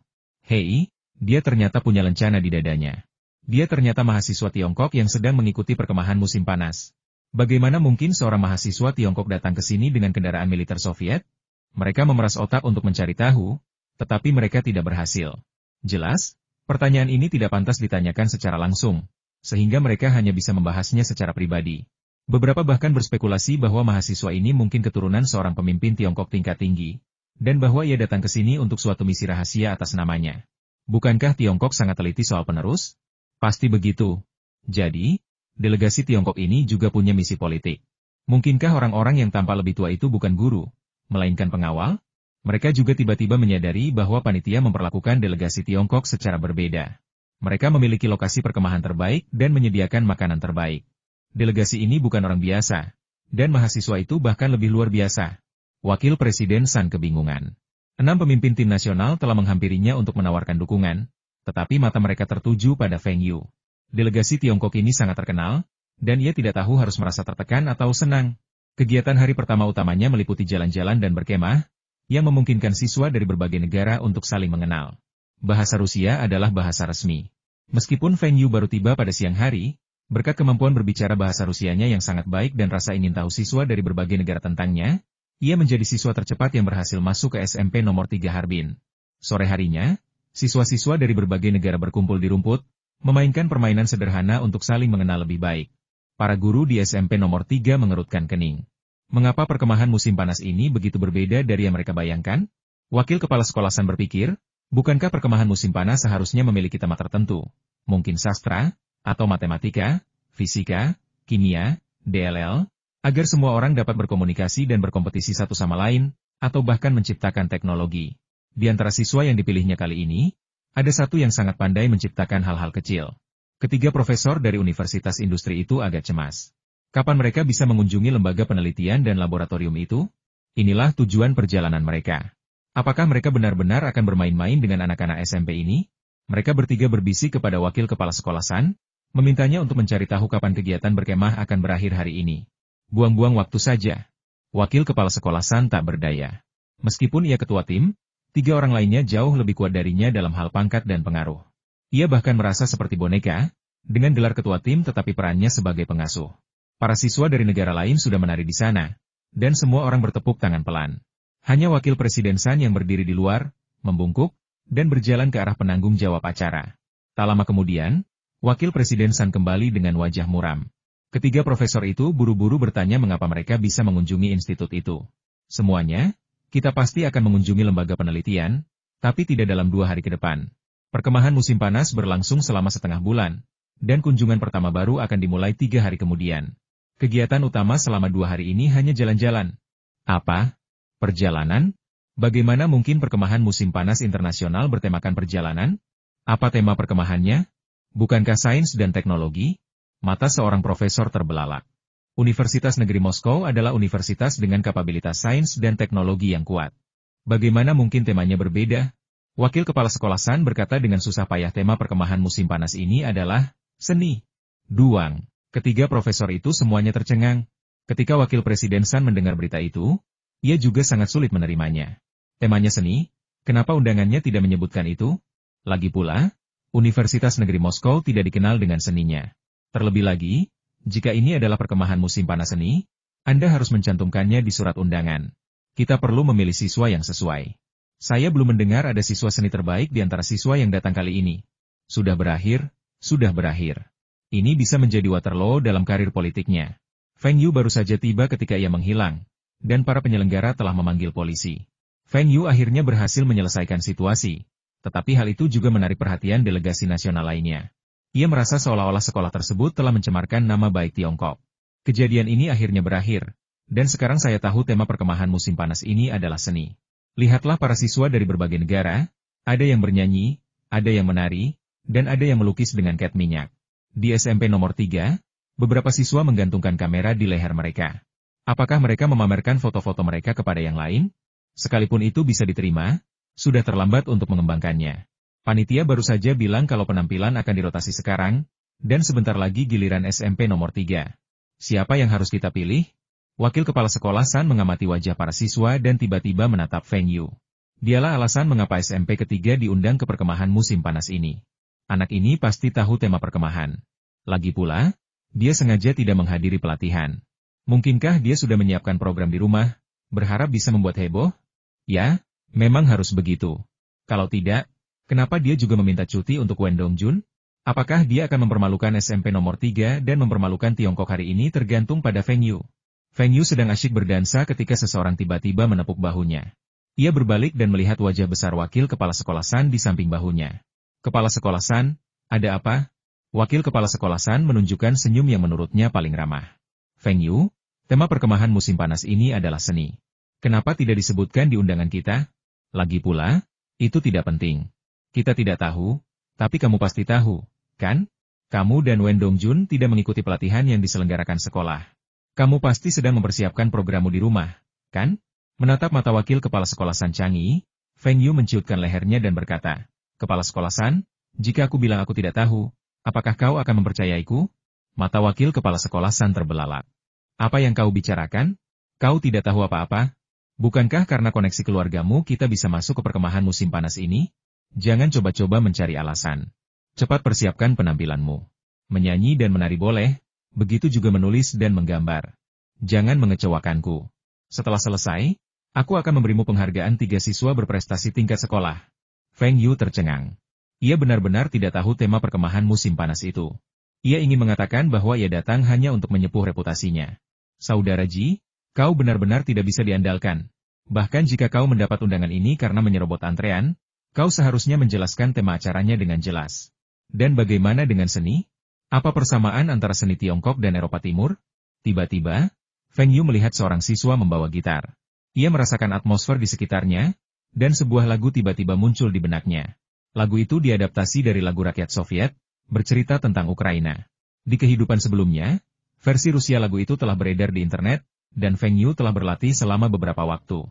Hei, dia ternyata punya lencana di dadanya. Dia ternyata mahasiswa Tiongkok yang sedang mengikuti perkemahan musim panas. Bagaimana mungkin seorang mahasiswa Tiongkok datang ke sini dengan kendaraan militer Soviet? Mereka memeras otak untuk mencari tahu, tetapi mereka tidak berhasil. Jelas, pertanyaan ini tidak pantas ditanyakan secara langsung, sehingga mereka hanya bisa membahasnya secara pribadi. Beberapa bahkan berspekulasi bahwa mahasiswa ini mungkin keturunan seorang pemimpin Tiongkok tingkat tinggi, dan bahwa ia datang ke sini untuk suatu misi rahasia atas namanya. Bukankah Tiongkok sangat teliti soal penerus? Pasti begitu. Jadi, delegasi Tiongkok ini juga punya misi politik. Mungkinkah orang-orang yang tampak lebih tua itu bukan guru, melainkan pengawal? Mereka juga tiba-tiba menyadari bahwa panitia memperlakukan delegasi Tiongkok secara berbeda. Mereka memiliki lokasi perkemahan terbaik dan menyediakan makanan terbaik. Delegasi ini bukan orang biasa, dan mahasiswa itu bahkan lebih luar biasa. Wakil Presiden San kebingungan. 6 pemimpin tim nasional telah menghampirinya untuk menawarkan dukungan, tetapi mata mereka tertuju pada Feng Yu. Delegasi Tiongkok ini sangat terkenal, dan ia tidak tahu harus merasa tertekan atau senang. Kegiatan hari pertama utamanya meliputi jalan-jalan dan berkemah, yang memungkinkan siswa dari berbagai negara untuk saling mengenal. Bahasa Rusia adalah bahasa resmi. Meskipun Feng Yu baru tiba pada siang hari, berkat kemampuan berbicara bahasa Rusianya yang sangat baik dan rasa ingin tahu siswa dari berbagai negara tentangnya, ia menjadi siswa tercepat yang berhasil masuk ke SMP nomor 3 Harbin. Sore harinya, siswa-siswa dari berbagai negara berkumpul di rumput, memainkan permainan sederhana untuk saling mengenal lebih baik. Para guru di SMP nomor 3 mengerutkan kening. Mengapa perkemahan musim panas ini begitu berbeda dari yang mereka bayangkan? Wakil kepala sekolahan berpikir, bukankah perkemahan musim panas seharusnya memiliki tema tertentu? Mungkin sastra, atau matematika, fisika, kimia, DLL, agar semua orang dapat berkomunikasi dan berkompetisi satu sama lain, atau bahkan menciptakan teknologi. Di antara siswa yang dipilihnya kali ini, ada satu yang sangat pandai menciptakan hal-hal kecil. Ketiga profesor dari Universitas Industri itu agak cemas. Kapan mereka bisa mengunjungi lembaga penelitian dan laboratorium itu? Inilah tujuan perjalanan mereka. Apakah mereka benar-benar akan bermain-main dengan anak-anak SMP ini? Mereka bertiga berbisik kepada wakil kepala sekolahan, memintanya untuk mencari tahu kapan kegiatan berkemah akan berakhir hari ini. Buang-buang waktu saja. Wakil kepala sekolahan tak berdaya. Meskipun ia ketua tim, 3 orang lainnya jauh lebih kuat darinya dalam hal pangkat dan pengaruh. Ia bahkan merasa seperti boneka, dengan gelar ketua tim tetapi perannya sebagai pengasuh. Para siswa dari negara lain sudah menari di sana, dan semua orang bertepuk tangan pelan. Hanya wakil presiden San yang berdiri di luar, membungkuk, dan berjalan ke arah penanggung jawab acara. Tak lama kemudian, wakil presiden San kembali dengan wajah muram. Ketiga profesor itu buru-buru bertanya mengapa mereka bisa mengunjungi institut itu. Semuanya, kita pasti akan mengunjungi lembaga penelitian, tapi tidak dalam 2 hari ke depan. Perkemahan musim panas berlangsung selama setengah bulan, dan kunjungan pertama baru akan dimulai 3 hari kemudian. Kegiatan utama selama 2 hari ini hanya jalan-jalan. Apa? Perjalanan? Bagaimana mungkin perkemahan musim panas internasional bertemakan perjalanan? Apa tema perkemahannya? Bukankah sains dan teknologi? Mata seorang profesor terbelalak. Universitas Negeri Moskow adalah universitas dengan kapabilitas sains dan teknologi yang kuat. Bagaimana mungkin temanya berbeda? Wakil kepala sekolahan berkata dengan susah payah tema perkemahan musim panas ini adalah seni. Duang. Ketiga profesor itu semuanya tercengang. Ketika wakil presiden San mendengar berita itu, ia juga sangat sulit menerimanya. Temanya seni, kenapa undangannya tidak menyebutkan itu? Lagi pula, Universitas Negeri Moskow tidak dikenal dengan seninya. Terlebih lagi, jika ini adalah perkemahan musim panas seni, Anda harus mencantumkannya di surat undangan. Kita perlu memilih siswa yang sesuai. Saya belum mendengar ada siswa seni terbaik di antara siswa yang datang kali ini. Sudah berakhir, sudah berakhir. Ini bisa menjadi Waterloo dalam karir politiknya. Feng Yu baru saja tiba ketika ia menghilang, dan para penyelenggara telah memanggil polisi. Feng Yu akhirnya berhasil menyelesaikan situasi, tetapi hal itu juga menarik perhatian delegasi nasional lainnya. Ia merasa seolah-olah sekolah tersebut telah mencemarkan nama baik Tiongkok. Kejadian ini akhirnya berakhir, dan sekarang saya tahu tema perkemahan musim panas ini adalah seni. Lihatlah para siswa dari berbagai negara, ada yang bernyanyi, ada yang menari, dan ada yang melukis dengan cat minyak. Di SMP nomor 3, beberapa siswa menggantungkan kamera di leher mereka. Apakah mereka memamerkan foto-foto mereka kepada yang lain? Sekalipun itu bisa diterima, sudah terlambat untuk mengembangkannya. Panitia baru saja bilang kalau penampilan akan dirotasi sekarang, dan sebentar lagi giliran SMP nomor 3. Siapa yang harus kita pilih? Wakil kepala sekolah San mengamati wajah para siswa dan tiba-tiba menatap Feng Yu. Dialah alasan mengapa SMP ketiga diundang ke perkemahan musim panas ini. Anak ini pasti tahu tema perkemahan. Lagi pula, dia sengaja tidak menghadiri pelatihan. Mungkinkah dia sudah menyiapkan program di rumah, berharap bisa membuat heboh? Ya, memang harus begitu. Kalau tidak, kenapa dia juga meminta cuti untuk Wen Dongjun? Apakah dia akan mempermalukan SMP nomor 3 dan mempermalukan Tiongkok hari ini tergantung pada Feng Yu. Feng Yu sedang asyik berdansa ketika seseorang tiba-tiba menepuk bahunya. Ia berbalik dan melihat wajah besar wakil kepala sekolah San di samping bahunya. Kepala sekolah San, ada apa? Wakil kepala sekolah San menunjukkan senyum yang menurutnya paling ramah. Feng Yu, tema perkemahan musim panas ini adalah seni. Kenapa tidak disebutkan di undangan kita? Lagi pula, itu tidak penting. Kita tidak tahu, tapi kamu pasti tahu, kan? Kamu dan Wen Dongjun tidak mengikuti pelatihan yang diselenggarakan sekolah. Kamu pasti sedang mempersiapkan programmu di rumah, kan? Menatap mata wakil kepala sekolah San Changi, Feng Yu menciutkan lehernya dan berkata, Kepala sekolah San, jika aku bilang aku tidak tahu, apakah kau akan mempercayaiku? Mata wakil kepala sekolah San terbelalak. Apa yang kau bicarakan? Kau tidak tahu apa-apa? Bukankah karena koneksi keluargamu kita bisa masuk ke perkemahan musim panas ini? Jangan coba-coba mencari alasan. Cepat persiapkan penampilanmu. Menyanyi dan menari boleh, begitu juga menulis dan menggambar. Jangan mengecewakanku. Setelah selesai, aku akan memberimu penghargaan 3 siswa berprestasi tingkat sekolah. Feng Yu tercengang. Ia benar-benar tidak tahu tema perkemahan musim panas itu. Ia ingin mengatakan bahwa ia datang hanya untuk menyepuh reputasinya. Saudara Ji, kau benar-benar tidak bisa diandalkan. Bahkan jika kau mendapat undangan ini karena menyerobot antrean, kau seharusnya menjelaskan tema acaranya dengan jelas. Dan bagaimana dengan seni? Apa persamaan antara seni Tiongkok dan Eropa Timur? Tiba-tiba, Feng Yu melihat seorang siswa membawa gitar. Ia merasakan atmosfer di sekitarnya, dan sebuah lagu tiba-tiba muncul di benaknya. Lagu itu diadaptasi dari lagu rakyat Soviet, bercerita tentang Ukraina. Di kehidupan sebelumnya, versi Rusia lagu itu telah beredar di internet, dan Feng Yu telah berlatih selama beberapa waktu.